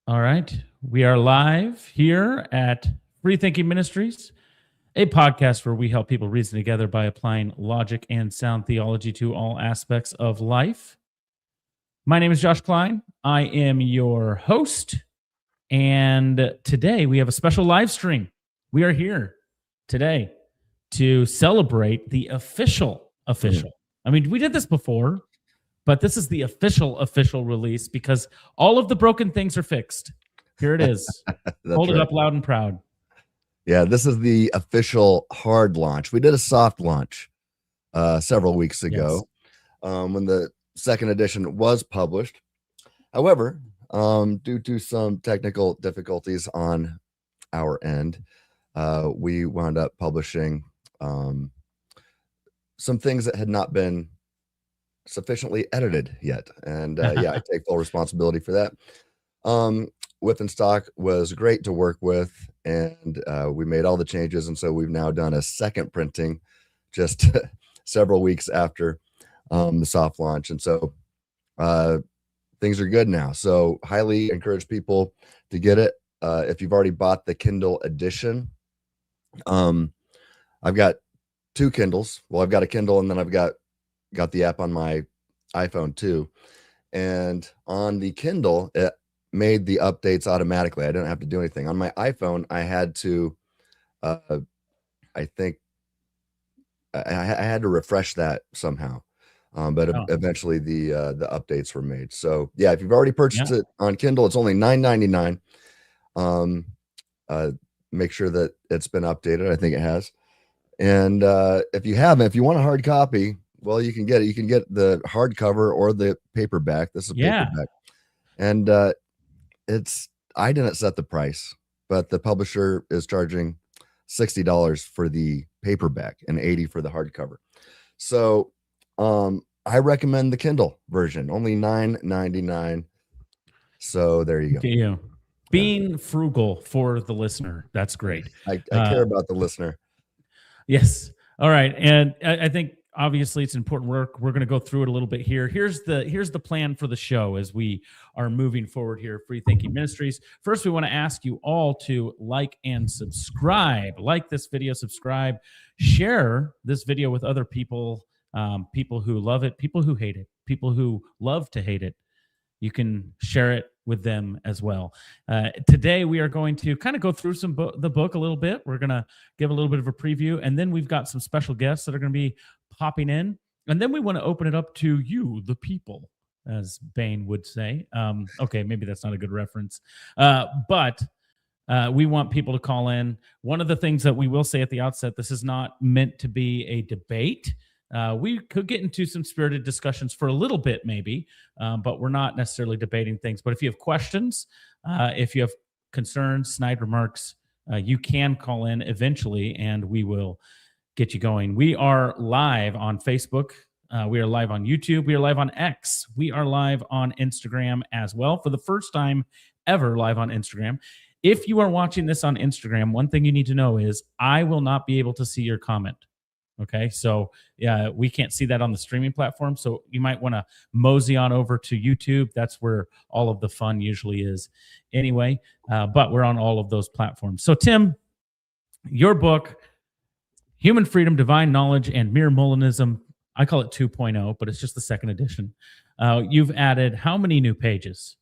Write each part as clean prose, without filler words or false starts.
All right. We are live here at Free Thinking Ministries, a podcast where we help people reason together by applying logic and sound theology to all aspects of life. My name is Josh Klein. I am your host. And today we have a special live stream. We are here today to celebrate the official. I mean, we did this before, but this is the official release because all of the broken things are fixed. Here it is. Hold it up loud and proud. Yeah, this is the official hard launch. We did a soft launch several weeks ago when the second edition was published. However, due to some technical difficulties on our end, we wound up publishing some things that had not been sufficiently edited yet. And I take full responsibility for that. Whip Stock was great to work with, and we made all the changes. And so we've now done a second printing just several weeks after the soft launch. And so things are good now. So highly encourage people to get it. If you've already bought the Kindle edition, I've got two Kindles. Well, I've got a Kindle, and then I've got the app on my iPhone too. And on the Kindle, it made the updates automatically. I didn't have to do anything. On my iPhone, I had to, I think I had to refresh that somehow. But eventually the updates were made. So yeah, if you've already purchased it on Kindle, it's only $9.99. Make sure that it's been updated. I think it has. And if you haven't, if you want a hard copy, well, you can get it. You can get the hardcover or the paperback. This is a paperback. And I didn't set the price, but the publisher is charging $60 for the paperback and $80 for the hardcover. So I recommend the Kindle version, only $9.99. So there you go. Thank you. Being frugal for the listener. That's great. I care about the listener. Yes. All right. And I think obviously it's important work. We're going to go through it a little bit here. Here's the plan for the show as we are moving forward here at Free Thinking Ministries. First, we want to ask you all to like and subscribe. Like this video, subscribe, share this video with other people, people who love it, people who hate it, people who love to hate it. You can share it with them as well. Today, we are going to kind of go through the book a little bit. We're going to give a little bit of a preview, and then we've got some special guests that are going to be popping in. And then we want to open it up to you, the people, as Bain would say. Okay, maybe that's not a good reference. But we want people to call in. One of the things that we will say at the outset, this is not meant to be a debate. We could get into some spirited discussions for a little bit, maybe, but we're not necessarily debating things. But if you have questions, if you have concerns, snide remarks, you can call in eventually, and we will get you going. We are live on Facebook. We are live on YouTube. We are live on X. We are live on Instagram as well. For the first time ever, live on Instagram. If you are watching this on Instagram, one thing you need to know is I will not be able to see your comment. Okay, so yeah, we can't see that on the streaming platform. So you might want to mosey on over to YouTube. That's where all of the fun usually is anyway. But we're on all of those platforms. So Tim, your book, Human Freedom, Divine Knowledge, and Mere Molinism, I call it 2.0, but it's just the second edition. You've added how many new pages?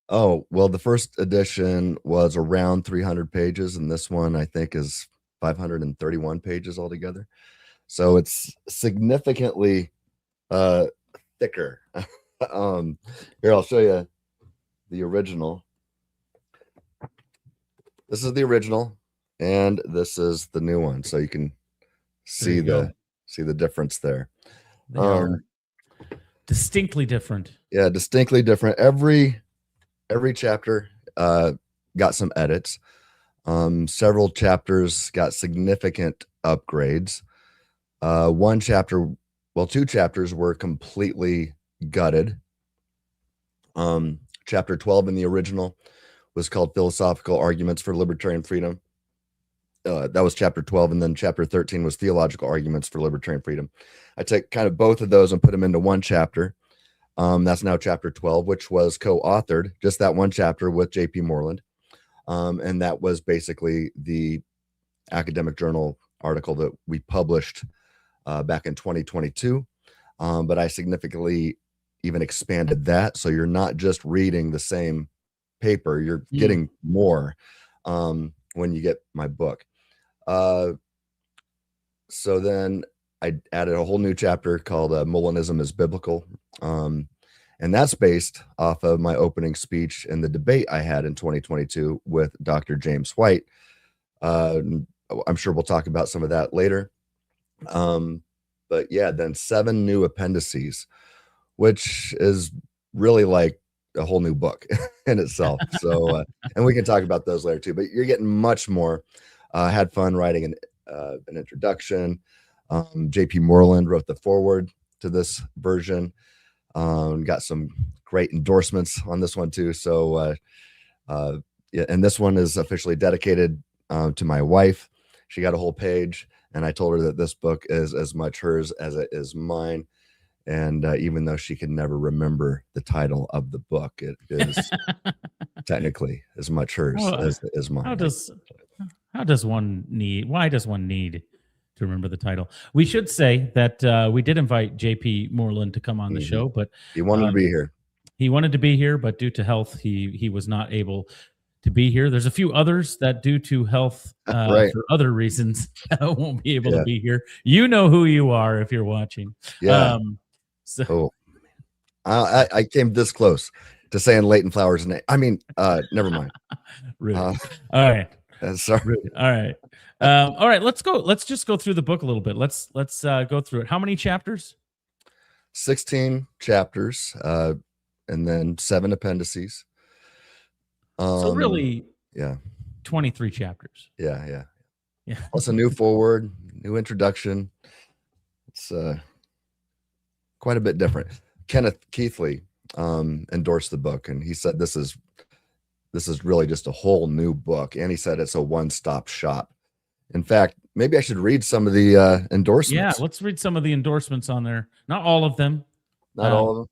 Oh, well, the first edition was around 300 pages, and this one I think is 531 pages altogether. So it's significantly thicker. Here, I'll show you the original. This is the original, and this is the new one. So you can see the difference there. They are distinctly different. Yeah, distinctly different. Every chapter got some edits. Several chapters got significant upgrades. Two chapters were completely gutted. Chapter 12 in the original was called Philosophical Arguments for Libertarian Freedom. That was chapter 12, and then chapter 13 was Theological Arguments for Libertarian Freedom. I took kind of both of those and put them into one chapter. That's now chapter 12, which was co-authored, just that one chapter, with J.P. Moreland. And that was basically the academic journal article that we published back in 2022. But I significantly even expanded that. So you're not just reading the same paper, you're getting more when you get my book. So then I added a whole new chapter called Molinism is Biblical. And that's based off of my opening speech in the debate I had in 2022 with Dr. James White. I'm sure we'll talk about some of that later. But yeah, then 7 new appendices, which is really like a whole new book in itself. So, and we can talk about those later too, but you're getting much more. Had fun writing an introduction. J.P. Moreland wrote the foreword to this version. Got some great endorsements on this one too. So, yeah, and this one is officially dedicated to my wife. She got a whole page, and I told her that this book is as much hers as it is mine. And even though she can never remember the title of the book, it is technically as much hers as mine. Why does one need to remember the title? We should say that we did invite J.P. Moreland to come on the show, but he wanted to be here. He wanted to be here, but due to health, he was not able to be here. There's a few others that, due to health, right, for other reasons, won't be able to be here. You know who you are if you're watching. Yeah. I came this close to saying Leighton Flowers' name. I mean, never mind. All right. Sorry. All right. All right. Let's go. Let's just go through the book a little bit. Let's go through it. How many chapters? 16 chapters, and then 7 appendices. So really, yeah, 23 chapters. Yeah. Plus a new foreword, new introduction. It's quite a bit different. Kenneth Keithley endorsed the book, and he said this is really just a whole new book, and he said it's a one-stop shop. In fact, maybe I should read some of the endorsements. Yeah, let's read some of the endorsements on there. Not all of them. Not all of them.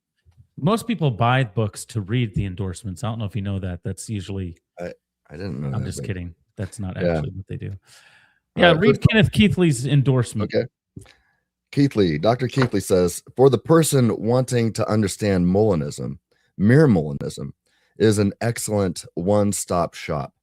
Most people buy books to read the endorsements. I don't know if you know that. That's usually. I didn't know. I'm just kidding. That's not actually what they do. Yeah, read Kenneth Keithley's endorsement. Okay. Keithley, Dr. Keithley says, for the person wanting to understand Molinism, mere Molinism is an excellent one-stop shop.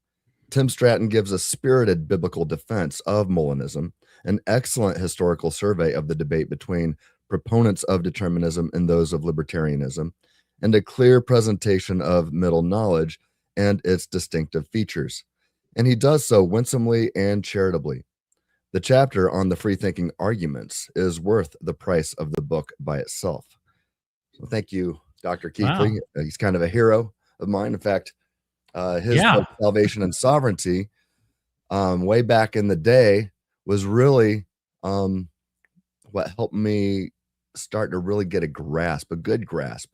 Tim Stratton gives a spirited biblical defense of Molinism, an excellent historical survey of the debate between proponents of determinism and those of libertarianism, and a clear presentation of middle knowledge and its distinctive features. And he does so winsomely and charitably. The chapter on the free-thinking arguments is worth the price of the book by itself. So thank you, Dr. Keithley. Wow. He's kind of a hero of mine. In fact, his book, Salvation and Sovereignty, way back in the day, was really what helped me start to really get a good grasp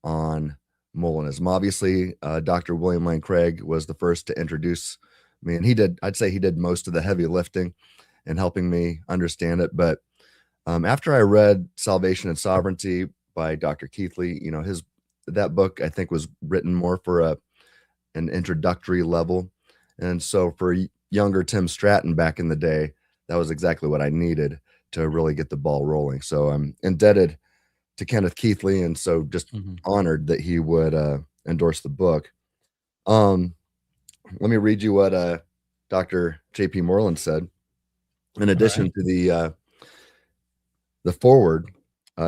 on Molinism. Obviously, Dr. William Lane Craig was the first to introduce me, and I'd say he did most of the heavy lifting and helping me understand it. But after I read Salvation and Sovereignty by Dr. Keithley, that book, I think, was written more for an introductory level. And so for younger Tim Stratton back in the day, that was exactly what I needed to really get the ball rolling. So I'm indebted to Kenneth Keithley, and so just honored that he would endorse the book. Let me read you what Dr. J.P. Moreland said. In addition to the foreword,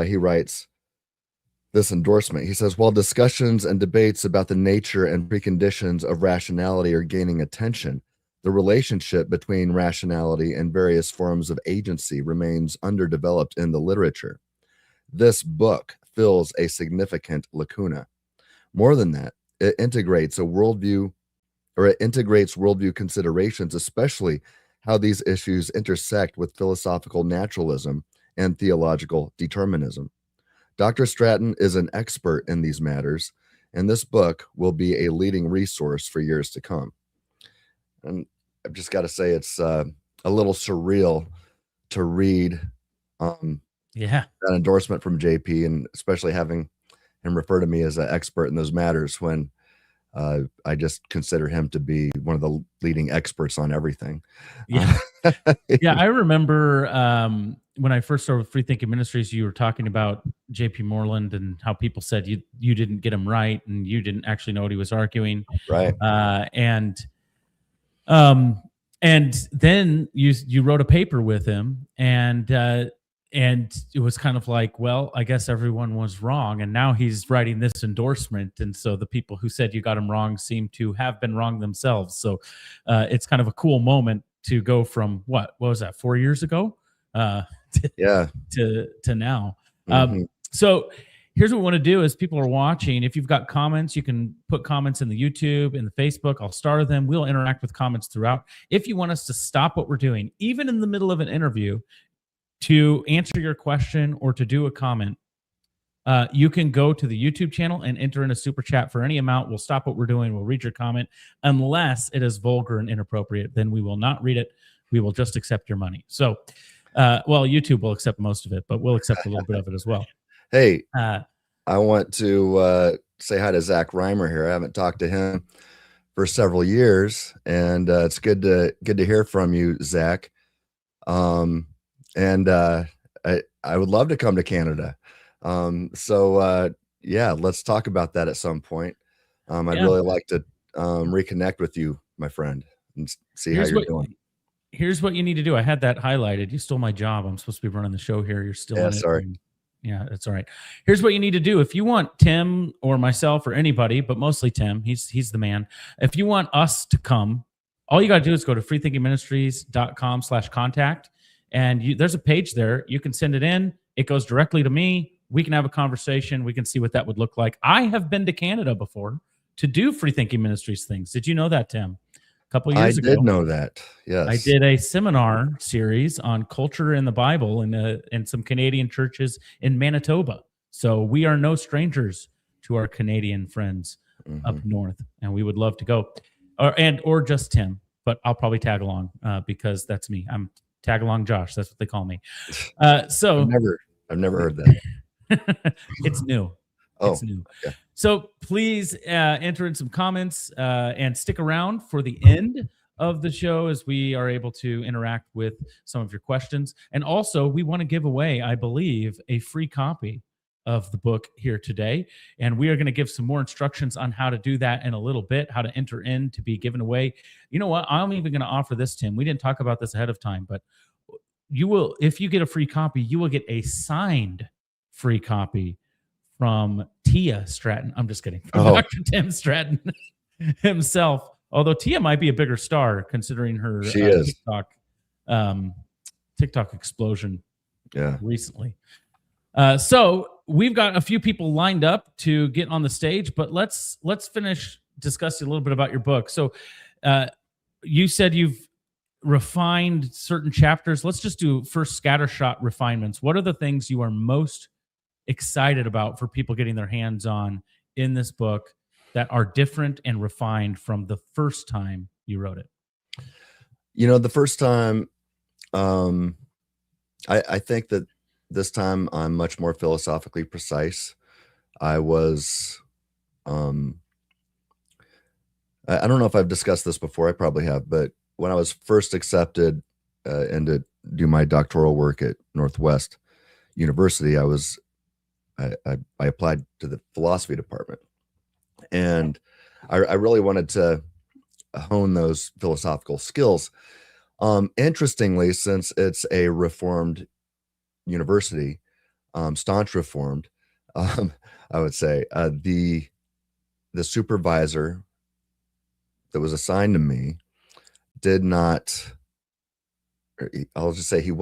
he writes this endorsement. He says, while discussions and debates about the nature and preconditions of rationality are gaining attention, the relationship between rationality and various forms of agency remains underdeveloped in the literature. This book fills a significant lacuna. More than that, it integrates worldview considerations, especially how these issues intersect with philosophical naturalism and theological determinism. Dr. Stratton is an expert in these matters, and this book will be a leading resource for years to come. And I've just got to say, it's a little surreal to read that endorsement from JP, and especially having him refer to me as an expert in those matters when I just consider him to be one of the leading experts on everything. Yeah. Yeah, I remember when I first started with Free Thinking Ministries, you were talking about J.P. Moreland and how people said you didn't get him right and you didn't actually know what he was arguing. Right. Um, and then you wrote a paper with him, and it was kind of like, well, I guess everyone was wrong, and now he's writing this endorsement, and so the people who said you got him wrong seem to have been wrong themselves. So it's kind of a cool moment to go from what was that 4 years ago, Yeah. to now. Mhm. So here's what we want to do is people are watching. If you've got comments, you can put comments in the YouTube, in the Facebook. I'll star them. We'll interact with comments throughout. If you want us to stop what we're doing, even in the middle of an interview, to answer your question or to do a comment, you can go to the YouTube channel and enter in a super chat for any amount. We'll stop what we're doing. We'll read your comment. Unless it is vulgar and inappropriate, then we will not read it. We will just accept your money. So, well, YouTube will accept most of it, but we'll accept a little bit of it as well. Hey, I want to say hi to Zach Reimer here. I haven't talked to him for several years, and it's good to hear from you, Zach. And I would love to come to Canada. So yeah, let's talk about that at some point. I'd really like to reconnect with you, my friend, and see how you're doing. Here's what you need to do. I had that highlighted. You stole my job. I'm supposed to be running the show here. You're still in it. Sorry. Yeah, that's all right. Here's what you need to do. If you want Tim or myself or anybody, but mostly Tim, he's the man. If you want us to come, all you got to do is go to freethinkingministries.com/contact. And there's a page there. You can send it in. It goes directly to me. We can have a conversation. We can see what that would look like. I have been to Canada before to do Free Thinking Ministries things. Did you know that, Tim? A couple years ago. I did know that. Yes. I did a seminar series on culture in the Bible in some Canadian churches in Manitoba. So we are no strangers to our Canadian friends up north, and we would love to go, or just Tim. But I'll probably tag along because that's me. I'm Tag Along Josh. That's what they call me. So I've never heard that. It's new. Oh, it's new. Okay. So please enter in some comments and stick around for the end of the show as we are able to interact with some of your questions. And also, we want to give away, I believe, a free copy of the book here today. And we are going to give some more instructions on how to do that in a little bit, how to enter in to be given away. You know what? I'm even going to offer this, Tim. We didn't talk about this ahead of time, but you will, if you get a free copy, you will get a signed free copy from Tia Stratton. I'm just kidding. From Dr. Tim Stratton himself. Although Tia might be a bigger star considering her TikTok explosion recently. So we've got a few people lined up to get on the stage, but let's finish discussing a little bit about your book. So you said you've refined certain chapters. Let's just do first scattershot refinements. What are the things you are most excited about for people getting their hands on in this book that are different and refined from the first time you wrote it? You know, the first time, I think that this time I'm much more philosophically precise. I was, I don't know if I've discussed this before. I probably have, but when I was first accepted and to do my doctoral work at Northwest University, I applied to the philosophy department, and I really wanted to hone those philosophical skills. Interestingly, since it's a Reformed university, staunch Reformed, I would say the supervisor that was assigned to me did not. I'll just say he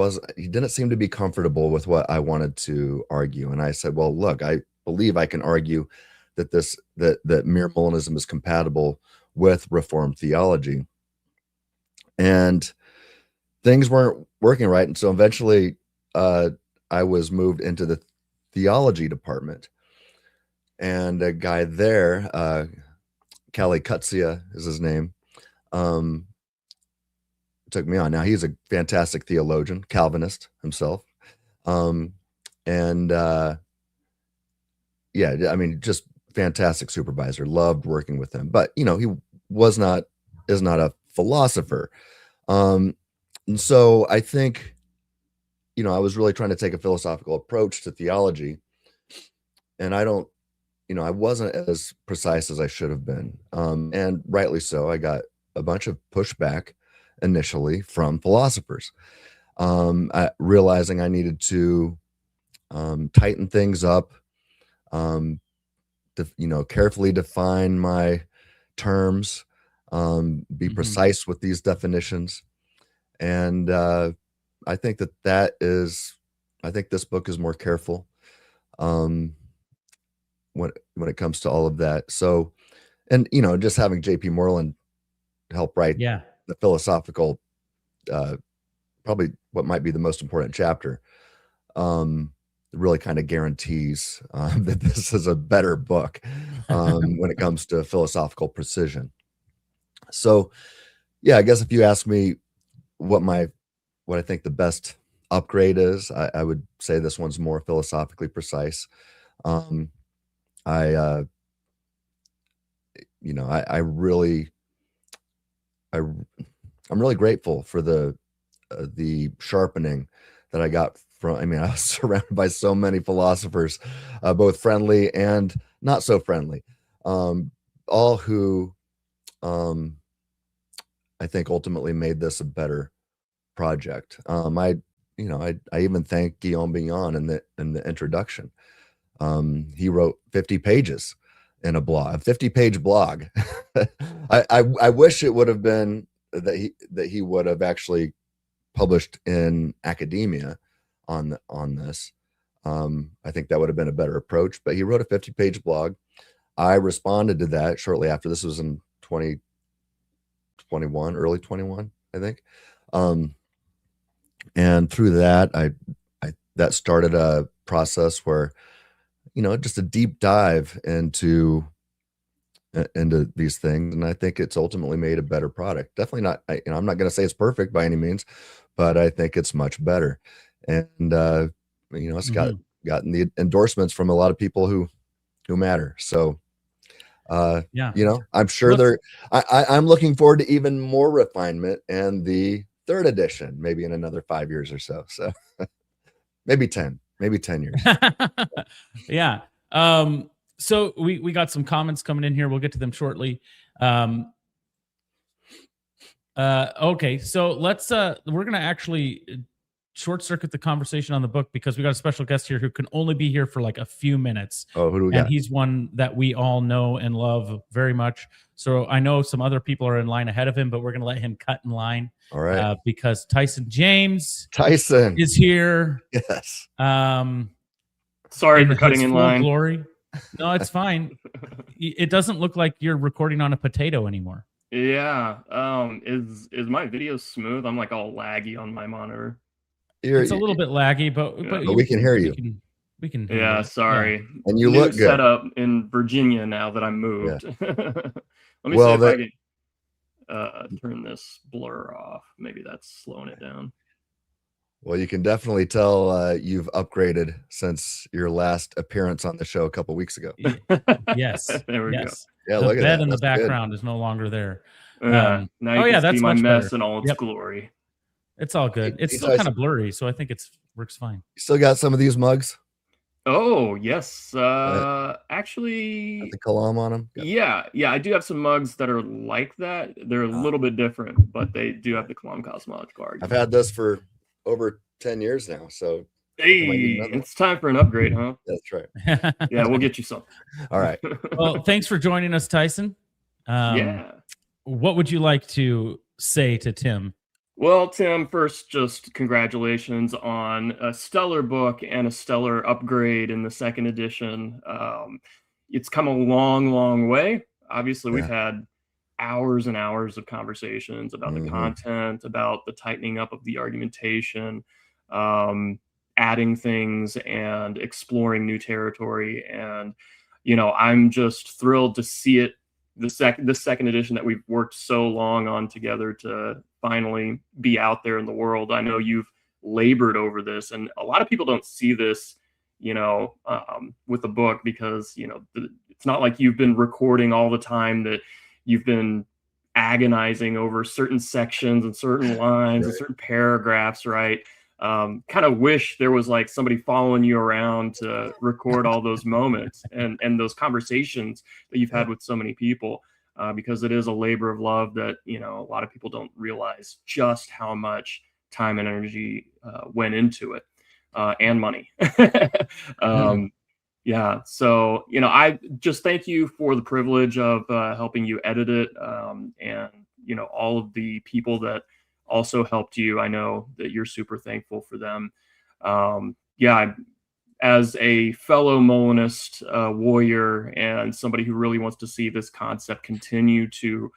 didn't seem to be comfortable with what I wanted to argue. And I said, well, look, I believe I can argue that that mere Molinism is compatible with Reformed theology. And things weren't working right. And so eventually I was moved into the theology department. And a guy there, Callie Kutsia is his name, took me on. Now he's a fantastic theologian, Calvinist himself. You yeah, I mean, just fantastic supervisor. Loved working with him, but he is not a philosopher. And so I think, I was really trying to take a philosophical approach to theology, and I wasn't as precise as I should have been. And rightly so. I got a bunch of pushback initially from philosophers, realizing I needed to tighten things up, carefully define my terms, be precise with these definitions. And I think I think this book is more careful when it comes to all of that. So, and just having J.P. Moreland help write the philosophical, probably what might be the most important chapter, really kind of guarantees that this is a better book when it comes to philosophical precision. So, yeah, I guess if you ask me what I think the best upgrade is, I would say this one's more philosophically precise. I'm really grateful for the sharpening that I got from. I mean, I was surrounded by so many philosophers, both friendly and not so friendly, all who I think ultimately made this a better project. I even thank Guillaume Bignon in the introduction. He wrote 50 pages in a 50-page blog. I wish it would have been that he would have actually published in academia on this. I think that would have been a better approach, but he wrote a 50-page blog. I responded to that shortly after. This was in 2021, early 21, I think. And through that, that started a process where, just a deep dive into these things. And I think it's ultimately made a better product. Definitely not, I'm not going to say it's perfect by any means, but I think it's much better. And, it's gotten the endorsements from a lot of people who matter. So, I'm sure I'm looking forward to even more refinement and the third edition, maybe in another 5 years or so. So maybe 10 years. Yeah. So we got some comments coming in here. We'll get to them shortly. Okay. So let's, we're going to actually short circuit the conversation on the book because we got a special guest here who can only be here for like a few minutes. Oh, who do we got? And he's one that we all know and love very much. So I know some other people are in line ahead of him, but we're going to let him cut in line. All right. Because Tyson James is here. Yes. Sorry for cutting in line. Glory. No, it's fine. It doesn't look like you're recording on a potato anymore. Yeah. Is my video smooth? I'm like all laggy on my monitor. It's a little bit laggy, but we can hear you. We can. Yeah. Sorry. Yeah. And you look good. Setup in Virginia now that I moved. Yeah. Let me see if I can turn this blur off. Maybe that's slowing it down. Well, you can definitely tell you've upgraded since your last appearance on the show a couple weeks ago. Yes. There we go. Yeah, the look at bed that. in the background is no longer there. Now you can see my mess better. in all its glory. It's all good. It's still kind of blurry, so I think it works fine. You still got some of these mugs? Oh, yes. Actually, the Kalam on them? Yeah, I do have some mugs that are like that. They're a little bit different, but they do have the Kalam cosmological argument. I've had this for over 10 years now, so hey, it's time for an upgrade, huh? That's right. Yeah, we'll get you some. All right. Well, thanks for joining us, Tyson. Yeah. What would you like to say to Tim? Well, Tim, first, just congratulations on a stellar book and a stellar upgrade in the second edition. It's come a long, long way. Obviously, we've had hours and hours of conversations about the content, about the tightening up of the argumentation, adding things and exploring new territory. And, I'm just thrilled to see it. The second edition that we've worked so long on together to finally be out there in the world. I know you've labored over this, and a lot of people don't see this with the book, because, it's not like you've been recording all the time that you've been agonizing over certain sections and certain lines and certain paragraphs, right? Kind of wish there was like somebody following you around to record all those moments and those conversations that you've had with so many people, because it is a labor of love that, a lot of people don't realize just how much time and energy went into it, and money. Yeah. So, I just thank you for the privilege of helping you edit it. And, all of the people that also helped you. I know that you're super thankful for them. Yeah, as a fellow Molinist warrior and somebody who really wants to see this concept continue to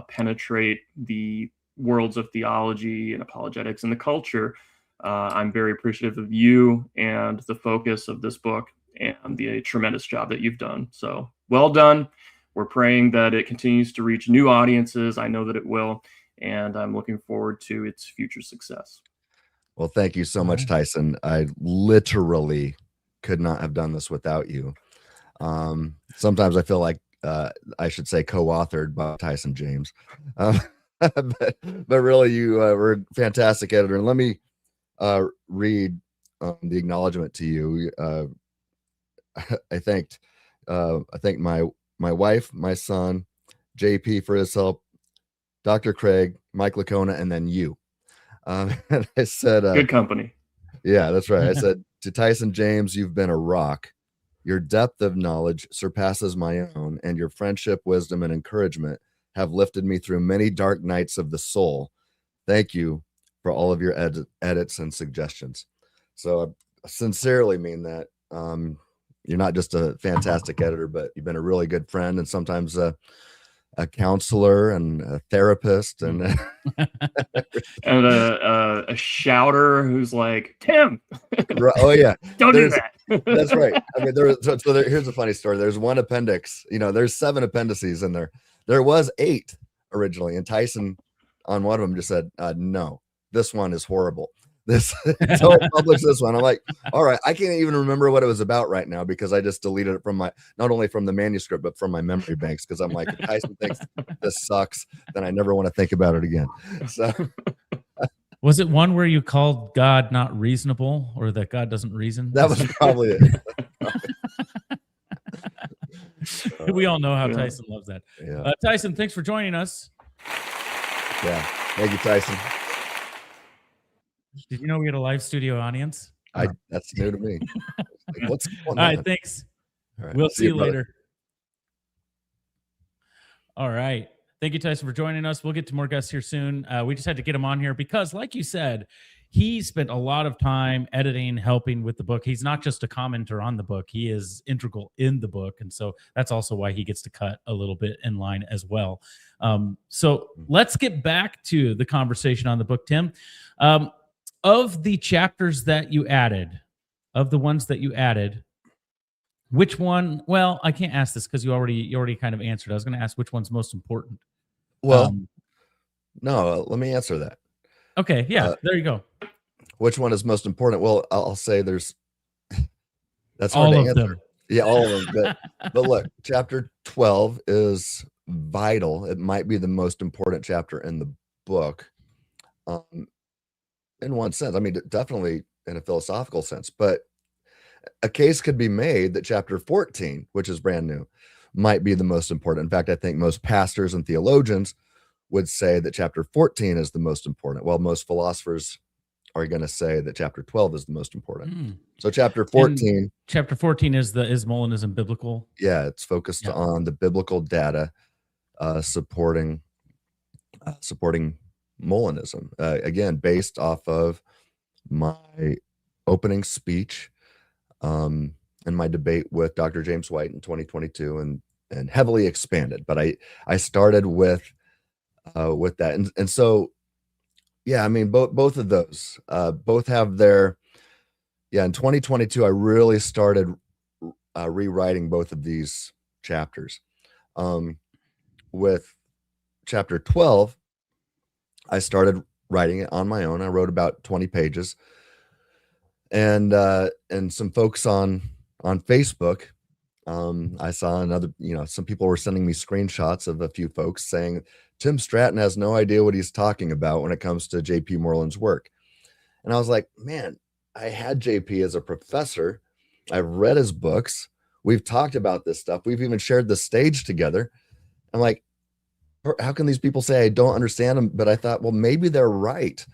penetrate the worlds of theology and apologetics and the culture, I'm very appreciative of you and the focus of this book and the tremendous job that you've done. So well done. We're praying that it continues to reach new audiences. I know that it will, and I'm looking forward to its future success. Well, thank you so much, Tyson. I literally could not have done this without you. Sometimes I feel like I should say co-authored by Tyson James. But really, you were a fantastic editor. And let me read the acknowledgement to you. I thanked my wife, my son, JP for his help, Dr. Craig, Mike Lacona, and then you. And I said, good company. Yeah, that's right. I said, to Tyson James, you've been a rock. Your depth of knowledge surpasses my own, and your friendship, wisdom, and encouragement have lifted me through many dark nights of the soul. Thank you for all of your edits and suggestions. So I sincerely mean that. You're not just a fantastic editor, but you've been a really good friend, and sometimes a counselor and a therapist, and and a shouter who's like, Tim. Oh yeah, don't do that. That's right. I mean, here's a funny story. There's one appendix. There's 7 appendices in there. There was 8 originally, and Tyson on one of them just said, "No, this one is horrible. Don't publish this one." I'm like, all right, I can't even remember what it was about right now because I just deleted it from not only from the manuscript, but from my memory banks. Cause I'm like, if Tyson thinks this sucks, then I never want to think about it again. So was it one where you called God not reasonable, or that God doesn't reason? That was probably it. We all know how Tyson loves that. Yeah. Tyson, thanks for joining us. Yeah. Thank you, Tyson. Did you know we had a live studio audience? That's new to me. Like, what's going on? All right, thanks. All right, we'll see you later. All right. Thank you, Tyson, for joining us. We'll get to more guests here soon. We just had to get him on here because, like you said, he spent a lot of time editing, helping with the book. He's not just a commenter on the book. He is integral in the book. And so that's also why he gets to cut a little bit in line as well. So let's get back to the conversation on the book, Tim. Of the chapters that you added, of the ones that you added, which one? Well, I can't ask this because you already kind of answered. I was going to ask which one's most important. Well, no, let me answer that. Okay, yeah, there you go. Which one is most important? Well, I'll say there's. That's all hard to of answer. them. Yeah, all of them. But look, chapter 12 is vital. It might be the most important chapter in the book. In one sense, I mean, definitely in a philosophical sense, but a case could be made that chapter 14, which is brand new, might be the most important. In fact, I think most pastors and theologians would say that chapter 14 is the most important, while most philosophers are going to say that chapter 12 is the most important. So chapter 14, and chapter 14 is Molinism biblical? Yeah, it's focused on the biblical data supporting Molinism, again, based off of my opening speech and my debate with Dr. James White in 2022, and heavily expanded. But I started with that, and so yeah, I mean, both of those both have their in 2022 I really started rewriting both of these chapters. With chapter 12, I started writing it on my own. I wrote about 20 pages. and some folks on Facebook, I saw another, some people were sending me screenshots of a few folks saying Tim Stratton has no idea what he's talking about when it comes to JP Moreland's work. And I was like, man, I had JP as a professor. I've read his books. We've talked about this stuff. We've even shared the stage together. I'm like, how can these people say I don't understand them? But I thought, well, maybe they're right.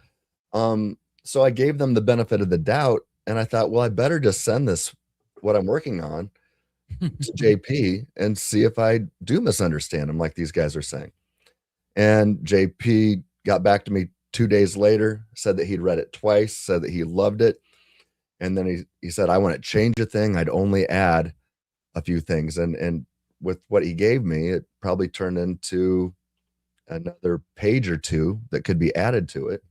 So I gave them the benefit of the doubt. And I thought, well, I better just send this, what I'm working on, to JP and see if I do misunderstand him like these guys are saying. And JP got back to me 2 days later, said that he'd read it twice, said that he loved it. And then he said, I want to change a thing. I'd only add a few things. And with what he gave me, it probably turned into another page or two that could be added to it.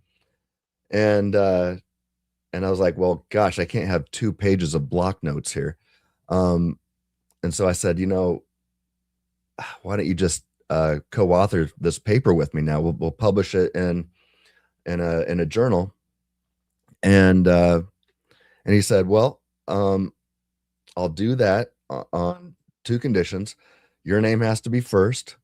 And I was like, well, gosh, I can't have 2 pages of block notes here. And so I said, why don't you just co-author this paper with me now? We'll publish it in a journal. And he said, well, I'll do that on 2 conditions. Your name has to be first,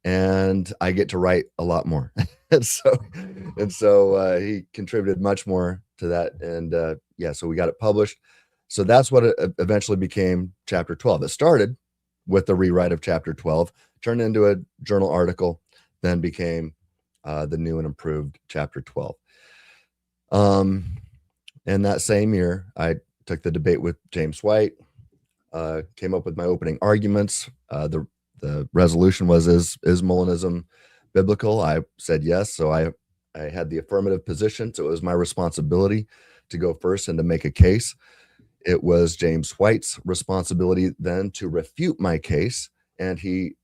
and I get to write a lot more. and so he contributed much more to that. And so we got it published. So that's what it eventually became, chapter 12. It started with the rewrite of chapter 12, turned into a journal article, then became the new and improved chapter 12. And that same year, I took the debate with James White, came up with my opening arguments. The resolution was, is Molinism biblical? I said yes. So I had the affirmative position. So it was my responsibility to go first and to make a case. It was James White's responsibility then to refute my case, and he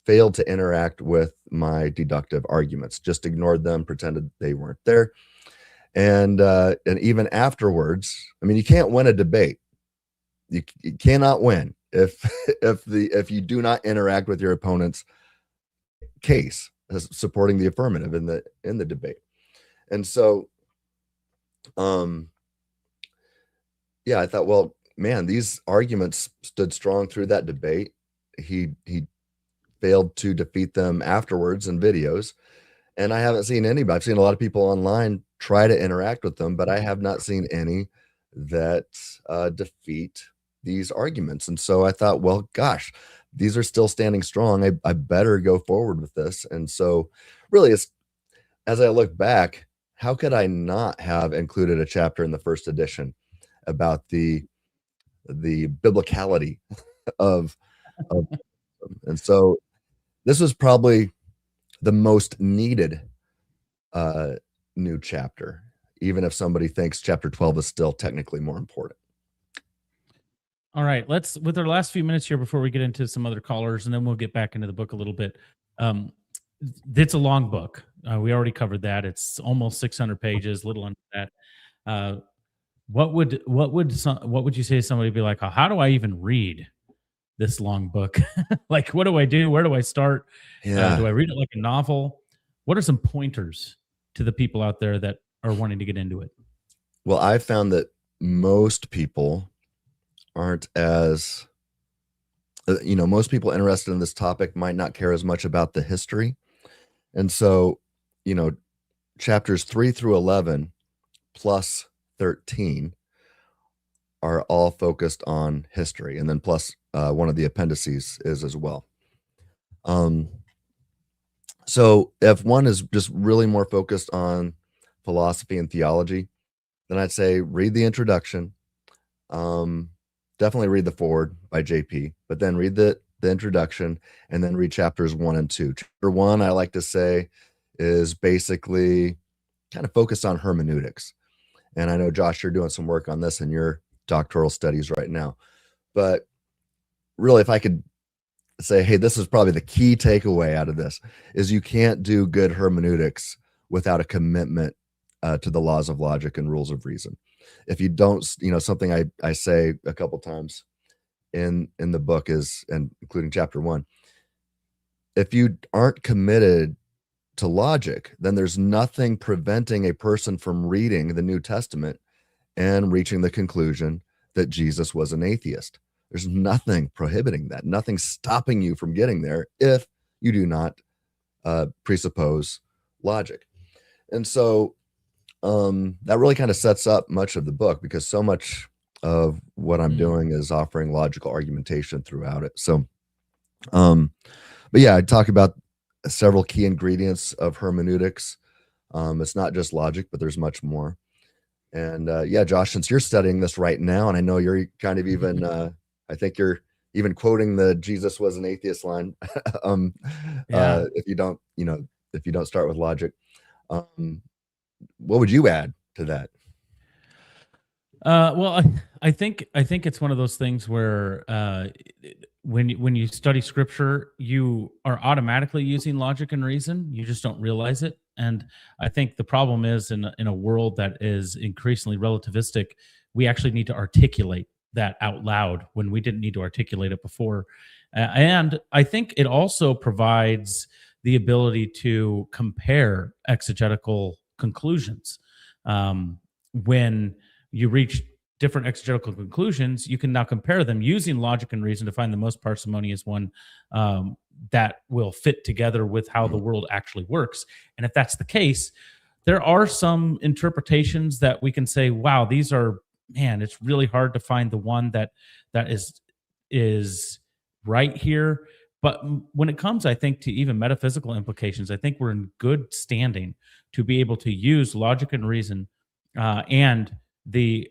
failed to interact with my deductive arguments, just ignored them, pretended they weren't there. And even afterwards, I mean, you can't win a debate. You cannot win if you do not interact with your opponent's case as supporting the affirmative in the debate. And so, I thought, well, man, these arguments stood strong through that debate. He failed to defeat them afterwards in videos. And I haven't seen anybody. I've seen a lot of people online try to interact with them, but I have not seen any that defeat these arguments. And so I thought, well, gosh, these are still standing strong. I better go forward with this. And so really, as I look back, how could I not have included a chapter in the first edition about the biblicality of and so this was probably the most needed new chapter, even if somebody thinks chapter 12 is still technically more important. All right, let's, with our last few minutes here before we get into some other callers, and then we'll get back into the book a little bit. It's a long book. We already covered that. It's almost 600 pages, little under that. What would you say to somebody be like, how do I even read this long book? Like, what do I do? Where do I start? Do I read it like a novel? What are some pointers to the people out there that are wanting to get into it? Well, I found that most people aren't as, most people interested in this topic might not care as much about the history. And so, chapters 3 through 11 plus 13 are all focused on history. And then plus one of the appendices is as well. So if one is just really more focused on philosophy and theology, then I'd say read the introduction. Definitely read the foreword by JP, but then read the introduction and then read chapters 1 and 2. Chapter 1, I like to say, is basically kind of focused on hermeneutics. And I know, Josh, you're doing some work on this in your doctoral studies right now. But really, if I could say, hey, this is probably the key takeaway out of this, is you can't do good hermeneutics without a commitment to the laws of logic and rules of reason. If you don't, something I say a couple times in the book is, and including chapter 1, if you aren't committed to logic, then there's nothing preventing a person from reading the New Testament and reaching the conclusion that Jesus was an atheist. There's nothing prohibiting that, nothing stopping you from getting there if you do not presuppose logic. And so that really kind of sets up much of the book, because so much of what I'm doing is offering logical argumentation throughout it. So, but yeah, I talk about several key ingredients of hermeneutics. It's not just logic, but there's much more. And yeah, Josh, since you're studying this right now, and I know you're kind of even, I think you're even quoting the Jesus was an atheist line. If you don't, if you don't start with logic, what would you add to that? Well, I think it's one of those things where when you study scripture, you are automatically using logic and reason. You just don't realize it. And I think the problem is in a world that is increasingly relativistic, we actually need to articulate that out loud when we didn't need to articulate it before. And I think it also provides the ability to compare exegetical conclusions. When you reach different exegetical conclusions, you can now compare them using logic and reason to find the most parsimonious one that will fit together with how the world actually works. And if that's the case, there are some interpretations that we can say, wow, these are, man, it's really hard to find the one that is right here. But when it comes, I think, to even metaphysical implications, I think we're in good standing to be able to use logic and reason and the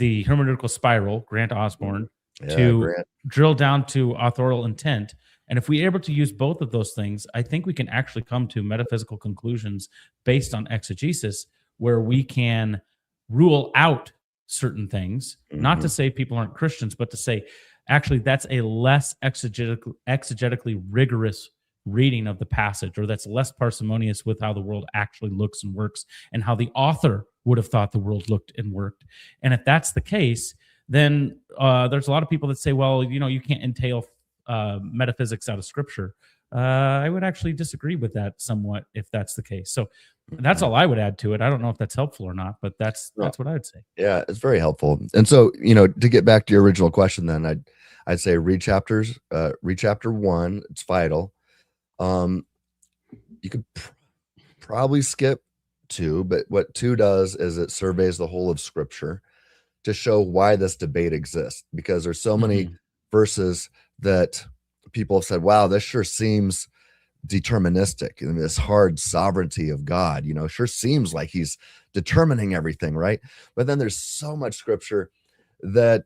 hermeneutical spiral, Grant Osborne, to drill down to authorial intent. And if we're able to use both of those things, I think we can actually come to metaphysical conclusions based on exegesis, where we can rule out certain things, not to say people aren't Christians, but to say, actually, that's a less exegetically rigorous reading of the passage, or that's less parsimonious with how the world actually looks and works and how the author would have thought the world looked and worked. And if that's the case, then there's a lot of people that say, well, you can't entail metaphysics out of scripture. I would actually disagree with that somewhat if that's the case. So that's all I would add to it. I don't know if that's helpful or not, but that's what I would say. Yeah, it's very helpful. And so, to get back to your original question, then I'd say read chapter 1. It's vital. You could probably skip 2, but what 2 does is it surveys the whole of scripture to show why this debate exists, because there's so many verses that people have said, wow, this sure seems deterministic, and this hard sovereignty of God, sure seems like he's determining everything, right? But then there's so much scripture that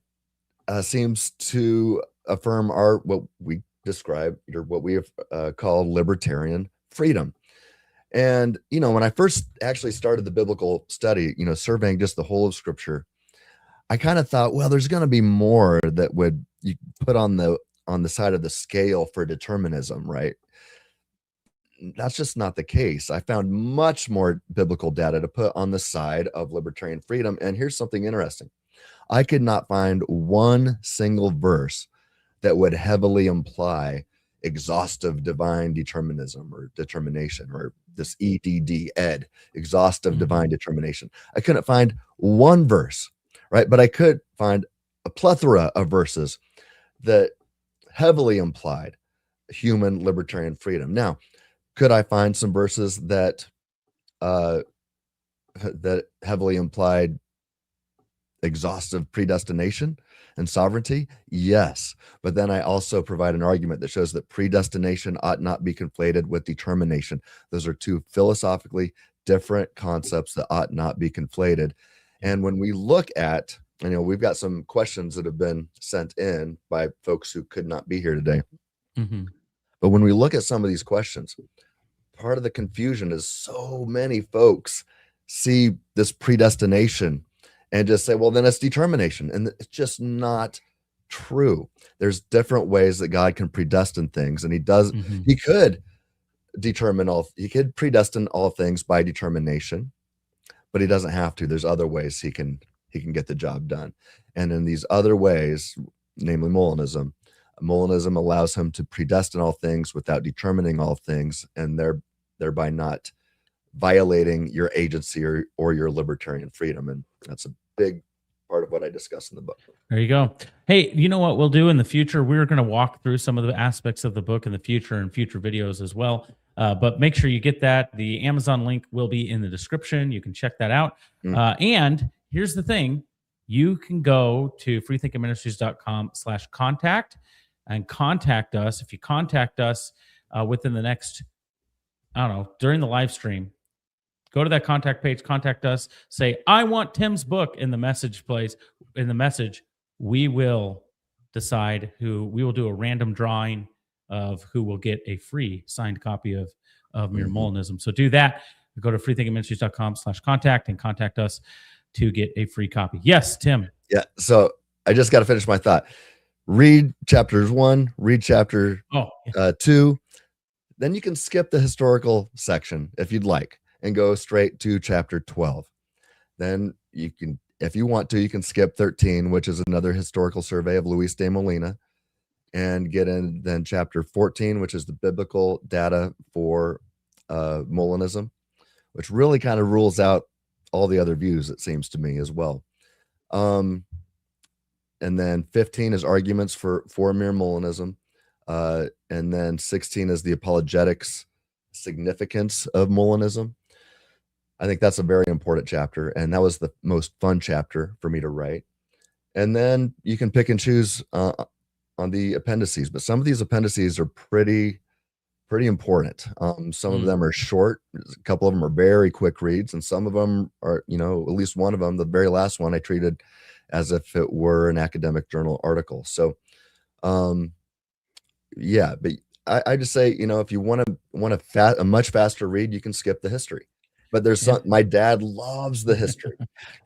seems to affirm what we describe, or what we have called libertarian freedom. And when I first actually started the biblical study, surveying just the whole of scripture, I kind of thought, well, there's going to be more that would you put on the side of the scale for determinism, right? That's just not the case. I found much more biblical data to put on the side of libertarian freedom. And here's something interesting. I could not find one single verse that would heavily imply exhaustive divine determinism or determination, or this EDD, exhaustive divine determination. I couldn't find one verse, right? But I could find a plethora of verses that heavily implied human libertarian freedom. Now, could I find some verses that that heavily implied exhaustive predestination and sovereignty? Yes. But then I also provide an argument that shows that predestination ought not be conflated with determination. Those are two philosophically different concepts that ought not be conflated. And when we look at, we've got some questions that have been sent in by folks who could not be here today. But when we look at some of these questions, part of the confusion is so many folks see this predestination and just say, well, then it's determination. And it's just not true. There's different ways that God can predestine things. And he could predestine all things by determination, but he doesn't have to. There's other ways he can get the job done. And in these other ways, namely Molinism allows him to predestine all things without determining all things, and thereby not violating your agency or your libertarian freedom. And that's a big part of what I discuss in the book. There you go. Hey, you know what we'll do in the future? We're going to walk through some of the aspects of the book in the future and future videos as well. But make sure you get that. The Amazon link will be in the description. You can check that out. And here's the thing. You can go to freethinkingministries.com/contact and contact us. If you contact us within the next, I don't know, during the live stream, go to that contact page, contact us, say, I want Tim's book in the message place. In the message, we will decide we will do a random drawing of who will get a free signed copy of Mere Molinism. So do that. Go to freethinkingministries.com/contact and contact us to get a free copy. Yes, Tim. Yeah. So I just got to finish my thought. Read chapters 1, read chapter 2. Then you can skip the historical section if you'd like and go straight to chapter 12. Then you can, if you want to, you can skip 13, which is another historical survey of Luis de Molina, and get in then chapter 14, which is the biblical data for Molinism, which really kind of rules out all the other views, it seems to me, as well. And then 15 is arguments for Mere Molinism. And then 16 is the apologetics significance of Molinism. I think that's a very important chapter, and that was the most fun chapter for me to write. And then you can pick and choose on the appendices, but some of these appendices are pretty important. Some of them are short, a couple of them are very quick reads, and some of them are, at least one of them, the very last one, I treated as if it were an academic journal article. So yeah, but I just say, if you want a much faster read, you can skip the history. But there's my dad loves the history.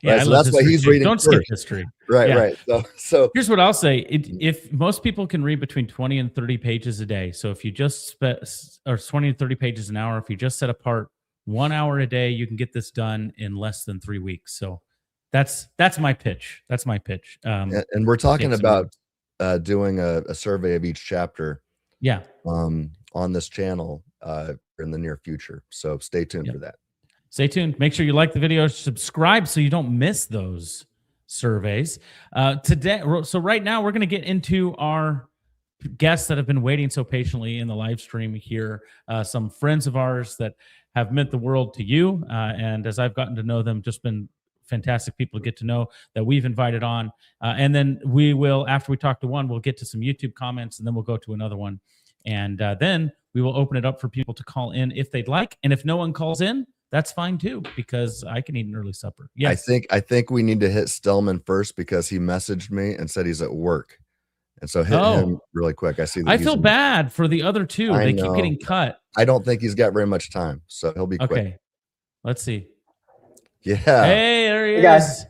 Yeah, right? So that's why he's reading. Don't skip history. Right. So here's what I'll say. If most people can read between 20 and 30 pages a day, so if you just or 20 to 30 pages an hour, if you just set apart 1 hour a day, you can get this done in less than 3 weeks. So that's my pitch. That's my pitch. And we're talking about doing a survey of each chapter. Yeah. On this channel in the near future. So stay tuned for that. Stay tuned. Make sure you like the video, subscribe so you don't miss those surveys. So right now we're going to get into our guests that have been waiting so patiently in the live stream here. Some friends of ours that have meant the world to you. And as I've gotten to know them, just been fantastic people to get to know that we've invited on. And then we will, after we talk to one, we'll get to some YouTube comments, and then we'll go to another one. And then we will open it up for people to call in if they'd like. And if no one calls in, that's fine too, because I can eat an early supper. Yeah, I think we need to hit Stillman first because he messaged me and said he's at work, and so hit him really quick. I see. I feel bad for the other two. They keep getting cut. I don't think he's got very much time, so he'll be quick. Okay, let's see. Yeah. Hey, there he is.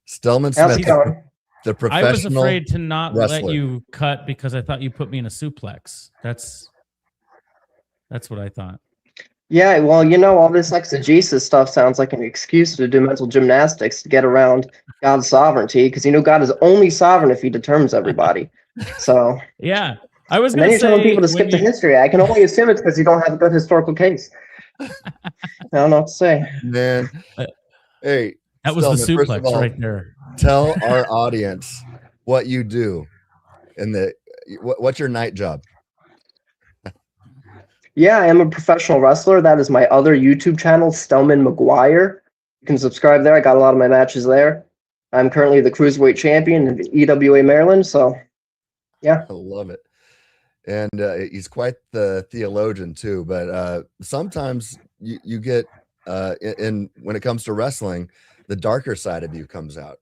Stillman Smith, the professional. I was afraid to not wrestler. let you cut because I thought you put me in a suplex. That's what I thought. Yeah, well, all this exegesis stuff sounds like an excuse to do mental gymnastics to get around God's sovereignty, because God is only sovereign if he determines everybody. So yeah, I was. And then you're telling people to skip the history. I can only assume it's because you don't have a good historical case. I don't know what to say. Man, hey, that was the suplex right there. Tell our audience what you do in what's your night job. Yeah, I am a professional wrestler. That is my other YouTube channel, Stillman McGuire. You can subscribe there. I got a lot of my matches there. I'm currently the Cruiserweight champion in EWA Maryland. So, yeah. I love it. And he's quite the theologian, too. But sometimes you get, when it comes to wrestling, the darker side of you comes out.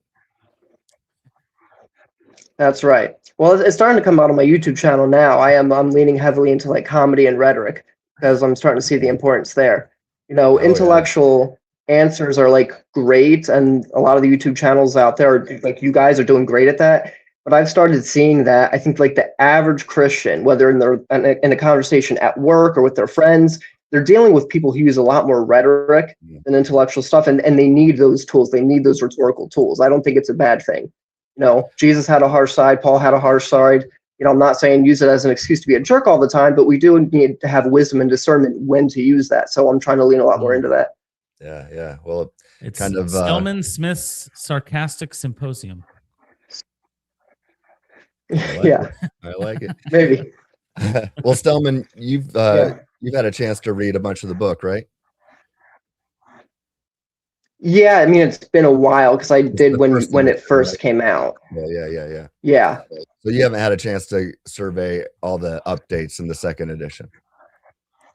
That's right. Well, it's starting to come out on my YouTube channel now. I'm leaning heavily into comedy and rhetoric because I'm starting to see the importance there. Intellectual answers are great, and a lot of the YouTube channels out there, you guys are doing great at that. But I've started seeing that I think the average Christian, whether in a conversation at work or with their friends, they're dealing with people who use a lot more rhetoric than intellectual stuff, and they need those tools. They need those rhetorical tools. I don't think it's a bad thing. Jesus had a harsh side. Paul had a harsh side. I'm not saying use it as an excuse to be a jerk all the time, but we do need to have wisdom and discernment when to use that. So I'm trying to lean a lot more into that. Yeah. Well, It's kind of Stillman Smith's Sarcastic Symposium. Yeah, I like it. maybe. Well, Stillman, you've had a chance to read a bunch of the book, right? Yeah, I mean, it's been a while because I did the when first it edition, first right? came out. Yeah. Yeah. So you haven't had a chance to survey all the updates in the second edition.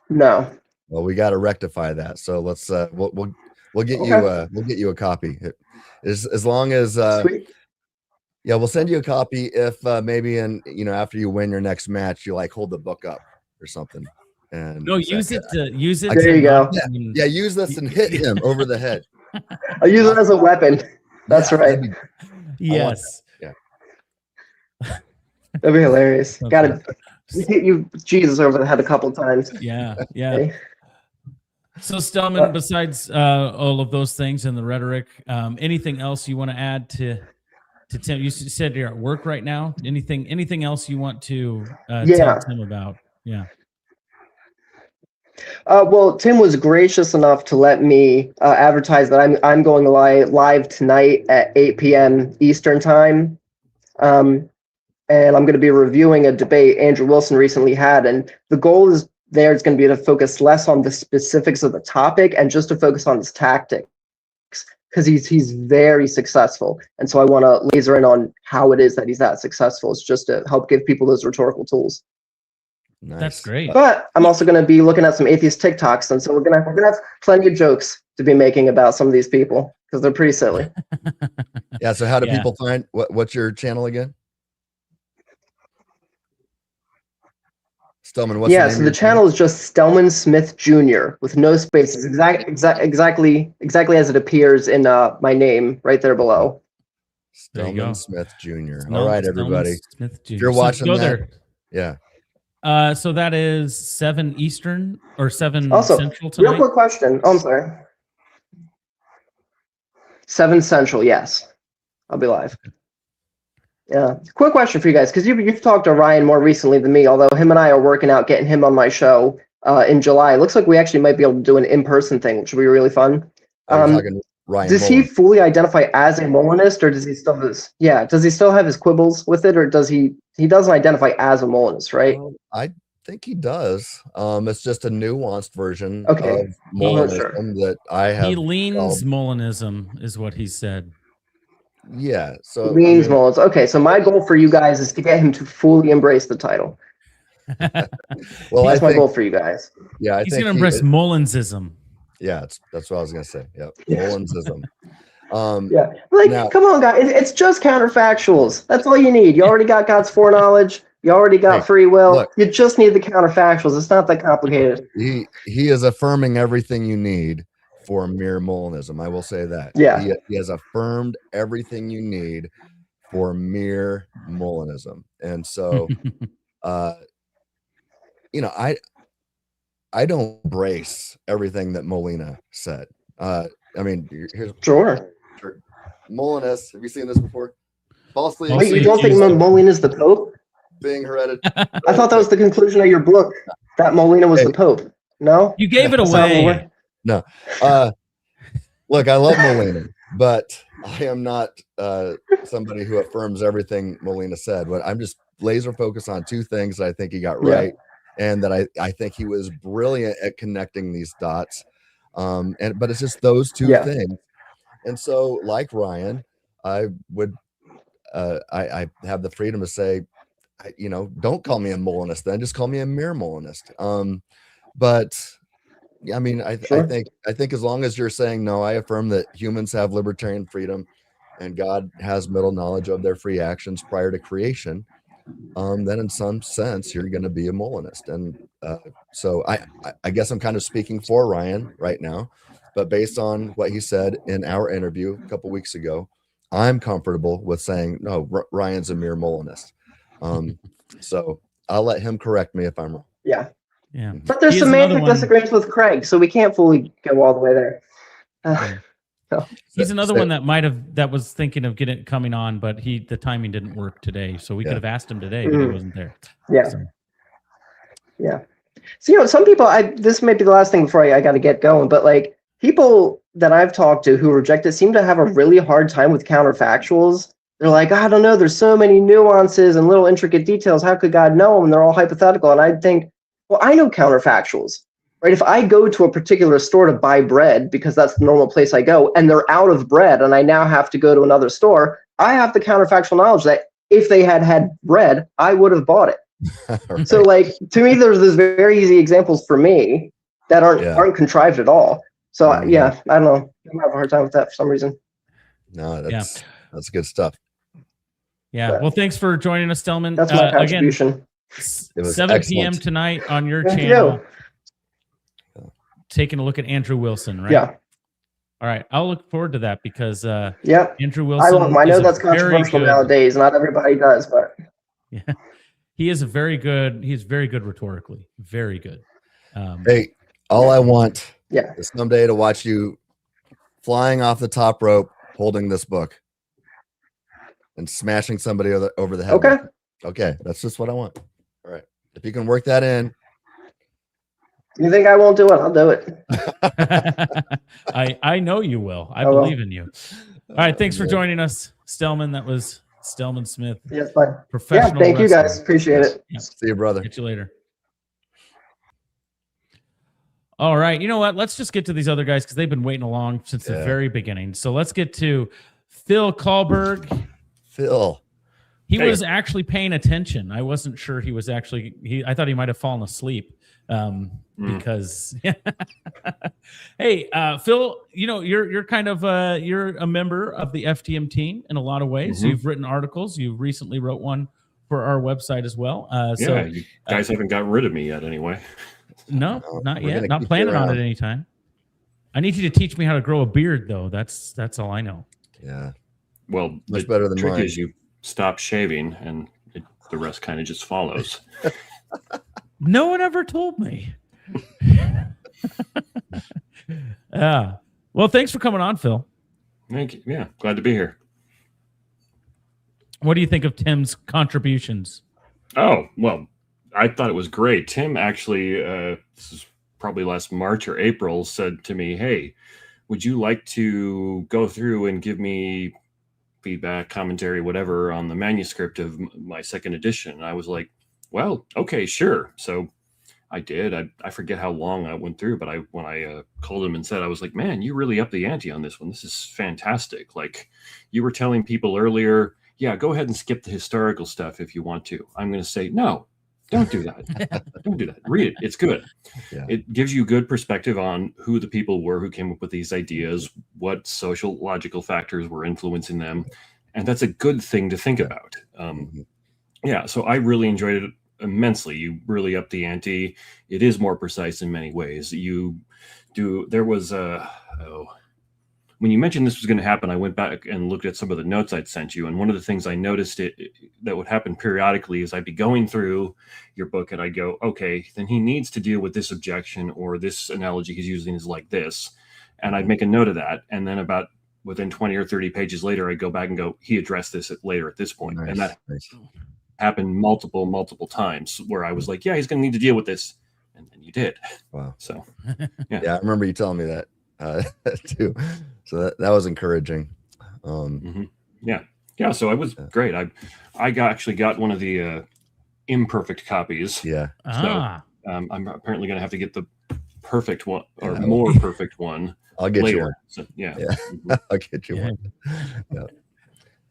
No. Well, we got to rectify that. So let's we'll get you a copy. As long as Sweet. yeah, we'll send you a copy if maybe after you win your next match, you like hold the book up or something. And No, use it. There you go. Yeah, use this and hit him over the head. I'll use it as a weapon. That's right. Yes. That'd be hilarious. Got to hit you Jesus over the head a couple times. Yeah. Okay. So Stillman, besides all of those things and the rhetoric, anything else you want to add to Tim? You said you're at work right now. Anything else you want to tell Tim about? Yeah. Well, Tim was gracious enough to let me advertise that I'm going live tonight at 8 p.m. Eastern time, and I'm going to be reviewing a debate Andrew Wilson recently had, and the goal is going to be to focus less on the specifics of the topic and just to focus on his tactics, because he's very successful, and so I want to laser in on how it is that he's that successful. It's just to help give people those rhetorical tools. Nice. That's great. But I'm also going to be looking at some atheist TikToks, and so we're gonna have plenty of jokes to be making about some of these people because they're pretty silly. Yeah. So how do people find what's your channel again? Stillman. What's the name so the channel is just Stillman Smith Jr. with no spaces, exactly as it appears in my name right there below. Stillman Smith Jr. All right, everybody. Smith Jr. If you're watching go that, there. Yeah. So that is 7 Eastern or 7 also, Central tonight? Real quick question. Oh, I'm sorry. 7 Central, yes. I'll be live. Yeah. Quick question for you guys, because you've talked to Ryan more recently than me, although him and I are working out getting him on my show in July. It looks like we actually might be able to do an in-person thing, which would be really fun. Talking Ryan does he fully identify as a Molinist, or does he still have his quibbles with it, or does he doesn't identify as a Molinist, right? I think he does. It's just a nuanced version of Molinism that I have. He leans Molinism is what he said. Yeah. So leans Molins. Okay, so my goal for you guys is to get him to fully embrace the title. Well, that's my goal for you guys. Yeah, he's going to embrace Molinism. Yeah, that's what I was going to say. Yep. Molinism. Come on, guys. It's just counterfactuals. That's all you need. You already got God's foreknowledge. You already got free will. Look, you just need the counterfactuals. It's not that complicated. He is affirming everything you need for mere Molinism. I will say that. Yeah. He has affirmed everything you need for mere Molinism. And so, I don't embrace everything that Molina said. I mean, here's Molinist. Have you seen this before? Falsely. Wait, you don't think Molina is the Pope? Being hereditary. I thought that was the conclusion of your book, that Molina was the Pope. No? You gave it away. No. Look, I love Molina, but I am not somebody who affirms everything Molina said. But I'm just laser focused on 2 things that I think he got right. And that I think he was brilliant at connecting these dots. But it's just those 2 things. And so, like Ryan, I would I have the freedom to say, don't call me a Molinist then, just call me a mere Molinist. But I mean, I think as long as you're saying, no, I affirm that humans have libertarian freedom and God has middle knowledge of their free actions prior to creation, then in some sense you're going to be a Molinist. And so I guess I'm kind of speaking for Ryan right now, but based on what he said in our interview a couple weeks ago, I'm comfortable with saying, no, Ryan's a mere Molinist. So I'll let him correct me if I'm wrong. Yeah. Yeah. But there's semantic disagreements with Craig, so we can't fully go all the way there. No. He's another one that was thinking of coming on, but the timing didn't work today. So we could have asked him today, but he wasn't there. Yeah. Yeah. So some people, this may be the last thing before I got to get going, but like people that I've talked to who reject it seem to have a really hard time with counterfactuals. They're like, I don't know, there's so many nuances and little intricate details. How could God know them? And they're all hypothetical. And I think, well, I know counterfactuals, right? If I go to a particular store to buy bread because that's the normal place I go, and they're out of bread, and I now have to go to another store, I have the counterfactual knowledge that if they had bread, I would have bought it. Right. So, like, to me, there's very easy examples for me that aren't contrived at all. So, I don't know. I have a hard time with that for some reason. No, that's good stuff. Yeah. Well, thanks for joining us, Stillman. That's my contribution. Again, 7 p.m. tonight on your channel. You. Taking a look at Andrew Wilson, right? Yeah. All right. I'll look forward to that because Andrew Wilson. I know that's controversial nowadays. Not everybody does, but yeah, he's very good rhetorically. Very good. Hey, all I want is someday to watch you flying off the top rope holding this book and smashing somebody over the head. Okay, that's just what I want. All right, if you can work that in. You think I won't do it? I'll do it. I know you will. I believe in you. All right, thanks for joining us, Stillman. That was Stillman Smith. Yes, fine. Professional. Thank you guys. Appreciate it. Yeah. See you, brother. Catch you later. All right, you know what? Let's just get to these other guys because they've been waiting along since the very beginning. So let's get to Phil Kahlberg. Phil. He was actually paying attention. I wasn't sure he was actually. I thought he might have fallen asleep because. Hey, Phil, you know you're kind of you're a member of the FTM team in a lot of ways. Mm-hmm. You've written articles. You recently wrote one for our website as well. So you guys haven't gotten rid of me yet, anyway. No, not yet. Not planning on it anytime. I need you to teach me how to grow a beard, though. That's all I know. Yeah. Well, much better than trick mine. Is you stop shaving, and the rest kind of just follows. No one ever told me. Well, thanks for coming on, Phil. Thank you. Yeah, glad to be here. What do you think of Tim's contributions? Oh, well, I thought it was great. Tim actually, this is probably last March or April, said to me, hey, would you like to go through and give me feedback, commentary, whatever, on the manuscript of my second edition? And I was like, well, okay, sure. So I did. I forget how long I went through, but when I called him and said, I was like, man, you really upped the ante on this one. This is fantastic. Like you were telling people earlier, yeah, go ahead and skip the historical stuff if you want to. I'm going to say, no, don't do that. Don't do that. Read it. It's good. Yeah. It gives you good perspective on who the people were who came up with these ideas, what social logical factors were influencing them. And that's a good thing to think about. Yeah, so I really enjoyed it immensely. You really upped the ante. It is more precise in many ways. There was when you mentioned this was going to happen, I went back and looked at some of the notes I'd sent you. And one of the things I noticed that would happen periodically is I'd be going through your book and I'd go, okay, then he needs to deal with this objection, or this analogy he's using is like this. And I'd make a note of that. And then about within 20 or 30 pages later, I'd go back and go, he addressed this later at this point. Nice. And that happened multiple times where I was like, yeah, he's going to need to deal with this. And then you did. Wow. So, yeah, I remember you telling me that too. So that was encouraging. Yeah. So it was great. I actually got one of the imperfect copies. Yeah. So I'm apparently going to have to get the perfect one or more perfect one. I'll get later. you one. So, yeah. I'll get you one.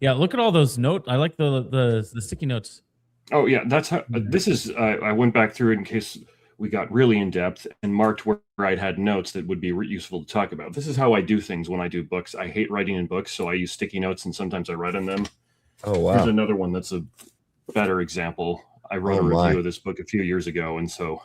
Yeah. Look at all those notes. I like the sticky notes. Oh yeah, that's how. This is. I went back through it in case we got really in depth and marked where I'd had notes that would be useful to talk about. This is how I do things when I do books. I hate writing in books, so I use sticky notes, and sometimes I write on them. Oh, wow. Here's another one that's a better example. I wrote a review of this book a few years ago, and so...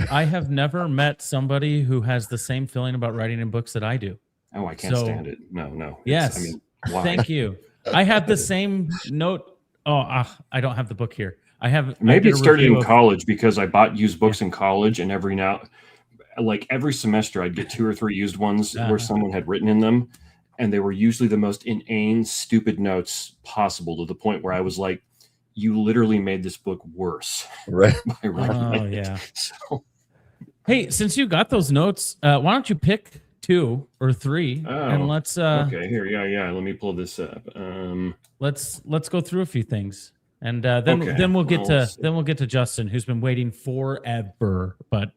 I have never met somebody who has the same feeling about writing in books that I do. Oh, I can't stand it. No. Yes. I mean, why? Thank you. I have the same note. Oh, I don't have the book here. Maybe it started in college because I bought used books in college, and every semester I'd get 2 or 3 used ones where someone had written in them, and they were usually the most inane, stupid notes possible, to the point where I was like, you literally made this book worse. Right. Oh, yeah. So. Hey, since you got those notes, why don't you pick 2 or 3, and let's okay, here, yeah, let me pull this up. Let's go through a few things, and then we'll get to Justin, who's been waiting forever, but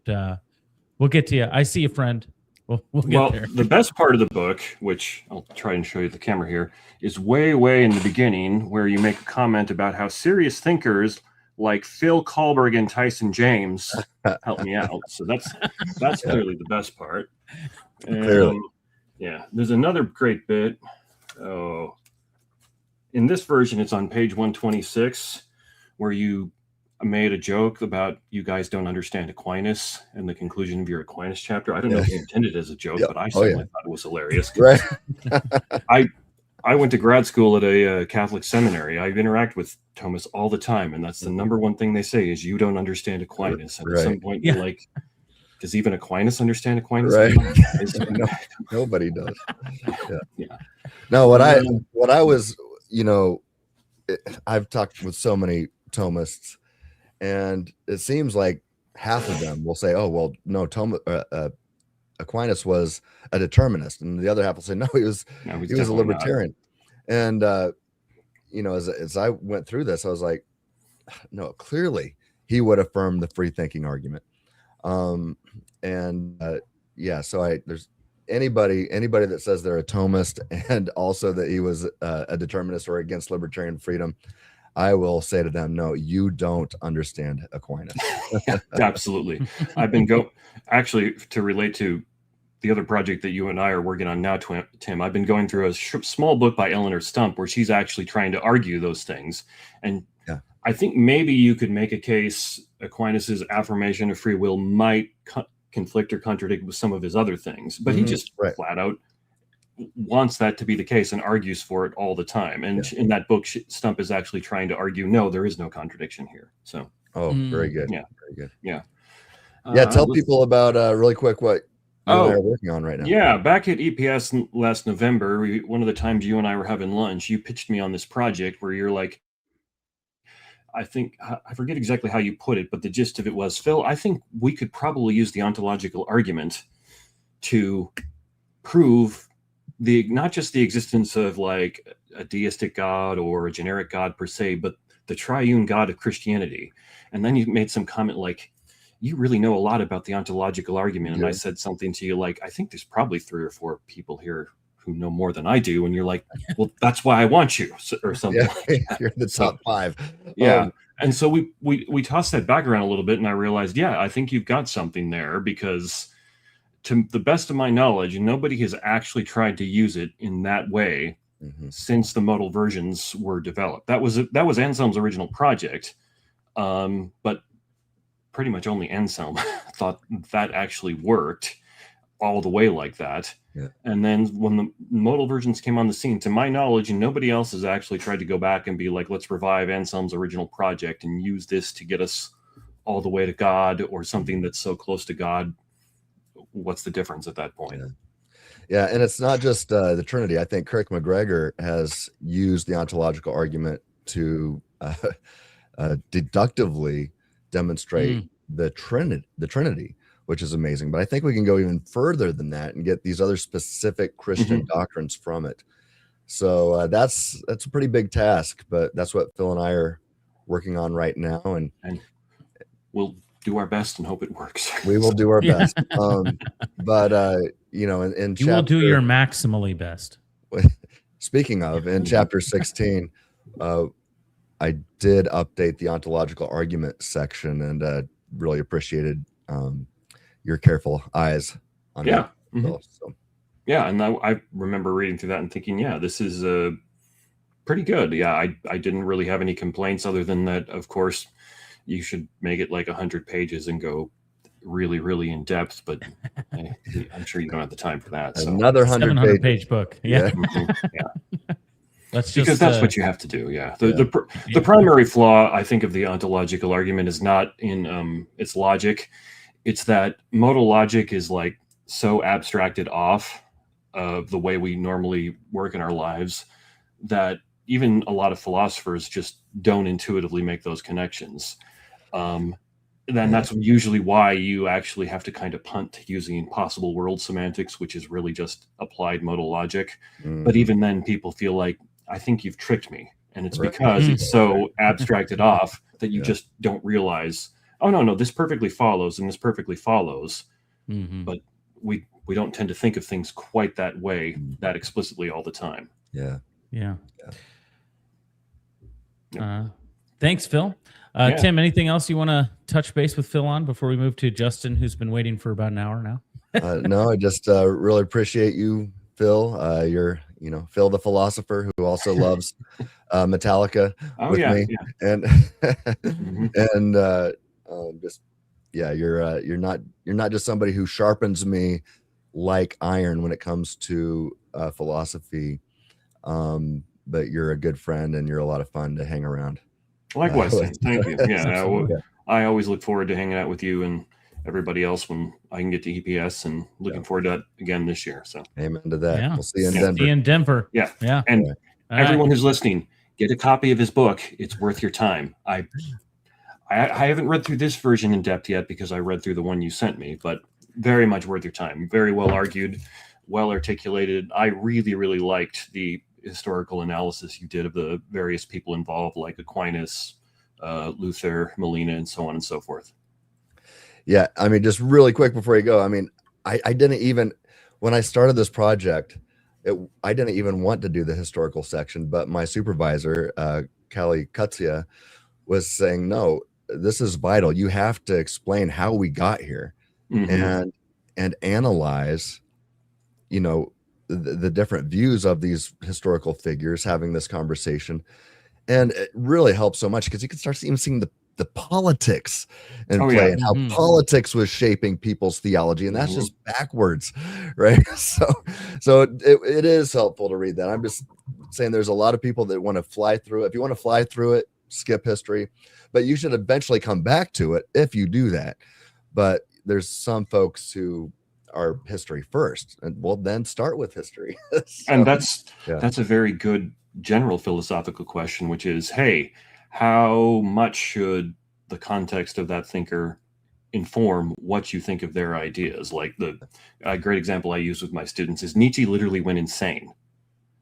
we'll get to you. I see you, friend. We'll get there. The best part of the book, which I'll try and show you the camera here, is way in the beginning, where you make a comment about how serious thinkers like Phil Kahlberg and Tyson James help me out. So that's clearly the best part. Clearly. Yeah, there's another great bit. Oh, in this version, it's on page 126, where you made a joke about you guys don't understand Aquinas and the conclusion of your Aquinas chapter. I don't know if you intended it as a joke, but I certainly thought it was hilarious. Right. I went to grad school at a Catholic seminary. I interact with Thomas all the time, and that's the number one thing they say is you don't understand Aquinas. And at some point, you're like, does even Aquinas understand Aquinas? Right. No, nobody does. Yeah. No, what I was, I've talked with so many Thomists, and it seems like half of them will say, "Oh, well, no, Aquinas was a determinist," and the other half will say, "No, he was a libertarian." Not. And as I went through this, I was like, "No, clearly he would affirm the free thinking argument." So there's anybody that says they're a Thomist and also that he was a determinist or against libertarian freedom, I will say to them, no, you don't understand Aquinas. Yeah, absolutely. I've been actually, to relate to the other project that you and I are working on now, Tim, I've been going through a small book by Eleanor Stump where she's actually trying to argue those things. And I think maybe you could make a case Aquinas's affirmation of free will might conflict or contradict with some of his other things, but he just flat out wants that to be the case and argues for it all the time. And in that book, Stump is actually trying to argue, no, there is no contradiction here. So, very good. Yeah. Very good. Yeah. Tell people about really quick what you and I are working on right now. Yeah. Back at EPS last November, one of the times you and I were having lunch, you pitched me on this project where you're like, I forget exactly how you put it, but the gist of it was, Phil, I think we could probably use the ontological argument to prove not just the existence of like a deistic God or a generic God per se, but the triune God of Christianity. And then you made some comment like, you really know a lot about the ontological argument. And I said something to you like, I think there's probably 3 or 4 people here who know more than I do. And you're like, well, that's why I want you, or something. Yeah, you're the top 5. Yeah. And so we tossed that back around a little bit, and I realized, I think you've got something there, because to the best of my knowledge, nobody has actually tried to use it in that way since the modal versions were developed. That was Anselm's original project, but pretty much only Anselm thought that actually worked all the way like that. Yeah. And then when the modal versions came on the scene, to my knowledge, nobody else has actually tried to go back and be like, let's revive Anselm's original project and use this to get us all the way to God, or something that's so close to God. What's the difference at that point? Yeah, and it's not just the Trinity. I think Kirk McGregor has used the ontological argument to deductively demonstrate the Trinity, which is amazing. But I think we can go even further than that and get these other specific Christian doctrines from it. So that's a pretty big task, but that's what Phil and I are working on right now, and we'll do our best and hope it works. We will do our best. But in you will do your maximally best. Speaking of, in chapter 16, I did update the ontological argument section, and really appreciated your careful eyes on that. So. Yeah, and I remember reading through that and thinking, this is pretty good. Yeah, I didn't really have any complaints other than that, of course, you should make it like 100 pages and go really, really in depth, but I'm sure you don't have the time for that. So. Another 100 page book. Yeah. Because that's what you have to do. Yeah. The primary flaw, I think, of the ontological argument is not in its logic. It's that modal logic is like so abstracted off of the way we normally work in our lives that even a lot of philosophers just don't intuitively make those connections. then that's usually why you actually have to kind of punt to using impossible world semantics, which is really just applied modal logic. But even then, people feel like, I think you've tricked me. And it's because it's so abstracted off that you just don't realize, oh, no, this perfectly follows and this perfectly follows. But we don't tend to think of things quite that way, that explicitly all the time. Yeah. Thanks, Phil. Tim, anything else you want to touch base with Phil on before we move to Justin, who's been waiting for about an hour now? No, I just really appreciate you, Phil. You're, Phil the philosopher who also loves Metallica with me, and you're not just somebody who sharpens me like iron when it comes to philosophy, but you're a good friend and you're a lot of fun to hang around. Likewise, thank you. I always look forward to hanging out with you and everybody else when I can get to EPS, and looking forward to that again this year. So amen to that. Yeah. We'll see you in Denver. See you in Denver. Yeah. And everyone who's listening, get a copy of his book. It's worth your time. I haven't read through this version in depth yet because I read through the one you sent me, but very much worth your time. Very well argued, well articulated. I really, really liked the historical analysis you did of the various people involved, like Aquinas, Luther, Molina, and so on and so forth. Yeah, I mean, just really quick before you go, I mean, I didn't even, when I started this project, I didn't even want to do the historical section, but my supervisor, Callie Kutsia, was saying, no, this is vital. You have to explain how we got here and analyze, the different views of these historical figures, having this conversation. And it really helps so much because you can start even seeing the politics and play and how politics was shaping people's theology. And that's just backwards, right? So it is helpful to read that. I'm just saying there's a lot of people that want to fly through it. If you want to fly through it, skip history, but you should eventually come back to it if you do that. But there's some folks who are history first, and we'll then start with history. And that's a very good general philosophical question, which is, hey, how much should the context of that thinker inform what you think of their ideas? Like a great example I use with my students is Nietzsche literally went insane.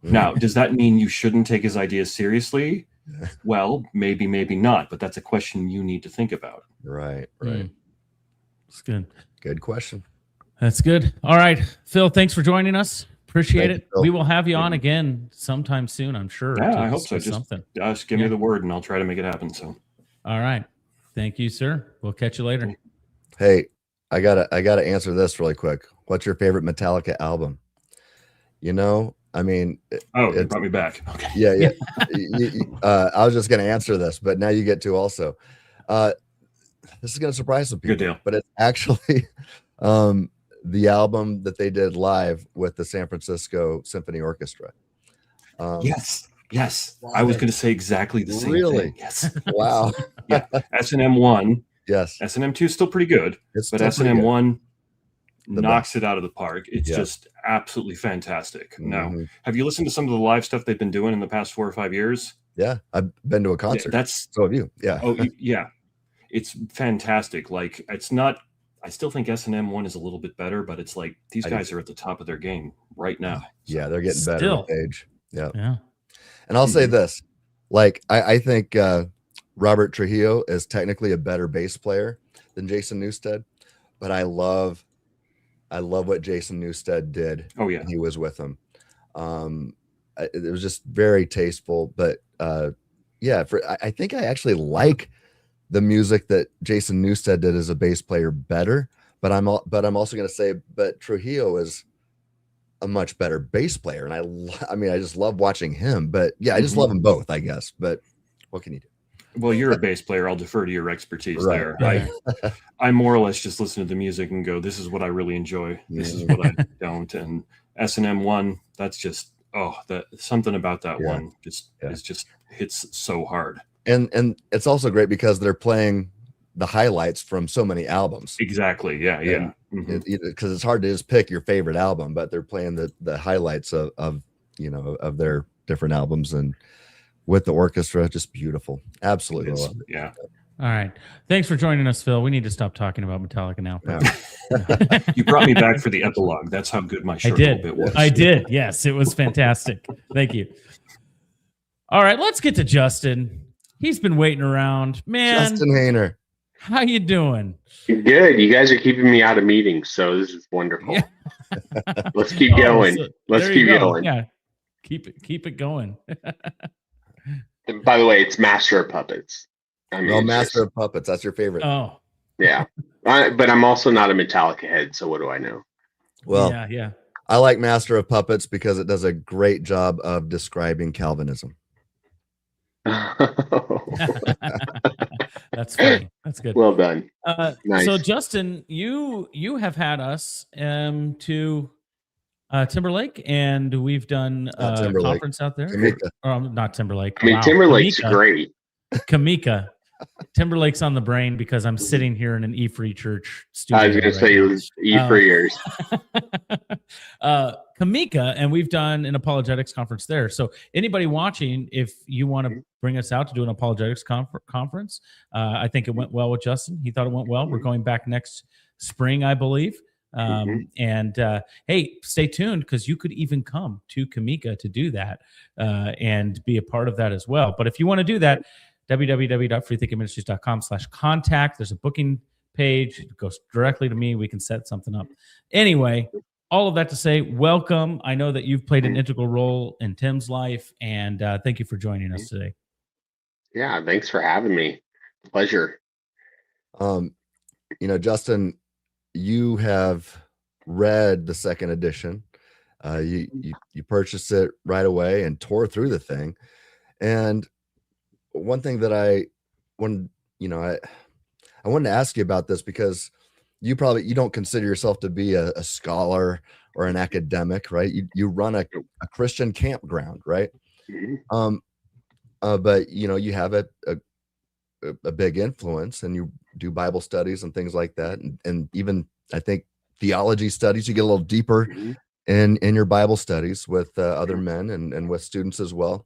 Now, does that mean you shouldn't take his ideas seriously? Well, maybe not, but that's a question you need to think about. Right. It's good. Good question. That's good. All right, Phil, thanks for joining us. Appreciate it. Phil. We will have you on again sometime soon, I'm sure. Yeah, I hope so. Just give me the word and I'll try to make it happen. So, all right. Thank you, sir. We'll catch you later. Hey, I gotta answer this really quick. What's your favorite Metallica album? I mean, you brought me back. Okay. Yeah. I was just gonna answer this, but now you get to also. This is gonna surprise some people. Good deal. But it's actually the album that they did live with the San Francisco Symphony Orchestra. Yes. I was going to say exactly the same thing. Yes. Wow. Yeah. S&M 1. Yes. S&M 2 is still pretty good, but S&M 1 knocks it out of the park. It's just absolutely fantastic. Now, have you listened to some of the live stuff they've been doing in the past 4 or 5 years? Yeah, I've been to a concert. So have you. Yeah. Oh, yeah. It's fantastic. Like, it's not. I still think S&M 1 is a little bit better, but it's like these guys are at the top of their game right now. Yeah, they're getting better with age. Yeah. And I'll say this, like I think Robert Trujillo is technically a better bass player than Jason Newsted, but I love what Jason Newsted did. Oh yeah, when he was with him. It was just very tasteful, but I think I actually like the music that Jason Newsted did as a bass player better, but I'm also going to say, but Trujillo is a much better bass player, and I just love watching him. But yeah, I just love them both, I guess. But what can you do? Well, you're a bass player. I'll defer to your expertise there. I more or less just listen to the music and go, "This is what I really enjoy. This is what I don't." And S&M 1, that's just something about that one just hits so hard. And it's also great because they're playing the highlights from so many albums. Exactly. Yeah. Because it's hard to just pick your favorite album, but they're playing the highlights of their different albums, and with the orchestra, just beautiful. Absolutely. Yeah. All right. Thanks for joining us, Phil. We need to stop talking about Metallica now. Yeah. You brought me back for the epilogue. That's how good my short little bit was. I did. Yes, it was fantastic. Thank you. All right, let's get to Justin. He's been waiting around. Man, Justin Hayner. how you doing? Good. You guys are keeping me out of meetings, so this is wonderful. Yeah. Let's keep going. So Let's there you keep go. going. Yeah. Keep it going. And by the way, it's Master of Puppets. I mean, No, it's Master just- of Puppets. That's your favorite. Oh. yeah. But I'm also not a Metallica head, so what do I know? Well, yeah. I like Master of Puppets because it does a great job of describing Calvinism. That's funny. That's good. Well done. Nice. So Justin, you have had us to Timberlake, and we've done a Timberlake. conference out there. Kamika. Not Timberlake. I mean, Wow. Timberlake's Kamika. great. Kamika. Timberlake's on the brain because I'm sitting here in an E-Free church studio. I was going to say right E for years. Kamika, and we've done an apologetics conference there. So anybody watching, if you want to bring us out to do an apologetics conference, I think it went well with Justin. He thought it went well. We're going back next spring, I believe. And hey, stay tuned because you could even come to Kamika to do that and be a part of that as well. But if you want to do that, www.freethinkingministries.com/contact. There's a booking page. It goes directly to me. We can set something up. Anyway, all of that to say, welcome. I know that you've played an integral role in Tim's life, and thank you for joining us today. Yeah, thanks for having me. Pleasure. Justin, you have read the second edition. You purchased it right away and tore through the thing. And one thing that I wanted to ask you about this because you don't consider yourself to be a scholar or an academic, right? You run a Christian campground, right? But you have a big influence, and you do Bible studies and things like that, and even I think theology studies. You get a little deeper in your Bible studies with other men and with students as well.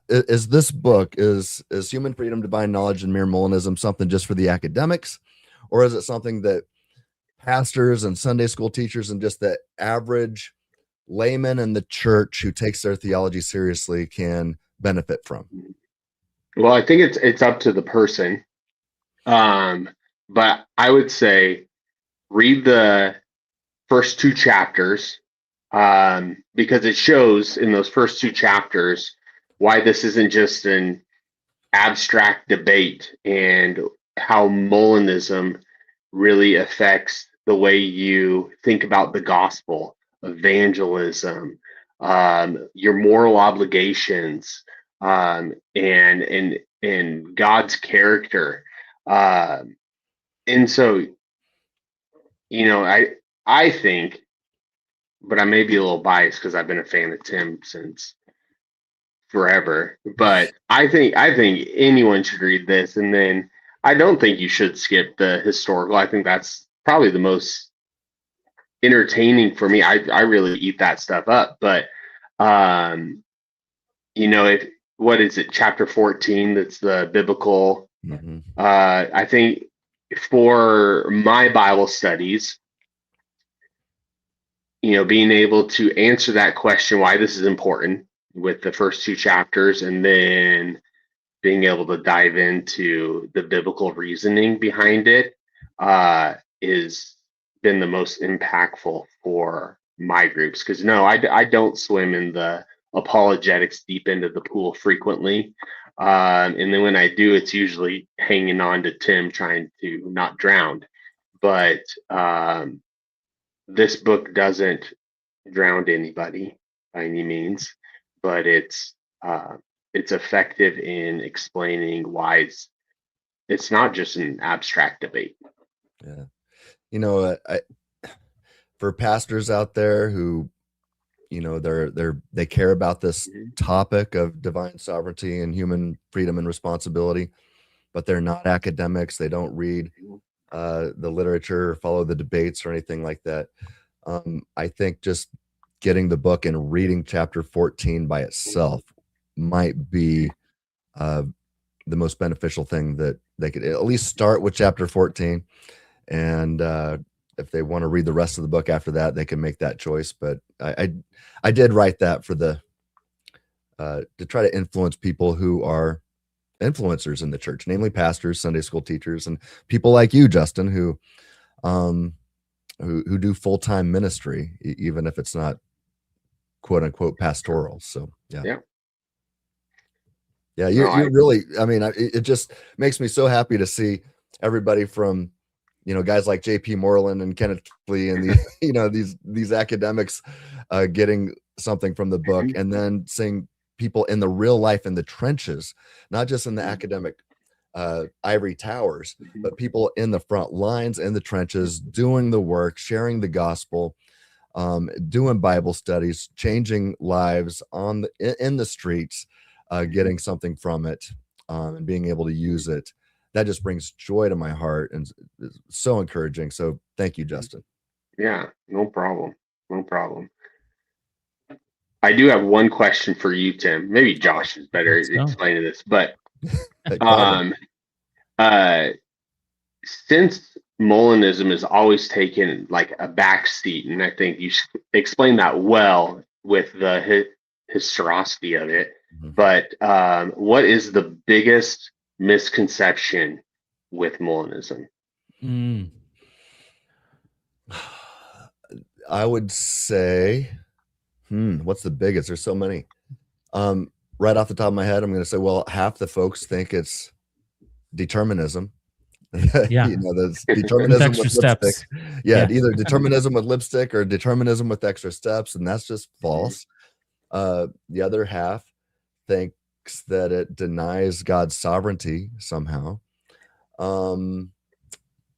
Is this book, is Human Freedom, Divine Knowledge, and Mere Molinism something just for the academics, or is it something that pastors and Sunday school teachers and just the average layman in the church who takes their theology seriously can benefit from? Well, I think it's up to the person. But I would say read the first two chapters because it shows in those first two chapters why this isn't just an abstract debate and how Molinism really affects the way you think about the gospel, evangelism, your moral obligations, and God's character. And so, I think, but I may be a little biased because I've been a fan of Tim since forever, but I think anyone should read this. And then I don't think you should skip the historical. I think that's probably the most entertaining for me. I really eat that stuff up. But what is it, chapter 14? That's the biblical. I think for my Bible studies, being able to answer that question, why this is important, with the first two chapters, and then being able to dive into the biblical reasoning behind it is been the most impactful for my groups. Because I don't swim in the apologetics deep into the pool frequently. And then when I do, it's usually hanging on to Tim, trying to not drown. But this book doesn't drown anybody by any means. But it's effective in explaining why it's not just an abstract debate. Yeah, for pastors out there who, they care about this topic of divine sovereignty and human freedom and responsibility, but they're not academics. They don't read the literature, or follow the debates, or anything like that. I think just getting the book and reading chapter 14 by itself might be the most beneficial thing that they could at least start with chapter 14. And if they want to read the rest of the book after that, they can make that choice. But I did write that for the to try to influence people who are influencers in the church, namely pastors, Sunday school teachers, and people like you, Justin, who do full-time ministry, even if it's not quote unquote pastoral. So yeah. You're really, I mean, it just makes me so happy to see everybody from, guys like JP Moreland and Kenneth Lee and these academics getting something from the book, and then seeing people in the real life, in the trenches, not just in the academic ivory towers, but people in the front lines, in the trenches, doing the work, sharing the gospel, doing Bible studies, changing lives in the streets, getting something from it, and being able to use it. That just brings joy to my heart and is so encouraging. So thank you, Justin. Yeah, no problem. No problem. I do have one question for you, Tim. Maybe Josh is better at explaining this, but since Molinism has always taken like a back seat, and I think you explained that well with the historicity of it, but what is the biggest misconception with Molinism? I would say, what's the biggest? There's so many. Right off the top of my head, I'm going to say, well, half the folks think it's determinism. Yeah. There's determinism with lipstick. Steps. Yeah, either determinism with lipstick or determinism with extra steps, and that's just false. The other half thinks that it denies God's sovereignty somehow. And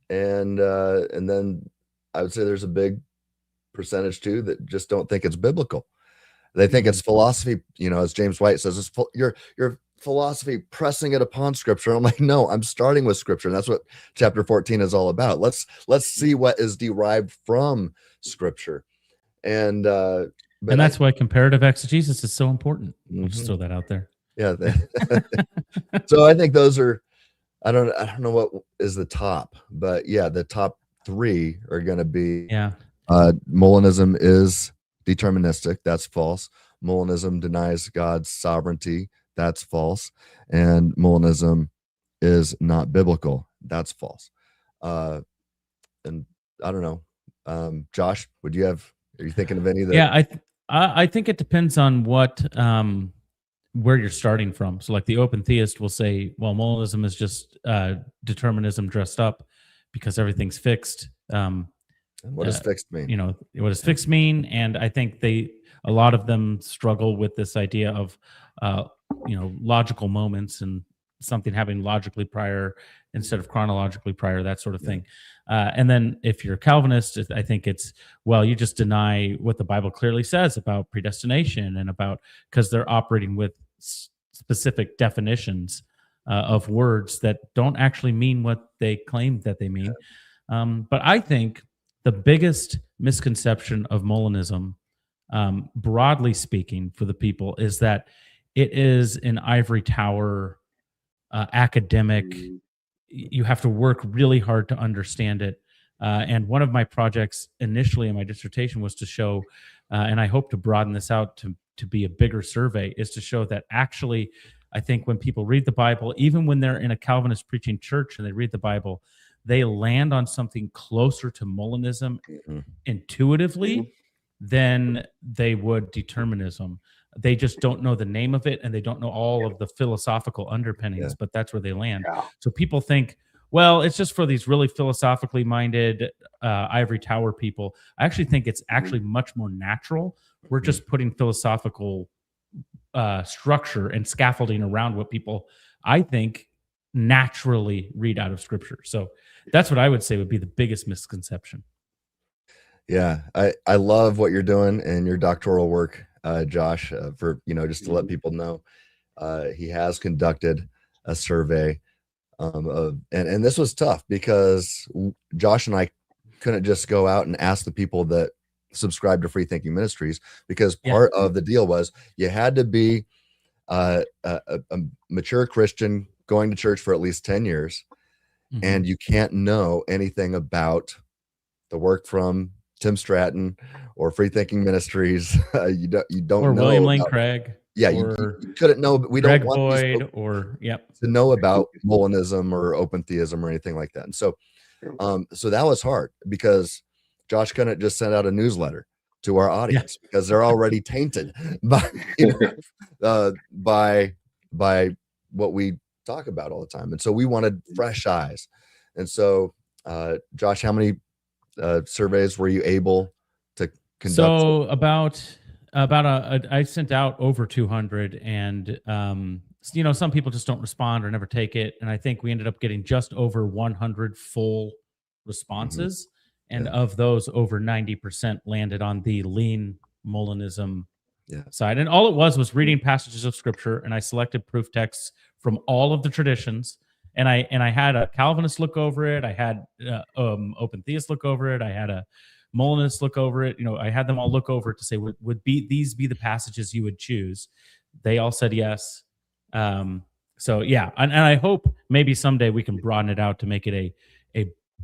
then I would say there's a big percentage too that just don't think it's biblical. They think it's philosophy, as James White says, it's your philosophy pressing it upon Scripture. I'm like, no, I'm starting with Scripture, and that's what chapter 14 is all about. Let's see what is derived from Scripture, and that's why comparative exegesis is so important. We'll just throw that out there. Yeah. So I think those are. I don't know what is the top, but yeah, the top three are going to be. Yeah. Molinism is deterministic. That's false. Molinism denies God's sovereignty. That's false. And Molinism is not biblical. That's false. And I don't know. Josh, are you thinking of any of that? Yeah, I think it depends on what where you're starting from. So like the open theist will say, well, Molinism is just determinism dressed up because everything's fixed. What does fixed mean? What does fixed mean? And I think a lot of them struggle with this idea of, logical moments and something having logically prior instead of chronologically prior, that sort of thing. And then if you're a Calvinist, I think it's, well, you just deny what the Bible clearly says about predestination and because they're operating with specific definitions of words that don't actually mean what they claim that they mean. But I think the biggest misconception of Molinism, broadly speaking for the people, is that it is an ivory tower academic. You have to work really hard to understand it. And one of my projects initially in my dissertation was to show, and I hope to broaden this out to be a bigger survey, is to show that actually, I think when people read the Bible, even when they're in a Calvinist preaching church and they read the Bible, they land on something closer to Molinism intuitively than they would determinism. They just don't know the name of it, and they don't know all of the philosophical underpinnings, but that's where they land. Yeah. So people think, well, it's just for these really philosophically minded ivory tower people. I actually think it's actually much more natural. We're just putting philosophical structure and scaffolding around what people, I think, naturally read out of Scripture. So that's what I would say would be the biggest misconception. Yeah, I love what you're doing and your doctoral work, Josh, for, just to let people know. He has conducted a survey and this was tough because Josh and I couldn't just go out and ask the people that subscribe to Free Thinking Ministries, because part of the deal was you had to be a mature Christian going to church for at least 10 years and you can't know anything about the work from Tim Stratton or Free Thinking Ministries. You don't or know William Lane about, Craig. yeah, or you couldn't know. We Greg don't want Boyd these or to know about Molinism or open theism or anything like that. And so, so that was hard because Josh couldn't just send out a newsletter to our audience because they're already tainted by, by what we talk about all the time. And so we wanted fresh eyes. And so, Josh, how many surveys were you able to conduct? So about I sent out over 200, and some people just don't respond or never take it, and I think we ended up getting just over 100 full responses, and of those, over 90% landed on the lean Molinism side. And all it was reading passages of scripture, and I selected proof texts from all of the traditions. And I had a Calvinist look over it. I had open theist look over it. I had a Molinist look over it. I had them all look over it to say, would these be the passages you would choose? They all said yes. So yeah, and I hope maybe someday we can broaden it out to make it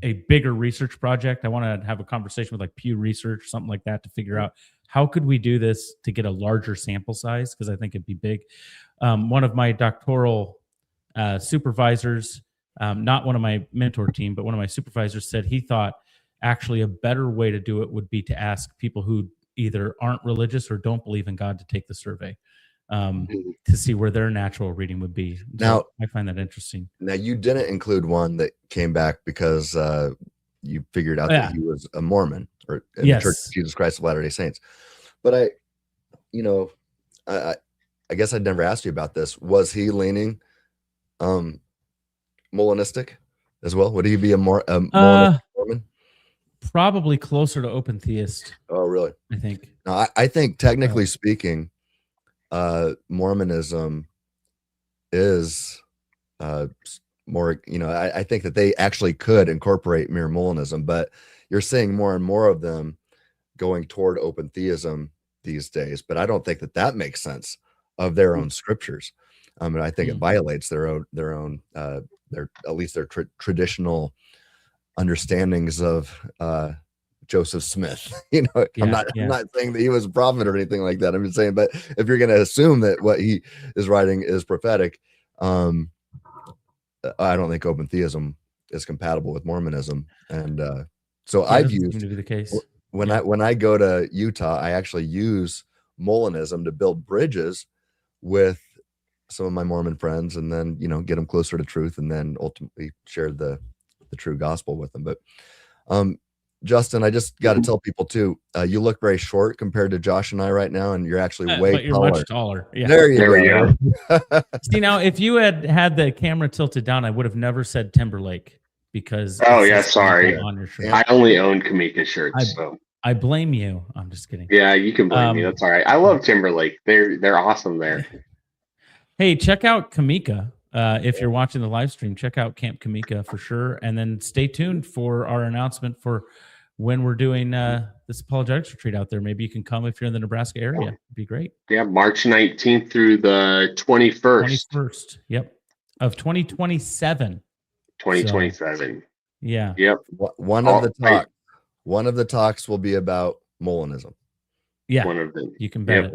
a bigger research project. I want to have a conversation with like Pew Research, something like that, to figure out how could we do this to get a larger sample size, because I think it'd be big. One of my doctoral supervisors, not one of my mentor team, but one of my supervisors, said he thought actually a better way to do it would be to ask people who either aren't religious or don't believe in God to take the survey, to see where their natural reading would be. Now, so I find that interesting. Now, you didn't include one that came back because you figured out that he was a Mormon or in the Church of Jesus Christ of Latter-day Saints. But I guess I'd never asked you about this. Was he leaning Molinistic as well? Would he be a Molinist Mormon? Probably closer to open theist. Oh, really? I think. No, I think technically speaking, Mormonism is more, I think that they actually could incorporate mere Molinism, but you're seeing more and more of them going toward open theism these days. But I don't think that makes sense of their own scriptures. And I think it violates their own at least their traditional understandings of Joseph Smith. I'm not saying that he was a prophet or anything like that. I'm just saying, but if you're going to assume that what he is writing is prophetic, I don't think open theism is compatible with Mormonism. And so I've used, to be the case. When I go to Utah, I actually use Molinism to build bridges with some of my Mormon friends, and then get them closer to truth, and then ultimately share the true gospel with them. But Justin, I just got to tell people too, you look very short compared to Josh and I right now, and you're actually but you're taller. much taller. Yeah. There you go. See, now if you had the camera tilted down, I would have never said Timberlake, because sorry, on your shirt. I only own Kamika shirts, so I blame you. I'm just kidding. Yeah, you can blame me. That's all right. I love Timberlake. They're awesome there. Hey, check out Kamika. If you're watching the live stream, check out Camp Kamika for sure. And then stay tuned for our announcement for when we're doing this apologetics retreat out there. Maybe you can come if you're in the Nebraska area. It'd be great. Yeah, March 19th through the 21st. 21st. Yep. Of 2027. 2027. So, yeah. Yep. One of the talks will be about Molinism. Yeah. One of them. You can bet it.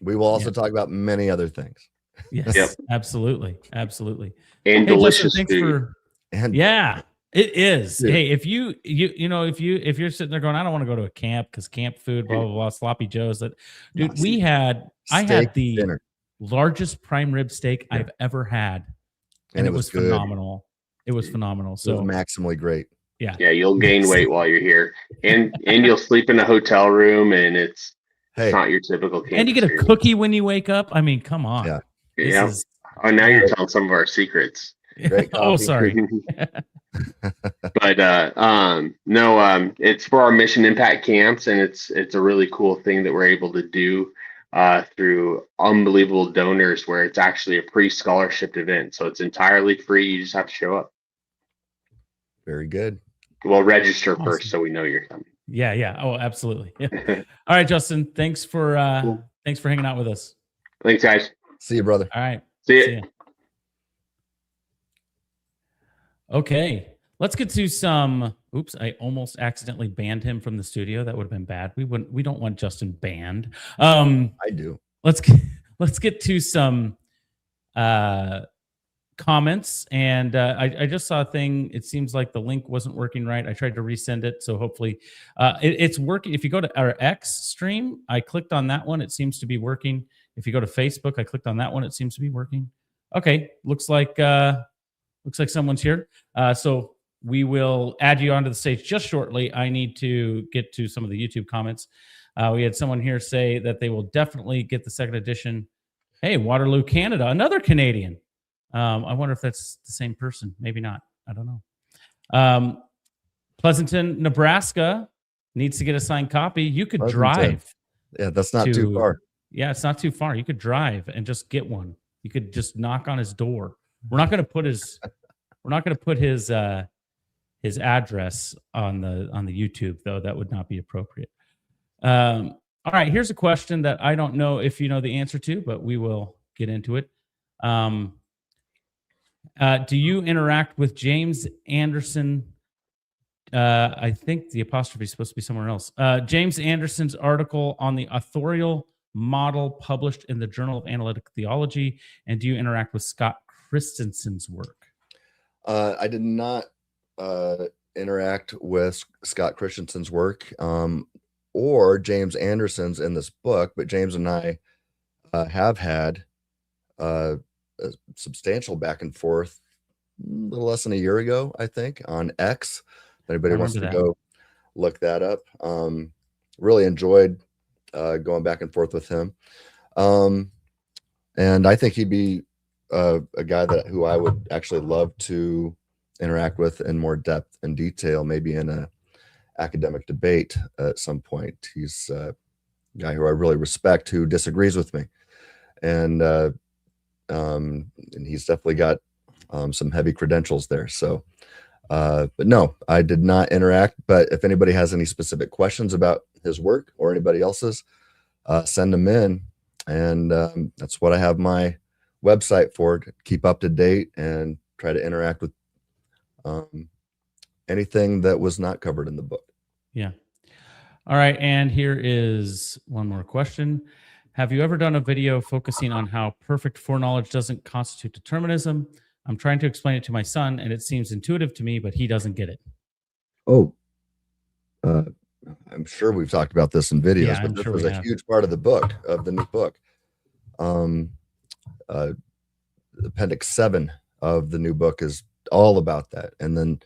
We will also talk about many other things. Yes, absolutely. Absolutely. And delicious Justin, food. Yeah, it is. Dude. Hey, if you're sitting there going, I don't want to go to a camp because camp food, blah, blah, blah, sloppy joes. I had the dinner. largest prime rib steak I've ever had. And it was phenomenal. It was phenomenal. So it was maximally great. Yeah. Yeah, you'll gain weight while you're here. And you'll sleep in a hotel room, and it's not your typical camp. And you get a cookie when you wake up. I mean, come on. Yeah. Yeah. Oh, now you're telling some of our secrets. Oh, sorry. But no, it's for our mission impact camps, and it's a really cool thing that we're able to do through unbelievable donors, where it's actually a pre-scholarship event. So it's entirely free. You just have to show up. Very good. We'll register first, so we know you're coming. Yeah. Oh, absolutely. Yeah. All right, Justin. Thanks for hanging out with us. Thanks, guys. See you, brother. All right. See you. Okay, let's get to some. Oops, I almost accidentally banned him from the studio. That would have been bad. We don't want Justin banned. I do. Let's get to some comments. And I just saw a thing. It seems like the link wasn't working right. I tried to resend it, so hopefully it's working. If you go to our X stream, I clicked on that one. It seems to be working. If you go to Facebook, I clicked on that one. It seems to be working. Okay, looks like someone's here. So we will add you onto the stage just shortly. I need to get to some of the YouTube comments. We had someone here say that they will definitely get the second edition. Hey, Waterloo, Canada, another Canadian. I wonder if that's the same person. Maybe not. I don't know. Pleasanton, Nebraska needs to get a signed copy. You could drive. Yeah, that's not too far. Yeah, it's not too far. You could drive and just get one. You could just knock on his door. We're not going to put his his address on the YouTube, though. That would not be appropriate. All right, here's a question that I don't know if you know the answer to, but we will get into it. Do you interact with James Anderson? I think the apostrophe is supposed to be somewhere else. James Anderson's article on the authorial model published in the Journal of Analytic Theology, and do you interact with Scott Christensen's work? I did not interact with Scott Christensen's work or James Anderson's in this book, but James and I have had a substantial back and forth a little less than a year ago, I think, on X. If anybody wants to go look that up. Really enjoyed going back and forth with him. And I think he'd be a guy who I would actually love to interact with in more depth and detail, maybe in a academic debate at some point. He's a guy who I really respect, who disagrees with me. And he's definitely got some heavy credentials there. So, but no, I did not interact. But if anybody has any specific questions about his work or anybody else's, send them in. And that's what I have my website for, to keep up to date and try to interact with anything that was not covered in the book. Yeah. All right. And here is one more question. Have you ever done a video focusing on how perfect foreknowledge doesn't constitute determinism? I'm trying to explain it to my son, and it seems intuitive to me, but he doesn't get it. Oh, I'm sure we've talked about this in videos, Yeah, but this was a huge part of the book, of the new book. Appendix 7 of the new book is all about that. And then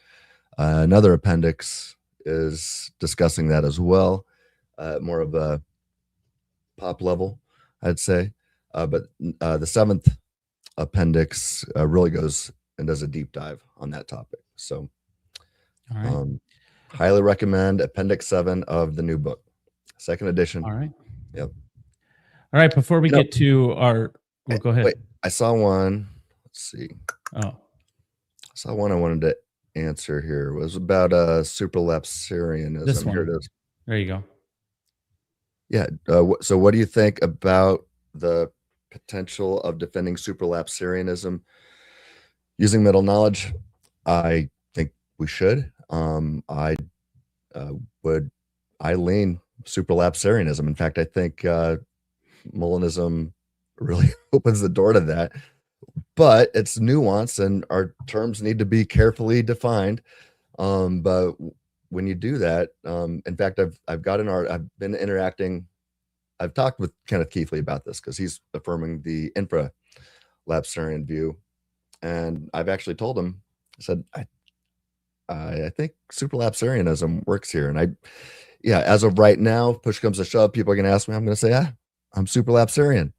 another appendix is discussing that as well, more of a pop level, I'd say. But the 7th appendix really goes and does a deep dive on that topic. So All right. Highly recommend Appendix 7 of the new book, 2nd edition. All right. Yep. All right. Before we get to our, well, go ahead. Wait, I saw one. Let's see. Oh, I saw one I wanted to answer here. It was about supralapsarianism. This one. Here it is. there you go. Yeah. So what do you think about the potential of defending supralapsarianism using middle knowledge? I think we should. I lean supralapsarianism. In fact, I think Molinism really opens the door to that. But it's nuanced, and our terms need to be carefully defined. But when you do that, in fact, I've been interacting. I've talked with Kenneth Keithley about this because he's affirming the infralapsarian view, and I've actually told him, I said, I think supralapsarianism works here. And as of right now, push comes to shove, people are going to ask me, I'm going to say, I'm supralapsarian.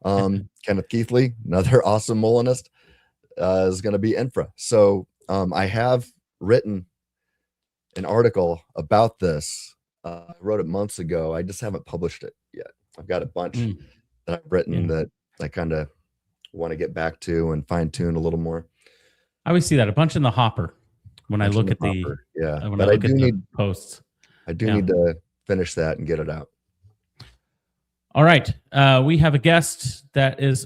Kenneth Keithley, another awesome Molinist, is going to be infra. So I have written an article about this. I wrote it months ago. I just haven't published it yet. I've got a bunch that I've written that I kind of want to get back to and fine tune a little more. I always see that, a bunch in the hopper when I look at the when I look at the posts. I do need to finish that and get it out. All right. We have a guest that is,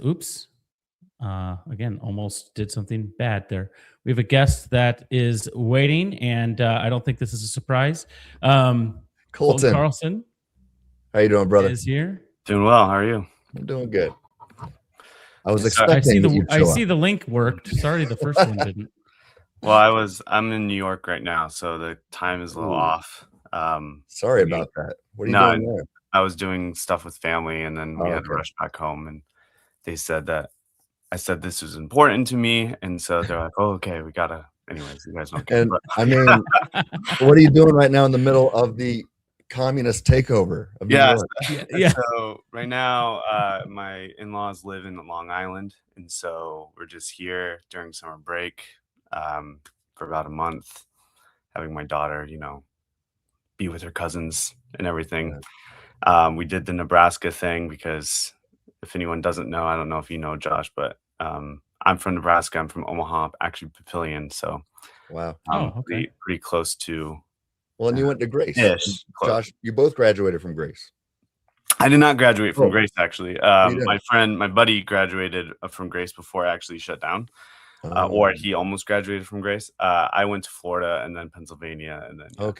again, almost did something bad there. We have a guest that is waiting, and I don't think this is a surprise. Colton Carlson. How you doing, brother? Is here. Doing well. How are you? I'm doing good. I was I expecting I see the link worked. Sorry, the first one didn't. Well, I'm in New York right now, so the time is a little off. Sorry about that. What are you doing there? I was doing stuff with family, and then we had to rush back home, and they said that I said this was important to me, and so they're like, "Oh, okay, we gotta." Anyways, you guys don't care. And I mean, what are you doing right now in the middle of the communist takeover of New York? Yeah. So right now, my in-laws live in Long Island, and so we're just here during summer break for about a month, having my daughter, be with her cousins and everything. We did the Nebraska thing because if anyone doesn't know, I don't know if you know, Josh, but I'm from Nebraska. I'm from Omaha, actually Papillion. So wow, pretty close to. Well, and you went to Grace. Ish, Josh, you both graduated from Grace. I did not graduate from Grace, actually. My buddy graduated from Grace before it actually shut down, or he almost graduated from Grace. I went to Florida and then Pennsylvania, and then I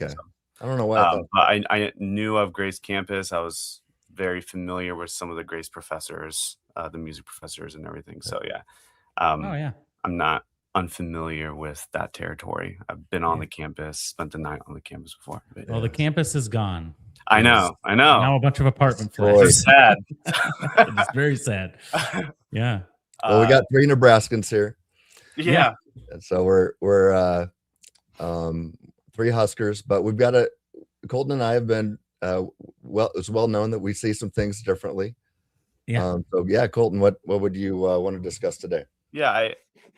don't know why. But I knew of Grace campus. I was very familiar with some of the Grace professors, the music professors, and everything. So I'm not unfamiliar with that territory. I've been on the campus, spent the night on the campus before. But, well, the campus is gone. I know. Now a bunch of apartment flats. It's sad. It's very sad. Yeah. Well, we got 3 Nebraskans here. Yeah. And so we're 3 Huskers, but we've got Colton and I have been it's well known that we see some things differently. Yeah. So yeah, Colton, what would you want to discuss today? Yeah,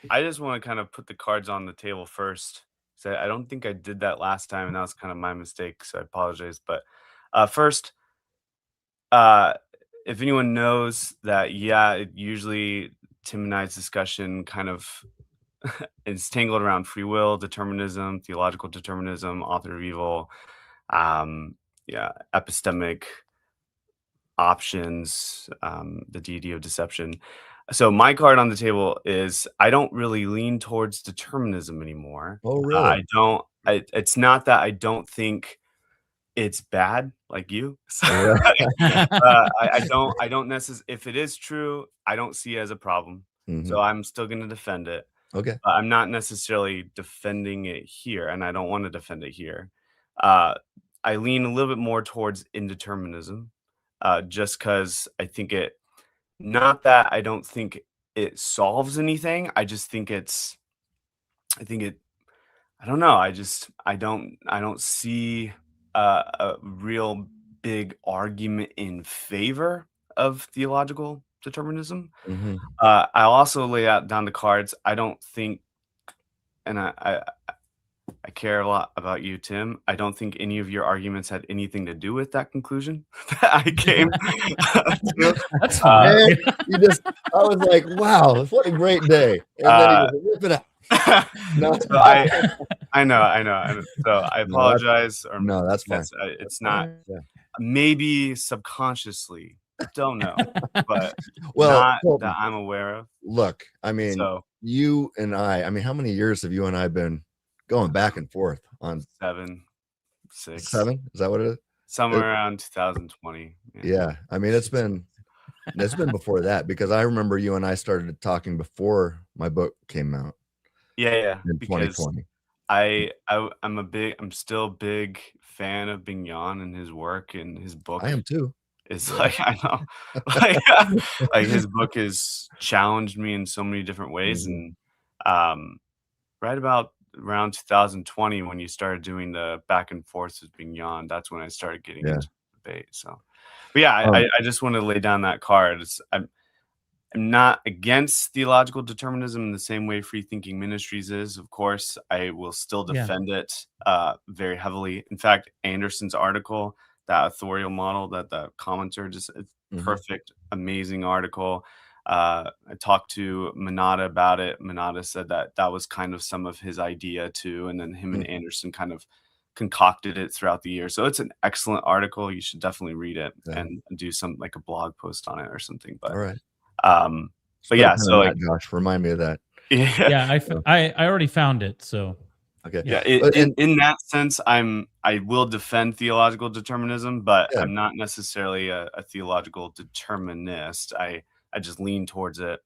I just want to kind of put the cards on the table first. So I don't think I did that last time, and that was kind of my mistake. So I apologize. But first, if anyone knows that, usually Tim and I's discussion kind of is tangled around free will, determinism, theological determinism, author of evil, epistemic options, the deity of deception. So my card on the table is I don't really lean towards determinism anymore. Oh, really? It's not that I don't think it's bad like you. So, I don't necessarily, if it is true, I don't see it as a problem. Mm-hmm. So I'm still going to defend it. Okay. I'm not necessarily defending it here, and I don't want to defend it here. I lean a little bit more towards indeterminism, just because I think I don't think it solves anything. I just think I don't know. I don't see a real big argument in favor of theological determinism. Mm-hmm. I also lay down the cards. I don't think, and I care a lot about you, Tim. I don't think any of your arguments had anything to do with that conclusion that I came to. That's fine. I was like, wow, what a great day. And then he was, rip it out. No. So I know. So I apologize. No, that's fine. It's not. Maybe subconsciously, don't know, but not that I'm aware of. Look, I mean, you and I mean, how many years have you and I been going back and forth on 7, 6, 7? Is that what it is? Somewhere around 2020. Yeah. I mean, it's been before that, because I remember you and I started talking before my book came out. Yeah. In 2020. I'm still a big fan of Bignon and his work and his book. I am too. It's like, I know, like his book has challenged me in so many different ways. Mm-hmm. And right about around 2020, when you started doing the back and forth with Bignon, that's when I started getting into debate. So, but yeah, I just want to lay down that card. I'm not against theological determinism in the same way Free Thinking Ministries is. Of course, I will still defend it very heavily. In fact, Anderson's article, that authorial model, that the commenter, it's perfect, amazing article. I talked to Manada about it. Manada said that was kind of some of his idea too, and then him and Anderson kind of concocted it throughout the year. So it's an excellent article. You should definitely read it and do some like a blog post on it or something. But all right. but yeah, so like, Josh, remind me of that. Yeah. I already found it. So Okay. Yeah, But- in that sense, I will defend theological determinism, but Yeah. I'm not necessarily a theological determinist. I just lean towards it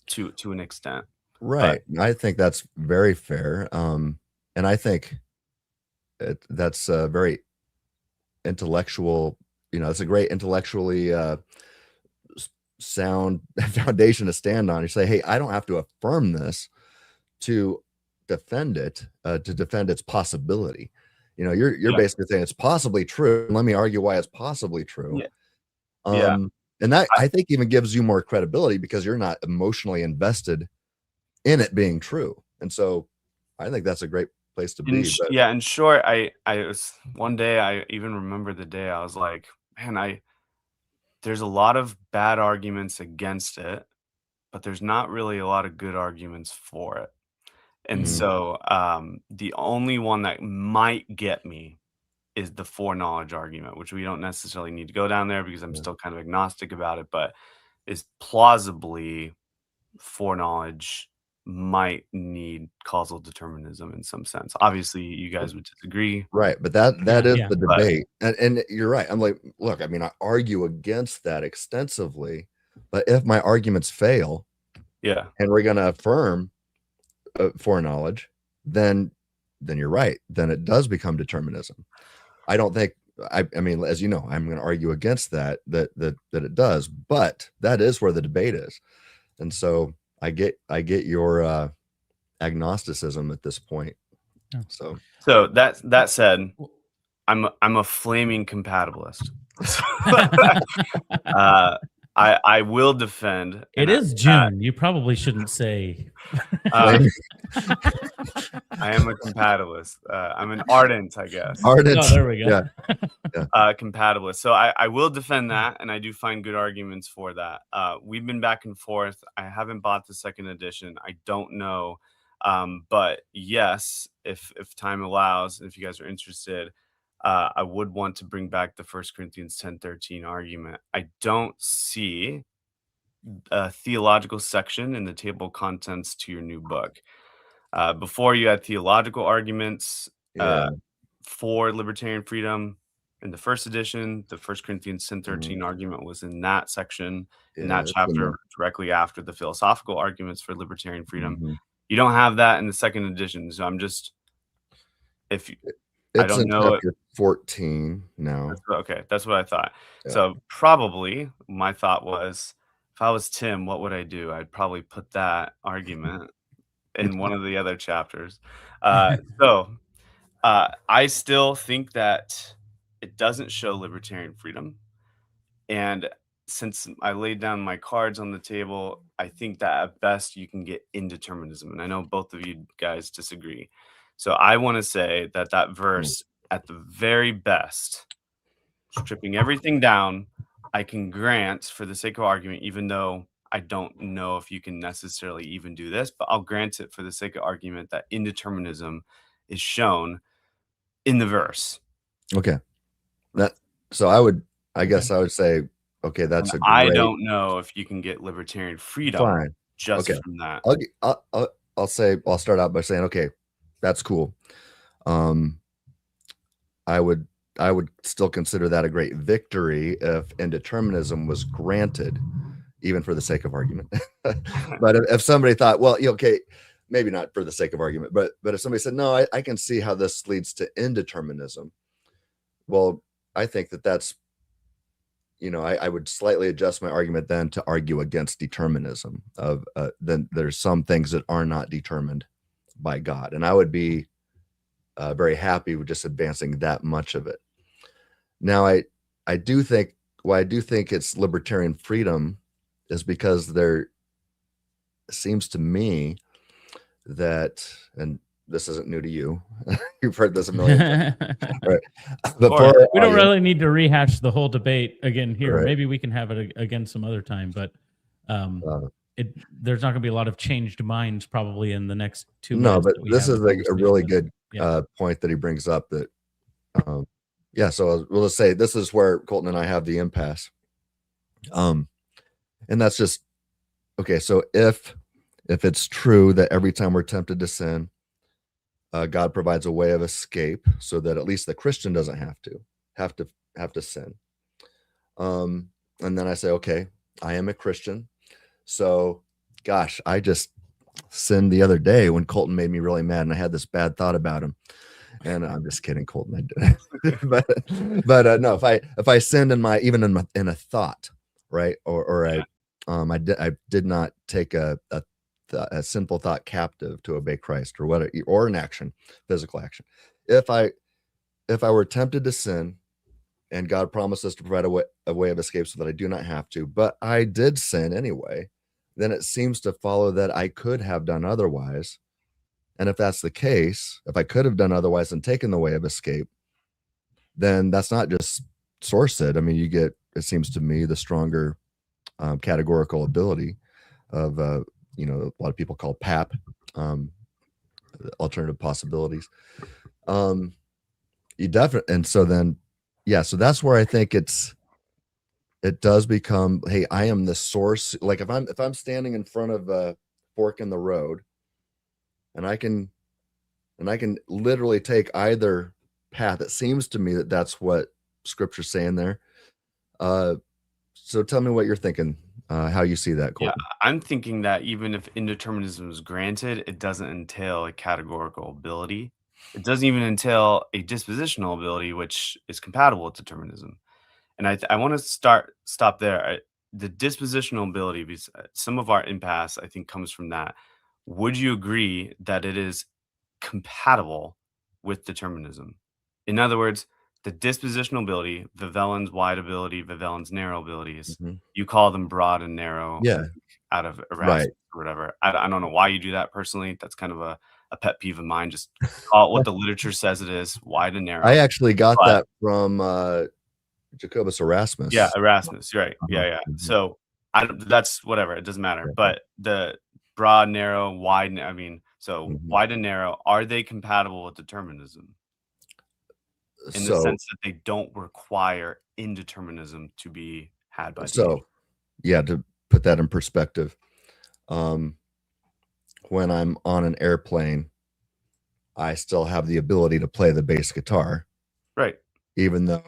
to an extent. Right. I think that's very fair. And I think that's a very intellectual, it's a great intellectually sound foundation to stand on. You say, hey, I don't have to affirm this to defend it, to defend its possibility. You're Yeah. basically saying it's possibly true. Let me argue why it's possibly true. Yeah. And that I think even gives you more credibility because you're not emotionally invested in it being true. And so I think that's a great place to be. But In short, I was one day, I even remember the day I was like, man, there's a lot of bad arguments against it, but there's not really a lot of good arguments for it. And Mhm. so the only one that might get me is the foreknowledge argument, which we don't necessarily need to go down there because I'm still kind of agnostic about it, but is plausibly foreknowledge might need causal determinism in some sense. Obviously, you guys would disagree. right, but that is Yeah. the debate. And you're right. I'm like, look, I mean, I argue against that extensively, but if my arguments fail Yeah. and we're going to affirm foreknowledge, then you're right. Then it does become determinism. I don't think I mean, as you know, I'm going to argue against that it does, but that is where the debate is. And so I get your agnosticism at this point. Yeah. So that said, I'm a flaming compatibilist. I will defend. it is June. You probably shouldn't say. I am a compatibilist. I'm an ardent, I guess. Ardent. Oh, there we go. Yeah. Compatibilist. So I will defend that, and I do find good arguments for that. We've been back and forth. I haven't bought the second edition. I don't know. But yes, if time allows, if you guys are interested, I would want to bring back the 1 Corinthians 10:13 argument. I don't see a theological section in the table of contents to your new book. Before you had theological arguments for libertarian freedom in the first edition. The 1 Corinthians 10:13 argument was in that section, in that chapter, directly after the philosophical arguments for libertarian freedom. You don't have that in the second edition. So I'm just, it's I don't know. Chapter 14 now. Okay, that's what I thought. Yeah. So probably my thought was, if I was Tim, what would I do? I'd probably put that argument in one of the other chapters. So I still think that it doesn't show libertarian freedom. And since I laid down my cards on the table, I think that at best you can get indeterminism. And I know both of you guys disagree. So I want to say that verse, at the very best, stripping everything down, I can grant for the sake of argument, even though I don't know if you can necessarily even do this, but I'll grant it for the sake of argument that indeterminism is shown in the verse. Okay. I guess I would say, okay, that's a great. I don't know if you can get libertarian freedom just from that. I'll start out by saying, okay, that's cool. I would still consider that a great victory if indeterminism was granted, even for the sake of argument. But if somebody thought, well, okay, maybe not for the sake of argument, but if somebody said, no, I can see how this leads to indeterminism. Well, I think that's, I would slightly adjust my argument then to argue against determinism of then there's some things that are not determined by God. And I would be very happy with just advancing that much of it. Now, I do think why I do think it's libertarian freedom is because there seems to me that, and this isn't new to you, you've heard this a million times. Right. We don't really need to rehash the whole debate again here. Right. Maybe we can have it again some other time, but there's not going to be a lot of changed minds probably in the next 2 minutes. No, but this is a really good point that he brings up that, so we'll just say this is where Colton and I have the impasse. And that's just, okay, so if if it's true that every time we're tempted to sin, God provides a way of escape so that at least the Christian doesn't have to sin. And then I say, okay, I am a Christian. So, gosh, I just sinned the other day when Colton made me really mad, and I had this bad thought about him. And I'm just kidding, Colton. I did. but no, if I sinned in a thought, right, or I did not take a sinful thought captive to obey Christ, or an action, physical action. If I were tempted to sin, and God promised us to provide a way of escape so that I do not have to, but I did sin anyway, then it seems to follow that I could have done otherwise. And if that's the case, if I could have done otherwise and taken the way of escape, then that's not just sourced. I mean, you get, it seems to me, the stronger categorical ability of, a lot of people call PAP, alternative possibilities. You definitely, and so then, yeah, so that's where I think it does become, hey, I am the source. Like if I'm standing in front of a fork in the road, and I can literally take either path. It seems to me that that's what Scripture's saying there. So tell me what you're thinking, how you see that, Colton. Yeah, I'm thinking that even if indeterminism is granted, it doesn't entail a categorical ability. It doesn't even entail a dispositional ability, which is compatible with determinism. And I want to stop there. The dispositional ability, because some of our impasse, I think, comes from that. Would you agree that it is compatible with determinism? In other words, the dispositional ability, Veblen's wide ability, Veblen's narrow abilities, you call them broad and narrow, Yeah, out of Erasmus or whatever. I don't know why you do that personally. That's kind of a pet peeve of mine. Just call it what the literature says it is, wide and narrow. I actually got that from Jacobus Erasmus. Yeah, Erasmus, right. Yeah. So that's whatever. It doesn't matter. But the broad, narrow, wide, wide and narrow, are they compatible with determinism? In the sense that they don't require indeterminism to be had by so yeah, to put that in perspective, when I'm on an airplane, I still have the ability to play the bass guitar, right? Even though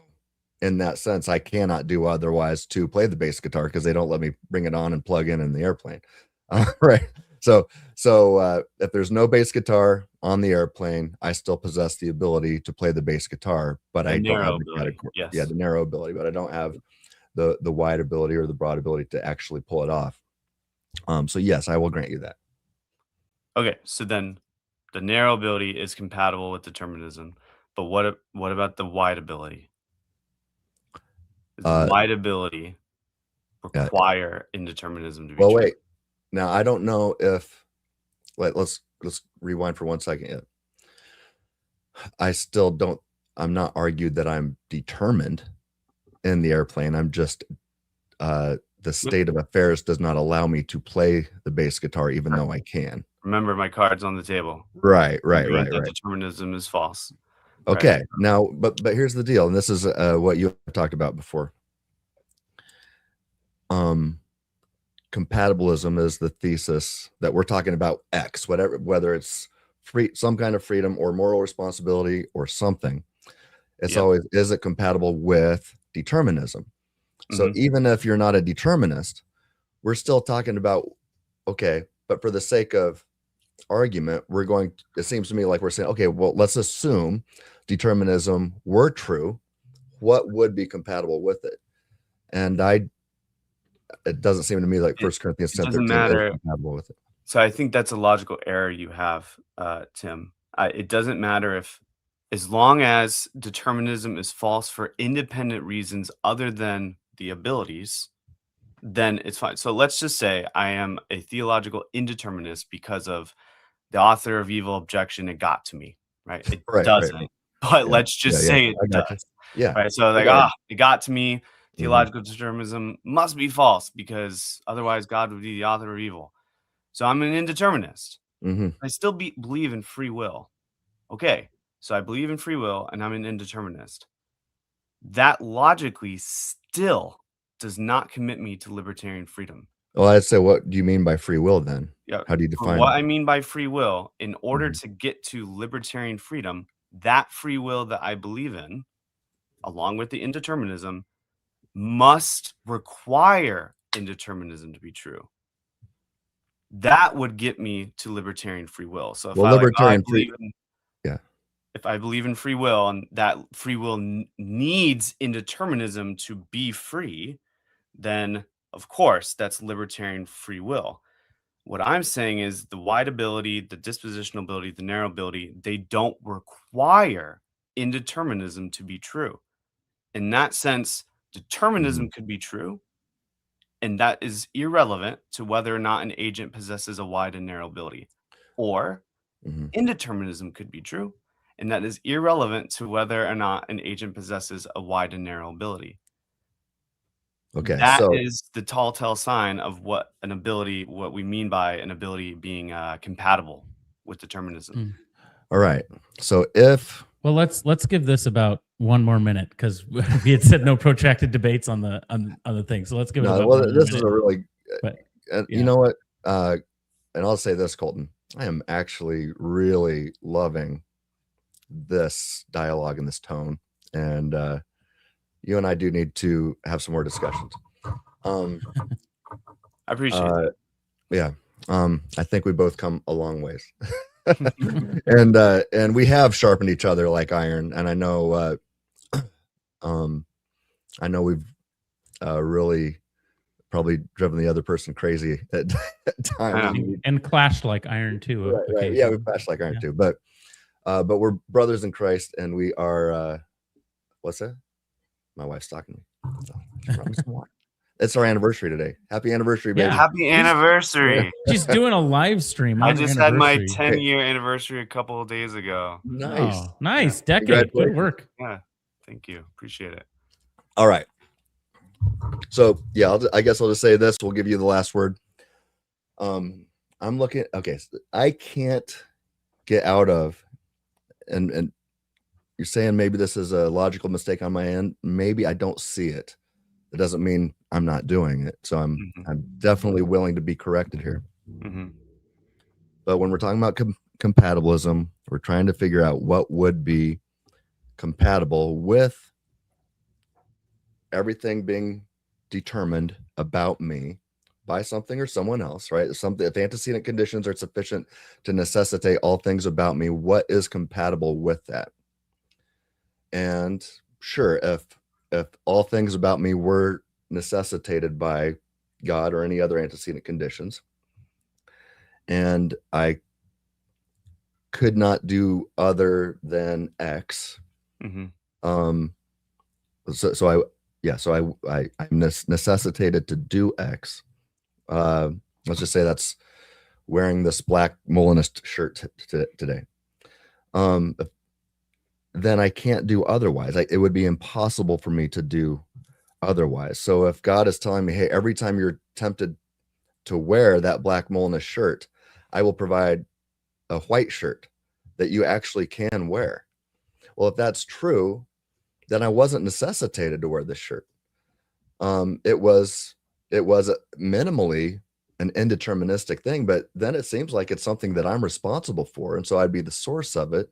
in that sense I cannot do otherwise to play the bass guitar because they don't let me bring it on and plug in the airplane. Right. So if there's no bass guitar on the airplane, I still possess the ability to play the bass guitar, but I don't have the category. Yes. Yeah, the narrow ability, but I don't have the wide ability or the broad ability to actually pull it off. So yes, I will grant you that. Okay, so then the narrow ability is compatible with determinism, but what about the wide ability? Does wide ability require indeterminism to be true? Wait. Now I don't know if let's rewind for 1 second yet. I'm not argued that I'm determined in the airplane. I'm just the state of affairs does not allow me to play the bass guitar even though I can. Remember, my card's on the table. Right. Determinism is false. Okay. Right? Now, but here's the deal, and this is what you talked about before. Compatibilism is the thesis that we're talking about X, whether it's some kind of freedom or moral responsibility or something. It's always, is it compatible with determinism? So even if you're not a determinist, we're still talking about, okay, but for the sake of argument, it seems to me like we're saying, okay, well, let's assume determinism were true. What would be compatible with it? And it doesn't seem to me like 1 Corinthians 10:13 is compatible with it. So I think that's a logical error you have, Tim. It doesn't matter as long as determinism is false for independent reasons other than the abilities, then it's fine. So let's just say I am a theological indeterminist because of the author of Evil Objection. It got to me, right? It doesn't. Right. But let's just say it does. Yeah. Right. So it got to me. Theological determinism must be false because otherwise God would be the author of evil. So I'm an indeterminist. I still believe in free will. Okay. So I believe in free will and I'm an indeterminist. That logically still does not commit me to libertarian freedom Well, I'd say, what do you mean by free will then? Yeah. How do you define What it? I mean by free will, in order Mhm. to get to libertarian freedom, that free will that I believe in, along with the indeterminism, must require indeterminism to be true. That would get me to libertarian free will. So if Well, I like, oh, I libertarian free, believe in, yeah. if I believe in free will and that free will needs indeterminism to be free, then of course that's libertarian free will. What I'm saying is the wide ability, the dispositional ability, the narrow ability, they don't require indeterminism to be true. In that sense, determinism could be true, and that is irrelevant to whether or not an agent possesses a wide and narrow ability. Or Mhm. indeterminism could be true, and that is irrelevant to whether or not an agent possesses a wide and narrow ability. Okay, That so is the tall tale sign of what an ability, what we mean by an ability being compatible with determinism. Mm. all right. So if Well, let's give this about one more minute because we had said no protracted debates on the thing. So let's give it no, about well, one more this is minute. a really, But you yeah. know what? And I'll say this, Colton, I am actually really loving this dialogue and this tone, and you and I do need to have some more discussions. I appreciate that. Yeah. I think we both come a long ways. and we have sharpened each other like iron. And I know we've really probably driven the other person crazy at times. And clashed like iron too. Right. Yeah, we clashed like iron too. But we're brothers in Christ, and we are what's that? My wife's talking to me. It's our anniversary today. Happy anniversary, baby. Yeah. Happy anniversary. She's doing a live stream. I just had my anniversary. 10-year anniversary a couple of days ago. Nice. Oh, nice. Yeah. Decade. Good work. Yeah. Thank you. Appreciate it. All right. So yeah, I guess I'll just say this. We'll give you the last word. I'm looking. Okay, so I can't get out of, and you're saying maybe this is a logical mistake on my end. Maybe I don't see it. It doesn't mean I'm not doing it. So I'm definitely willing to be corrected here. But when we're talking about compatibilism, we're trying to figure out what would be compatible with everything being determined about me by something or someone else, right? Something, if antecedent conditions are sufficient to necessitate all things about me, what is compatible with that? And sure, if all things about me were necessitated by God or any other antecedent conditions, and I could not do other than X, I'm necessitated to do X. Let's just say that's wearing this black Molinist shirt today. Then I can't do otherwise. It would be impossible for me to do otherwise. So if God is telling me, hey, every time you're tempted to wear that black Molinist shirt, I will provide a white shirt that you actually can wear. Well, if that's true, then I wasn't necessitated to wear this shirt. It was minimally an indeterministic thing, but then it seems like it's something that I'm responsible for, and so I'd be the source of it.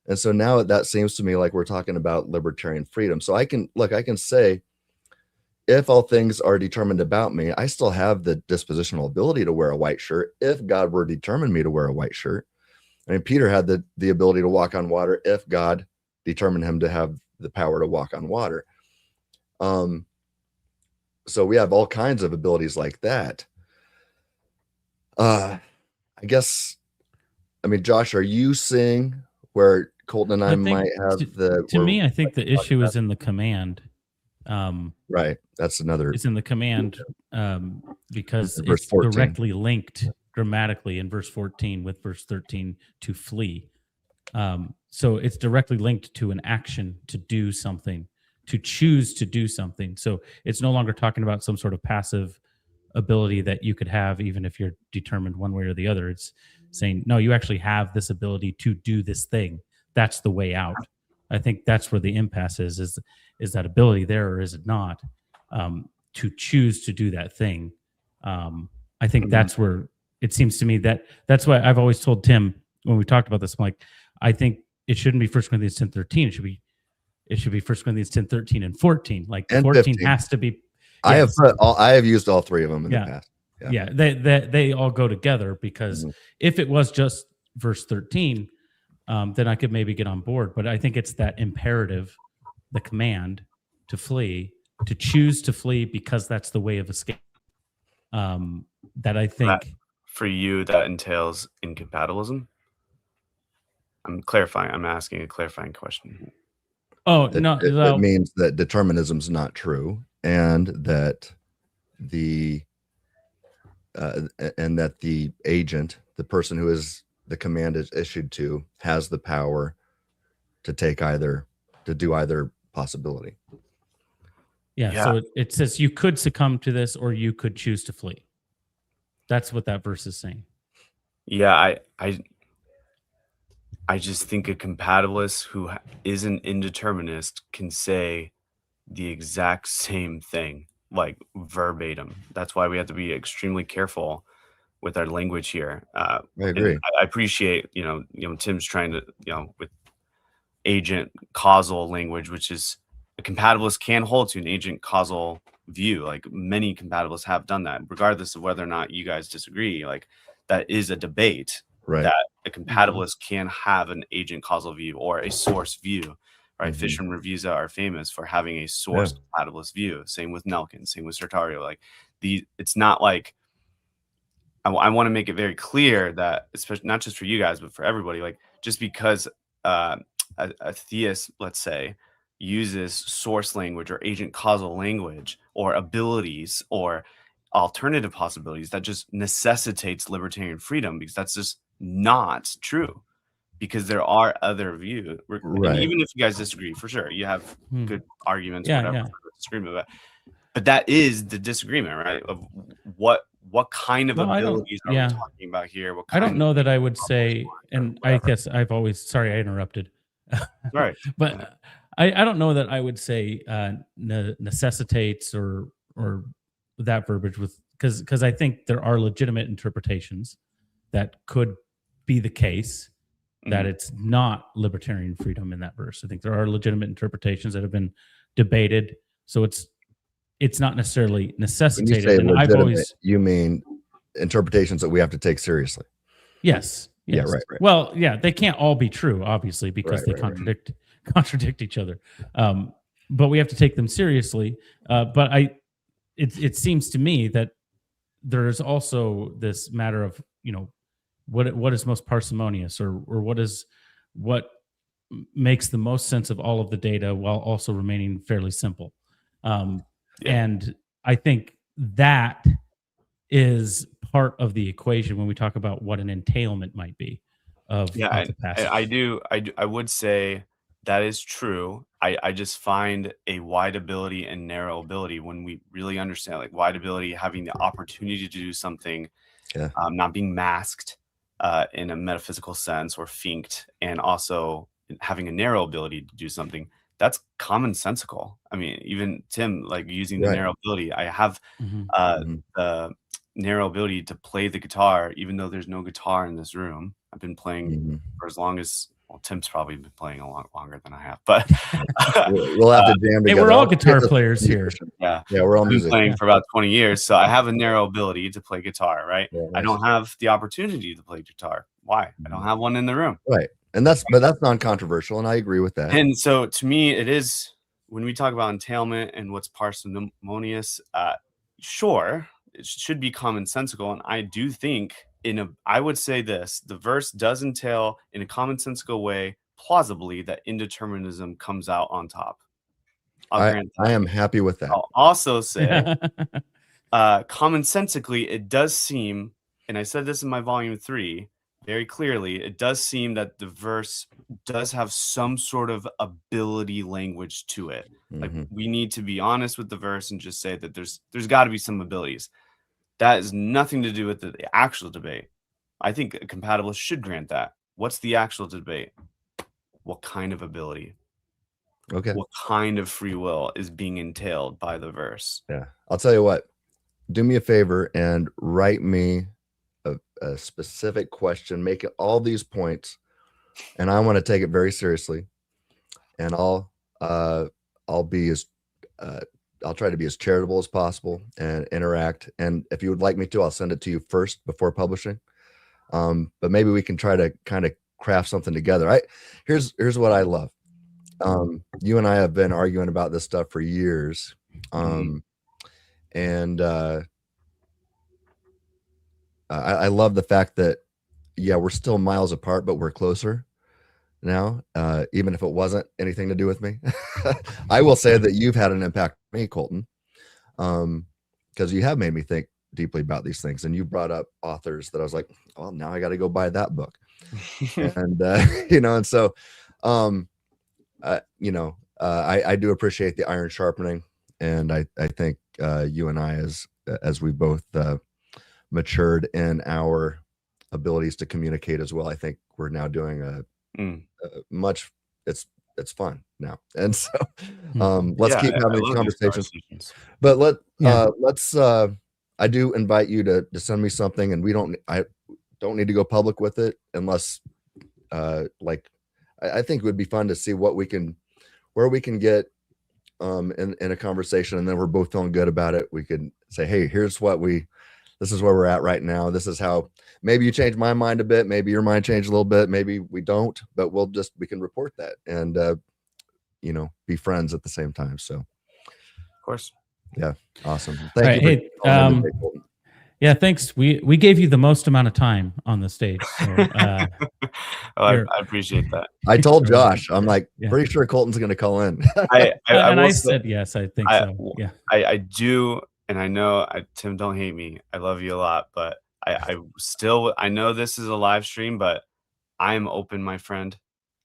And so now that seems to me like we're talking about libertarian freedom. So I can say, if all things are determined about me, I still have the dispositional ability to wear a white shirt if God were determined me to wear a white shirt. I mean, Peter had the ability to walk on water if God determined him to have the power to walk on water. So we have all kinds of abilities like that. I guess, I mean, Josh, are you seeing where Colton and I might have to me, I think the issue is in the command. Right. That's another. It's in the command because Verse it's 14. directly linked grammatically in verse 14 with verse 13 to flee. So it's directly linked to an action to do something, to choose to do something. So it's no longer talking about some sort of passive ability that you could have even if you're determined one way or the other. It's saying, no, you actually have this ability to do this thing. That's the way out. I think that's where the impasse is that ability there or is it not? To choose to do that thing. I think that's where it seems to me that's why I've always told Tim when we talked about this. I'm like, I think it shouldn't be 1 Corinthians 10:13. It should be 1 Corinthians 10:13 and 14. Like And 14 15. has to be. I Yes. have used all three of them in the past. Yeah, they all go together, because if it was just verse 13, then I could maybe get on board. But I think it's that imperative, the command to flee, to choose to flee because that's the way of escape. That I think for you that entails incompatibilism. I'm asking a clarifying question. Oh, It means that determinism's not true, and that the agent, the person who is the command is issued to, has the power to do either possibility. Yeah. So it says you could succumb to this, or you could choose to flee. That's what that verse is saying. Yeah, I just think a compatibilist who is an indeterminist can say the exact same thing, like verbatim. That's why we have to be extremely careful with our language here. I agree. I appreciate, Tim's trying to, with agent causal language, which is a compatibilist can hold to an agent causal view. Like many compatibilists have done that, regardless of whether or not you guys disagree. Like that is a debate. Right. That a compatibilist can have an agent causal view or a source view, right? Fisher and Revisa are famous for having a source compatibilist view. Same with Nelkin, same with Sartario. Like it's not like, I want to make it very clear that, especially not just for you guys, but for everybody, like just because a theist, let's say, uses source language or agent causal language or abilities or alternative possibilities, that just necessitates libertarian freedom, because that's just not true, because there are other views. Right. And even if you guys disagree, for sure, you have good arguments, whatever, disagreement about. But that is the disagreement, right? Of what kind of abilities are we talking about here? I don't know that I would say, and I guess I've always, sorry, I interrupted. Right. But I don't know that I would say necessitates or that verbiage, with because I think there are legitimate interpretations that could be the case, that it's not libertarian freedom in that verse. I think there are legitimate interpretations that have been debated, so it's not necessarily necessitated. When you say legitimate, you mean interpretations that we have to take seriously? Yes. Yeah, right. Well, yeah, they can't all be true, obviously, because they contradict each other. But we have to take them seriously. But it seems to me that there's also this matter of, what is most parsimonious, or what makes the most sense of all of the data while also remaining fairly simple. And I think that is part of the equation when we talk about what an entailment might be of the passage. I would say that is true. I just find a wide ability and narrow ability, when we really understand, like wide ability, having the opportunity to do something, not being masked in a metaphysical sense or finked, and also having a narrow ability to do something. That's commonsensical. I mean, even Tim, like using the narrow ability, I have the narrow ability to play the guitar, even though there's no guitar in this room. I've been playing for as long as, well, Tim's probably been playing a lot longer than I have, but we'll have to jam together. Hey, we're all guitar players here. Yeah, we're all been playing for about 20 years, so I have a narrow ability to play guitar, right? Yeah, nice. I don't have the opportunity to play guitar. Why? I don't have one in the room. Right. And that's non-controversial, and I agree with that. And so to me, it is, when we talk about entailment and what's parsimonious, sure, it should be commonsensical. And I do think I would say this, the verse does entail in a commonsensical way, plausibly, that indeterminism comes out on top. I am happy with that. I'll also say, commonsensically, it does seem, and I said this in my volume 3, very clearly, it does seem that the verse does have some sort of ability language to it. Like, we need to be honest with the verse and just say that there's got to be some abilities. That has nothing to do with the actual debate. I think a compatibilist should grant that. What's the actual debate? What kind of ability? Okay. What kind of free will is being entailed by the verse? Yeah. I'll tell you what. do me a favor and write me a specific question, make it all these points, and I want to take it very seriously. And I'll be as I'll try to be as charitable as possible and interact. And if you would like me to, I'll send it to you first before publishing. But maybe we can try to kind of craft something together. Here's what I love. You and I have been arguing about this stuff for years. And I love the fact that, yeah, we're still miles apart, but we're closer now, even if it wasn't anything to do with me. I will say that you've had an impact on me, Colton, because you have made me think deeply about these things, and you brought up authors that I was like, well, now I got to go buy that book. And and so I do appreciate the iron sharpening, and I think you and I, as we both matured in our abilities to communicate as well, I think we're now doing much. It's fun now, and so let's keep having these conversations. But let's I do invite you to send me something, and I don't need to go public with it unless I think it would be fun to see where we can get in a conversation, and then we're both feeling good about it. We could say, hey, this is where we're at right now. This is how maybe you changed my mind a bit. Maybe your mind changed a little bit. Maybe we don't, but we can report that and, be friends at the same time. So, of course. Yeah. Awesome. Thank you. Yeah. Thanks. We gave you the most amount of time on the stage. So, I appreciate that. I told Josh, I'm like, pretty sure Colton's going to call in. I said, yes, I think so. Yeah. I do. And I know, Tim, don't hate me. I love you a lot, but I know this is a live stream, but I'm open, my friend.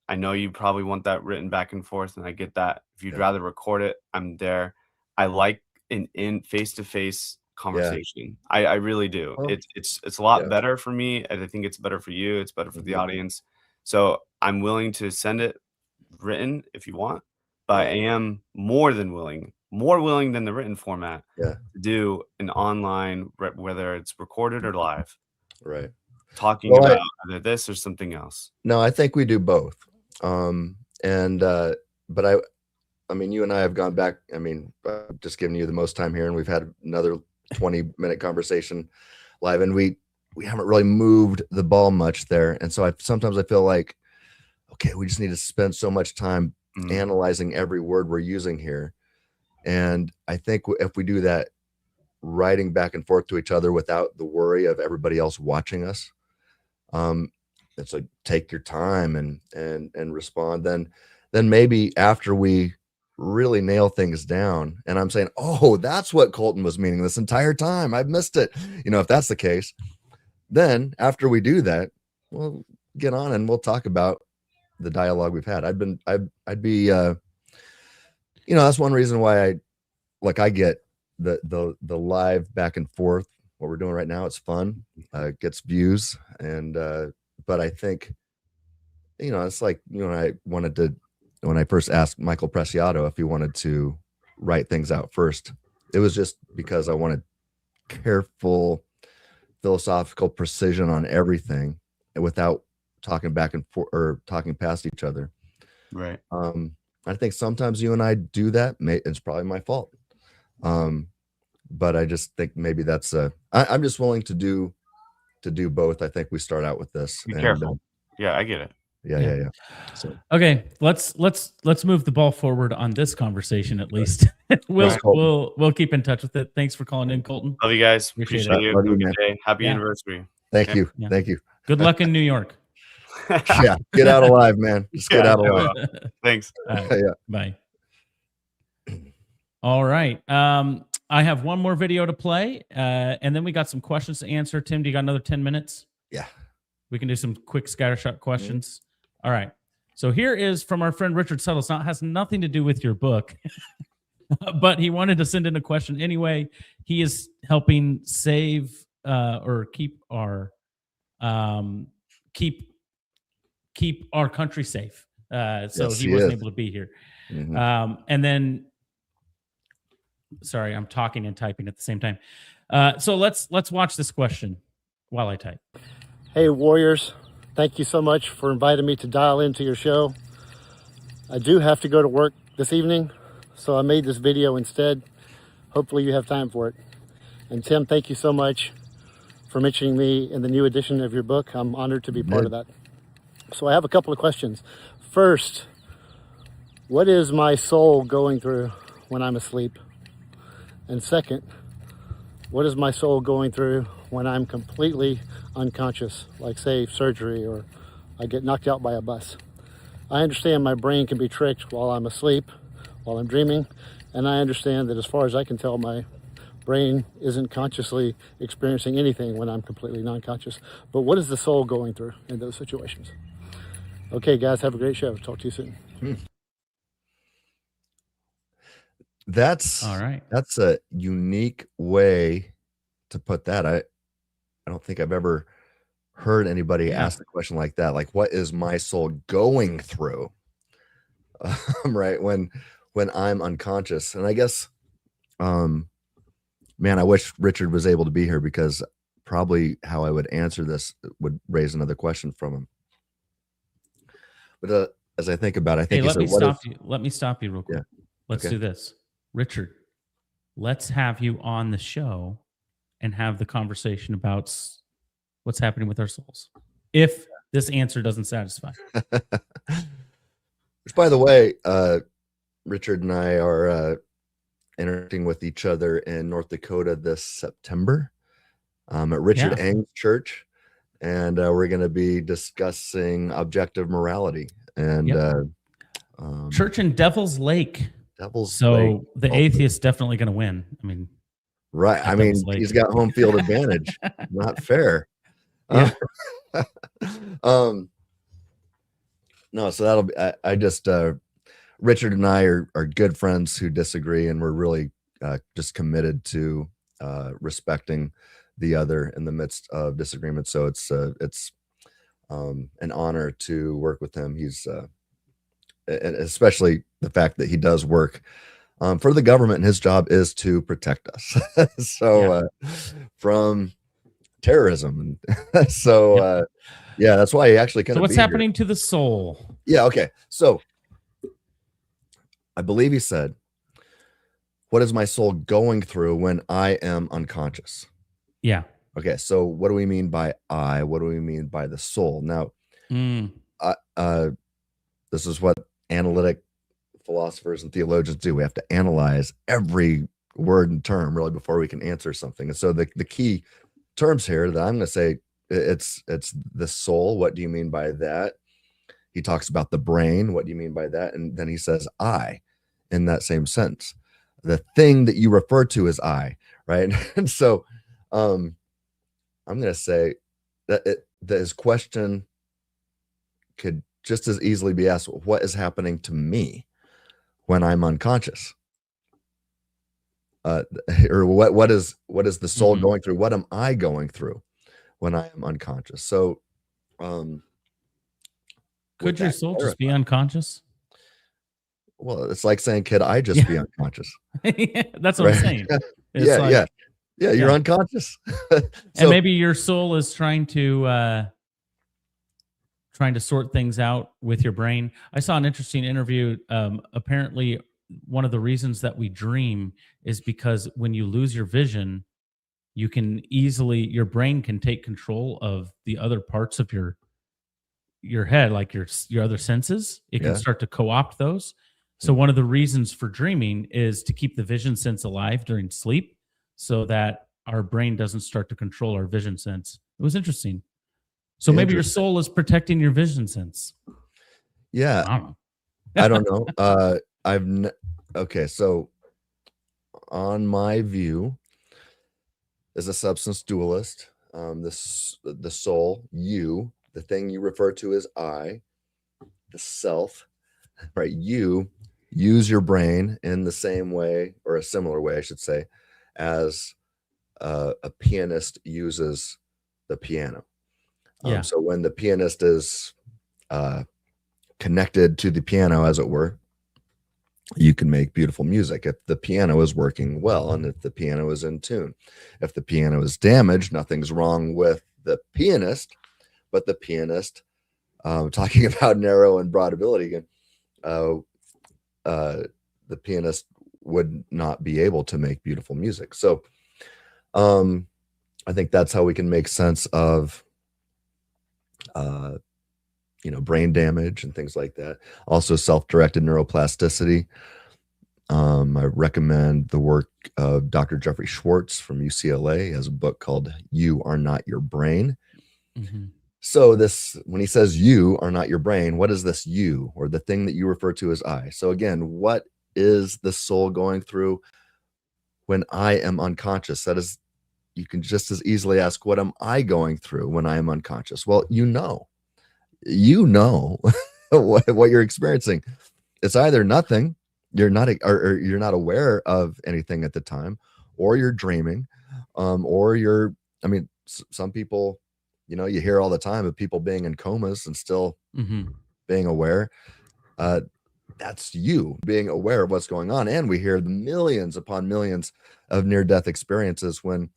I know you probably want that written back and forth, and I get that. If you'd rather record it, I'm there. I like an face-to-face conversation. I really do. It's a lot better for me, and I think it's better for you. It's better for the audience. So I'm willing to send it written if you want, but I am more willing than the written format to do an online, whether it's recorded or live, right, talking about either this or something else. No, I think we do both. But I mean, you and I have gone back. I mean, I've just giving you the most time here, and we've had another 20-minute conversation live, and we haven't really moved the ball much there. And so sometimes I feel like, okay, we just need to spend so much time analyzing every word we're using here. And I think if we do that, writing back and forth to each other without the worry of everybody else watching us, it's like, take your time and respond. Then maybe after we really nail things down, and I'm saying, oh, that's what Colton was meaning this entire time, I've missed it. If that's the case, then after we do that, we'll get on and we'll talk about the dialogue we've had. I'd be that's one reason why I get the live back and forth. What we're doing right now, it's fun, gets views, and but I think it's like I wanted to, when I first asked Michael Preciado if he wanted to write things out first, it was just because I wanted careful philosophical precision on everything without talking back and forth or talking past each other. Right. I think sometimes you and I do that. It's probably my fault. But I just think maybe that's I'm just willing to do both. I think we start out with this. Be careful. Yeah, I get it. Yeah. So. Okay, let's move the ball forward on this conversation at least. We'll keep in touch with it. Thanks for calling in, Colton. Love you guys. Appreciate you. Have a good day. Happy anniversary. Thank you. Yeah. Thank you. Good luck in New York. Yeah, get out alive, man. Just get out alive. Thanks. Bye. All right. I have one more video to play, and then we got some questions to answer. Tim, do you got another 10 minutes? Yeah. We can do some quick scattershot questions. All right. So here is from our friend Richard Suttles. Now, it has nothing to do with your book, but he wanted to send in a question anyway. He is helping save or keep our keep our country safe. So yes, he wasn't able to be here. Mm-hmm. And then, sorry, I'm talking and typing at the same time. So let's watch this question while I type. Hey, Warriors. Thank you so much for inviting me to dial into your show. I do have to go to work this evening, so I made this video instead. Hopefully you have time for it. And Tim, thank you so much for mentioning me in the new edition of your book. I'm honored to be part of that. So I have a couple of questions. First, what is my soul going through when I'm asleep? And second, what is my soul going through when I'm completely unconscious, like say surgery or I get knocked out by a bus? I understand my brain can be tricked while I'm asleep, while I'm dreaming, and I understand that as far as I can tell, my brain isn't consciously experiencing anything when I'm completely non-conscious. But what is the soul going through in those situations? Okay, guys, have a great show. Talk to you soon. That's all right. That's a unique way to put that. I don't think I've ever heard anybody ask a question like that. Like, what is my soul going through? Right, when I'm unconscious. And I guess, man, I wish Richard was able to be here, because probably how I would answer this would raise another question from him. But as I think about it, I think let me stop you real quick. Yeah. Let's do this. Richard, let's have you on the show and have the conversation about what's happening with our souls, if this answer doesn't satisfy. Which, by the way, Richard and I are interacting with each other in North Dakota this September at Richard Eng's church, and we're going to be discussing objective morality and church in Devil's Lake. Lake. The atheist's definitely going to win. I mean, right. I mean, he's got home field advantage. Not fair. No, so that'll be. I just Richard and I are good friends who disagree, and we're really just committed to respecting the other in the midst of disagreement. So it's an honor to work with him. He's and especially the fact that he does work for the government, and his job is to protect us. So from terrorism, and so that's why he actually kind of. So what's happening to the soul? Yeah. Okay. So I believe he said, "What is my soul going through when I am unconscious?" Yeah. Okay. So what do we mean by I? What do we mean by the soul? Now, this is what analytic philosophers and theologians do. We have to analyze every word and term really before we can answer something. And so the key terms here that I'm going to say, it's the soul. What do you mean by that? He talks about the brain. What do you mean by that? And then he says I in that same sense. The thing that you refer to as I, right? And so I'm going to say that his question could just as easily be asked, what is happening to me when I'm unconscious? Or what is the soul going through? What am I going through when I am unconscious? So could your soul just be unconscious? Well, it's like saying, could I just be unconscious? That's what I'm saying. You're unconscious. And maybe your soul is trying to sort things out with your brain. I saw an interesting interview. Apparently, one of the reasons that we dream is because when you lose your vision, you can your brain can take control of the other parts of your head, like your other senses. It can start to co-opt those. So one of the reasons for dreaming is to keep the vision sense alive during sleep, so that our brain doesn't start to control our vision sense. It was interesting. So maybe your soul is protecting your vision sense. Yeah. I don't know. Okay. So on my view, as a substance dualist, the soul, you, the thing you refer to as I, the self, right? You use your brain in the same way, or a similar way, I should say, as a pianist uses the piano. So when the pianist is connected to the piano, as it were, you can make beautiful music if the piano is working well and if the piano is in tune. If the piano is damaged, nothing's wrong with the pianist, but the pianist, talking about narrow and broad ability again, the pianist would not be able to make beautiful music. So I think that's how we can make sense of brain damage and things like that. Also, self-directed neuroplasticity. I recommend the work of Dr. Jeffrey Schwartz from UCLA. He has a book called You Are Not Your Brain. Mm-hmm. So when he says you are not your brain, what is this you, or the thing that you refer to as I? So again, what is the soul going through when I am unconscious? That is, you can just as easily ask, what am I going through when I am unconscious? Well, you know what you're experiencing. It's either nothing, you're not, or you're not aware of anything at the time, or you're dreaming, or some people, you hear all the time of people being in comas and still being aware. That's you being aware of what's going on. And we hear the millions upon millions of near-death experiences when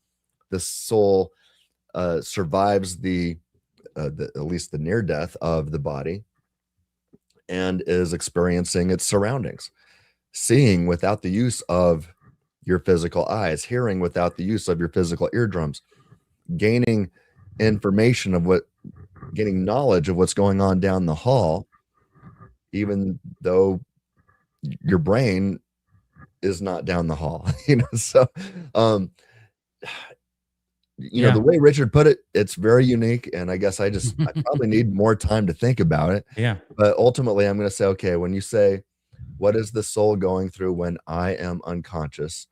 the soul survives at least the near death of the body and is experiencing its surroundings, seeing without the use of your physical eyes, hearing without the use of your physical eardrums, gaining getting knowledge of what's going on down the hall, even though your brain is not down the hall. So the way Richard put it, it's very unique, and I guess I probably need more time to think about it. Yeah. But ultimately, I'm going to say, okay, when you say, what is the soul going through when I am unconscious,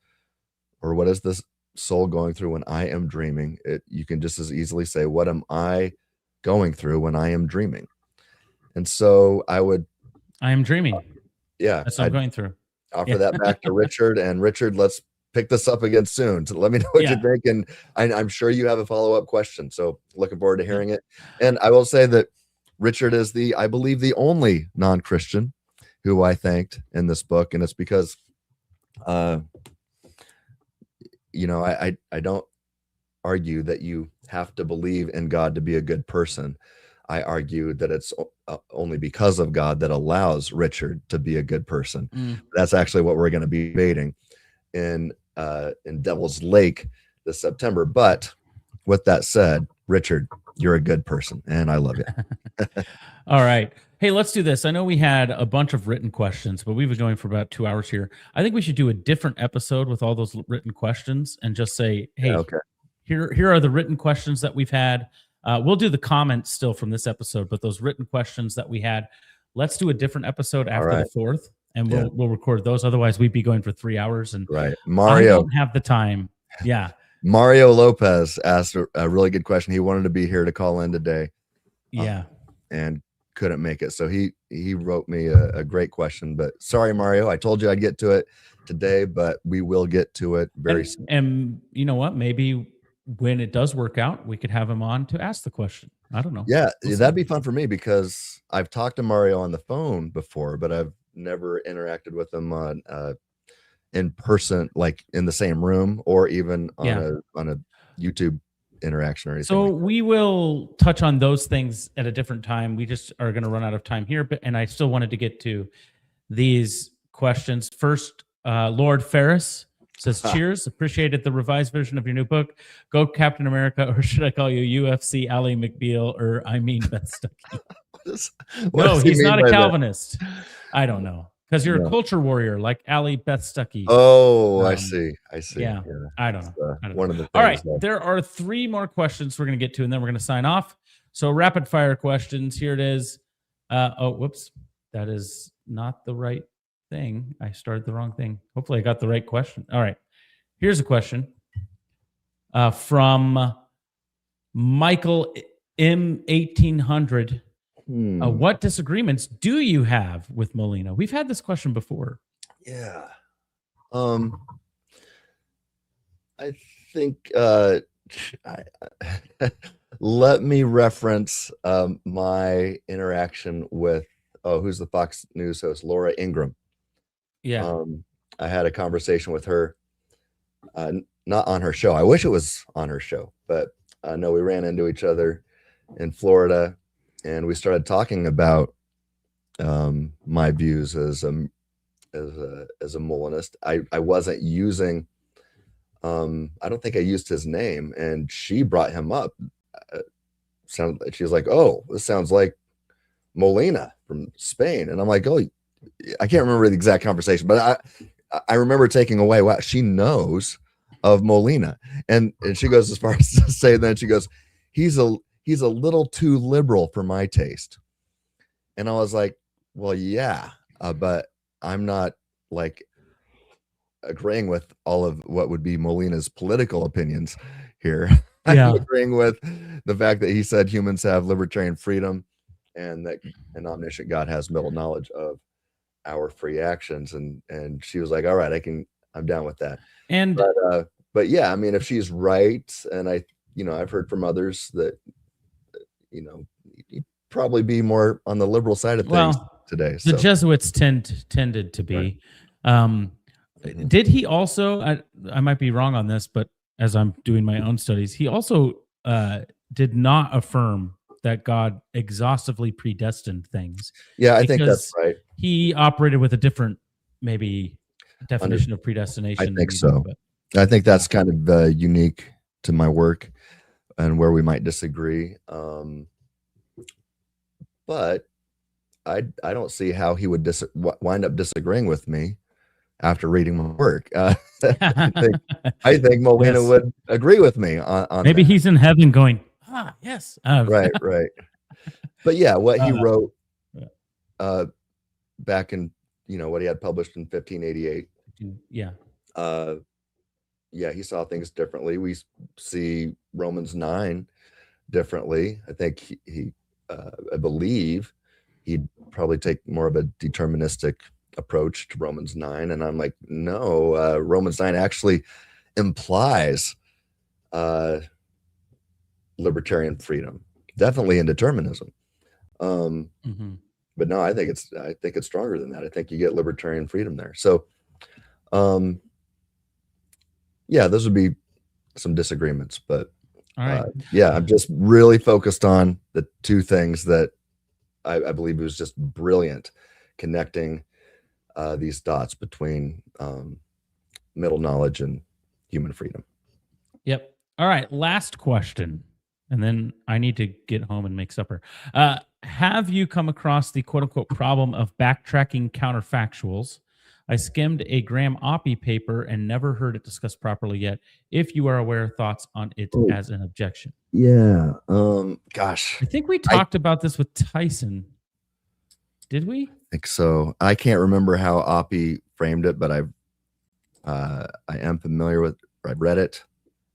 or what is this soul going through when I am dreaming? You can just as easily say, what am I going through when I am dreaming? And so I am dreaming. That's what I'm going through. Offer that back to Richard, and Richard, let's pick this up again soon. So let me know what you think. And I'm sure you have a follow-up question. So looking forward to hearing it. And I will say that Richard is I believe the only non-Christian who I thanked in this book. And it's because, I don't argue that you have to believe in God to be a good person. I argue that it's only because of God that allows Richard to be a good person. That's actually what we're going to be debating in Devil's Lake this September. But with that said, Richard, you're a good person and I love you. All right. Hey, let's do this. I know we had a bunch of written questions, but we've been going for about 2 hours here. I think we should do a different episode with all those written questions and just say, hey, here are the written questions that we've had. We'll do the comments still from this episode, but those written questions that we had, let's do a different episode after the 4th. And we'll record those. Otherwise, we'd be going for 3 hours. And Mario, I don't have the time. Yeah. Mario Lopez asked a really good question. He wanted to be here to call in today. And couldn't make it. So he wrote me a great question. But sorry, Mario, I told you I'd get to it today, but we will get to it very soon. And you know what? Maybe when it does work out, we could have him on to ask the question. I don't know. Yeah, that'd be fun for me because I've talked to Mario on the phone before, but I've never interacted with him on in person, like in the same room, or even on a YouTube interaction or anything. So we will touch on those things at a different time. We just are going to run out of time here, and I still wanted to get to these questions. First, Lord Ferris says, cheers, appreciated the revised version of your new book. Go Captain America, or should I call you UFC Ally McBeal, or Beth Stuckey? No, he's not a Calvinist. I don't know. Because you're a culture warrior like Ally Beth Stuckey. Oh, I see. Yeah, I don't know. One of the things. All right, there are 3 more questions we're going to get to, and then we're going to sign off. So rapid fire questions. Here it is. Whoops. That is not the right thing. I started the wrong thing. Hopefully I got the right question. All right. Here's a question from Michael M1800. What disagreements do you have with Molina? We've had this question before. Yeah. I think let me reference my interaction with who's the Fox News host, Laura Ingraham. Yeah. I had a conversation with her, not on her show. I wish it was on her show, but no, we ran into each other in Florida, and we started talking about my views as a Molinist. I wasn't using. I don't think I used his name, and she brought him up. She was like, "Oh, this sounds like Molina from Spain," and I'm like, "Oh, I can't remember the exact conversation, but I remember taking away, wow, she knows of Molina," and she goes as far as to say that she goes, he's a little too liberal for my taste," and I was like, "Well, yeah, but I'm not like agreeing with all of what would be Molina's political opinions here." Yeah. I'm agreeing with the fact that he said humans have libertarian freedom and that an omniscient God has middle knowledge of our free actions. And she was like, "All right, I'm down with that." And but yeah, I mean, if she's right, and I've heard from others that, you'd probably be more on the liberal side of things today. The Jesuits tended to be. Right. Did he also, I might be wrong on this, but as I'm doing my own studies, he also did not affirm that God exhaustively predestined things. Yeah, I think that's right. He operated with a different, maybe, definition of predestination. I think so. I think that's kind of unique to my work and where we might disagree. But I don't see how he would wind up disagreeing with me after reading my work. I think Molina would agree with me on maybe that. He's in heaven going, yes. Right. But yeah, what he wrote back in, what he had published in 1588. Yeah. He saw things differently. We see Romans 9 differently. I think I believe he'd probably take more of a deterministic approach to Romans 9. And I'm like, no, Romans 9 actually implies libertarian freedom, definitely in determinism. But no, I think it's stronger than that. I think you get libertarian freedom there. So, those would be some disagreements, but all right. I'm just really focused on the two things that I believe it was just brilliant, connecting these dots between middle knowledge and human freedom. Yep. All right. Last question, and then I need to get home and make supper. Have you come across the quote-unquote problem of backtracking counterfactuals? I skimmed a Graham Oppie paper and never heard it discussed properly yet. If you are aware, thoughts on it as an objection. Yeah. Gosh. I think we talked about this with Tyson. Did we? I think so. I can't remember how Oppie framed it, but I am familiar with. I've read it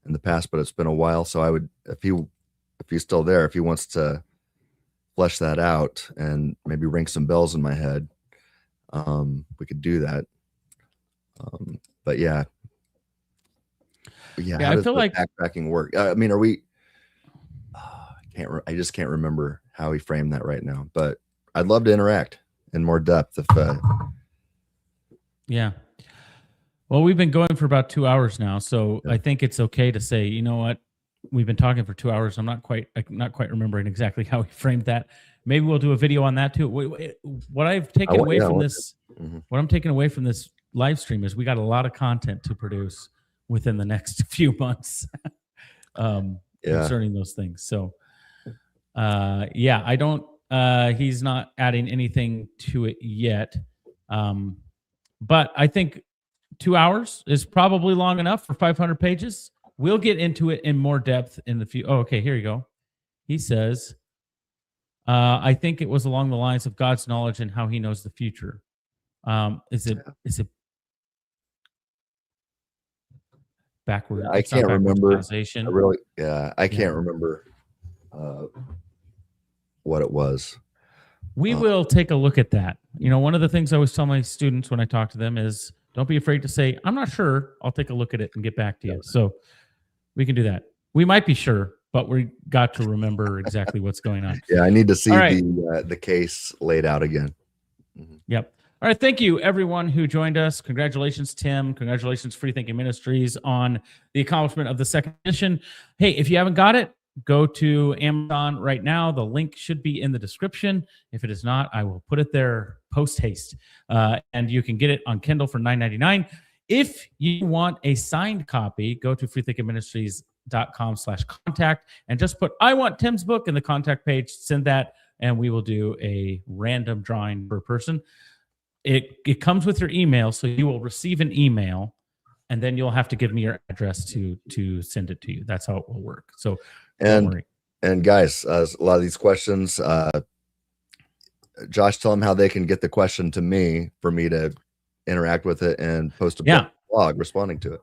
in the past, but it's been a while. So I would, if he's still there, if he wants to flesh that out and maybe ring some bells in my head, we could do that. But yeah, how does the backtracking work? I mean, are we? I just can't remember how he framed that right now. But I'd love to interact in more depth if. Yeah. Well, we've been going for about 2 hours now, so I think it's okay to say, you know what, we've been talking for 2 hours. I'm not quite remembering exactly how he framed that. Maybe we'll do a video on that too. What I've taken away from this, what I'm taking away from this live stream is we got a lot of content to produce within the next few months concerning those things. So, I don't. He's not adding anything to it yet, but I think 2 hours is probably long enough for 500 pages. We'll get into it in more depth in the few. Oh, okay, here you go. He says, I think it was along the lines of God's knowledge and how he knows the future. Is it backward? I can't remember. I can't remember what it was. We will take a look at that. One of the things I always tell my students when I talk to them is, don't be afraid to say, I'm not sure. I'll take a look at it and get back to you. So we can do that. We might be sure, but we got to remember exactly what's going on. Yeah, I need to see the case laid out again. Yep. All right. Thank you, everyone who joined us. Congratulations, Tim. Congratulations, Free Thinking Ministries, on the accomplishment of the second edition. Hey, if you haven't got it, go to Amazon right now. The link should be in the description. If it is not, I will put it there post haste. And you can get it on Kindle for $9.99. If you want a signed copy, go to freethinkingministries.com/contact and just put, I want Tim's book in the contact page. Send that, and we will do a random drawing per person. It comes with your email, so you will receive an email, and then you'll have to give me your address to send it to you. That's how it will work. So don't worry. And guys, a lot of these questions, Josh, tell them how they can get the question to me for me to interact with it and post a blog responding to it.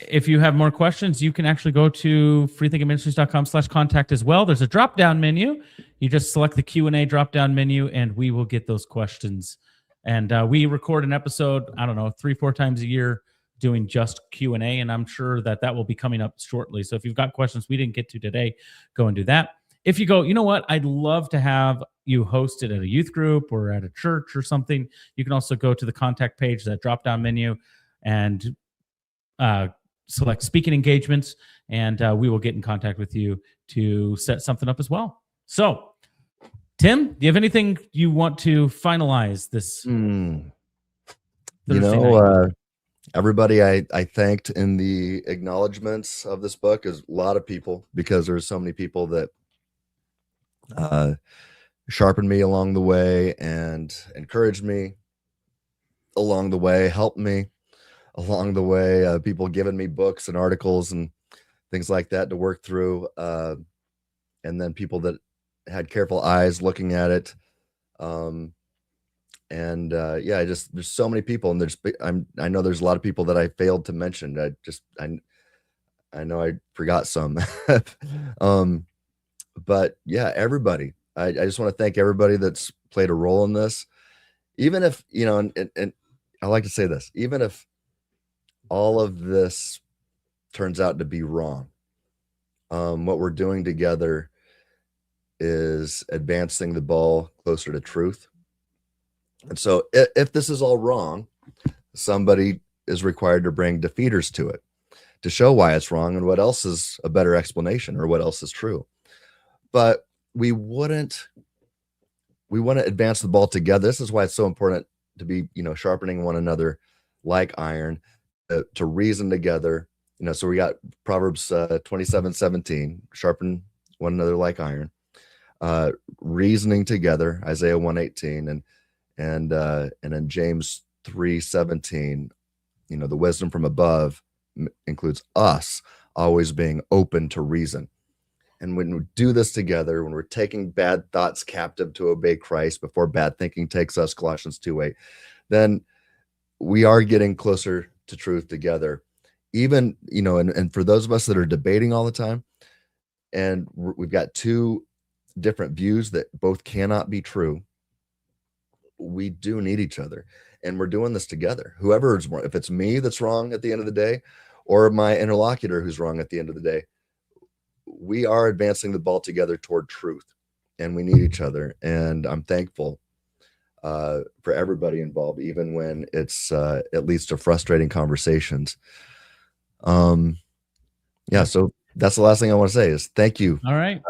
If you have more questions, you can actually go to freethinkingministries.com/contact as well. There's a drop-down menu. You just select the Q&A drop-down menu, and we will get those questions. And we record an episode, I don't know, 3-4 times a year doing just Q&A, and I'm sure that will be coming up shortly. So if you've got questions we didn't get to today, go and do that. If you go, you know what, I'd love to have you host it at a youth group or at a church or something, you can also go to the contact page, that drop-down menu, and select speaking engagements, and we will get in contact with you to set something up as well. So, Tim, do you have anything you want to finalize this? Everybody I thanked in the acknowledgments of this book is a lot of people, because there's so many people that sharpened me along the way and encouraged me along the way, helped me along the way, people giving me books and articles and things like that to work through, and then people that had careful eyes looking at it, there's so many people, and I know there's a lot of people that I failed to mention. I know I forgot some. But yeah, everybody, I just want to thank everybody that's played a role in this, even if, and I like to say this, even if all of this turns out to be wrong, what we're doing together is advancing the ball closer to truth. And so if this is all wrong, somebody is required to bring defeaters to it to show why it's wrong and what else is a better explanation or what else is true. But we wouldn't advance the ball together. This is why it's so important to be, sharpening one another like iron, to reason together. So we got Proverbs 27:17, sharpen one another like iron. Reasoning together, Isaiah 1:18, and then James 3:17. The wisdom from above includes us always being open to reason. And when we do this together, when we're taking bad thoughts captive to obey Christ before bad thinking takes us, Colossians 2:8, then we are getting closer to truth together. Even, and for those of us that are debating all the time, and we've got two different views that both cannot be true, we do need each other, and we're doing this together. Whoever is wrong, if it's me that's wrong at the end of the day, or my interlocutor who's wrong at the end of the day, we are advancing the ball together toward truth, and we need each other. And I'm thankful for everybody involved, even when it's it leads to frustrating conversations. So that's the last thing I want to say is thank you. All right.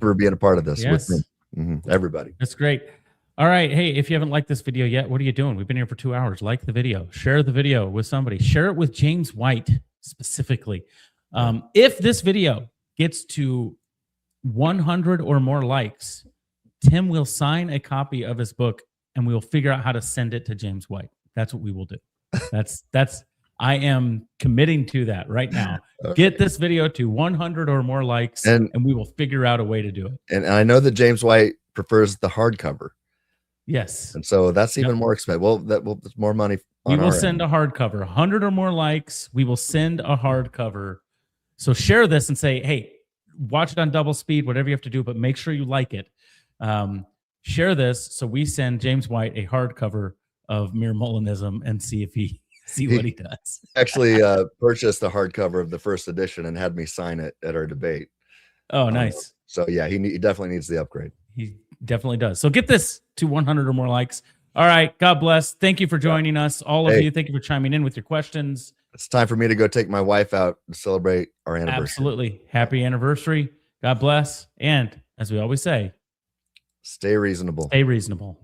For being a part of this yes. with me. Everybody. That's great. All right. Hey, if you haven't liked this video yet, what are you doing? We've been here for 2 hours. Like the video, share the video with somebody, share it with James White specifically. If this video gets to 100 or more likes, Tim will sign a copy of his book, and we'll figure out how to send it to James White. That's what we will do. I am committing to that right now. Okay. Get this video to 100 or more likes, and we will figure out a way to do it. And I know that James White prefers the hardcover. Yes. And so that's even more expensive. Well, that's more money. We will send a hardcover. 100 or more likes, we will send a hardcover. So share this and say, hey, watch it on double speed, whatever you have to do, but make sure you like it. Share this so we send James White a hardcover of Mere Molinism and see what he does. Actually purchased the hardcover of the first edition and had me sign it at our debate. Oh, nice. So yeah, he definitely needs the upgrade. He definitely does. So get this to 100 or more likes. All right. God bless. Thank you for joining us. All of you, thank you for chiming in with your questions. It's time for me to go take my wife out to celebrate our anniversary. Absolutely. Happy anniversary. God bless. And as we always say, stay reasonable. Stay reasonable.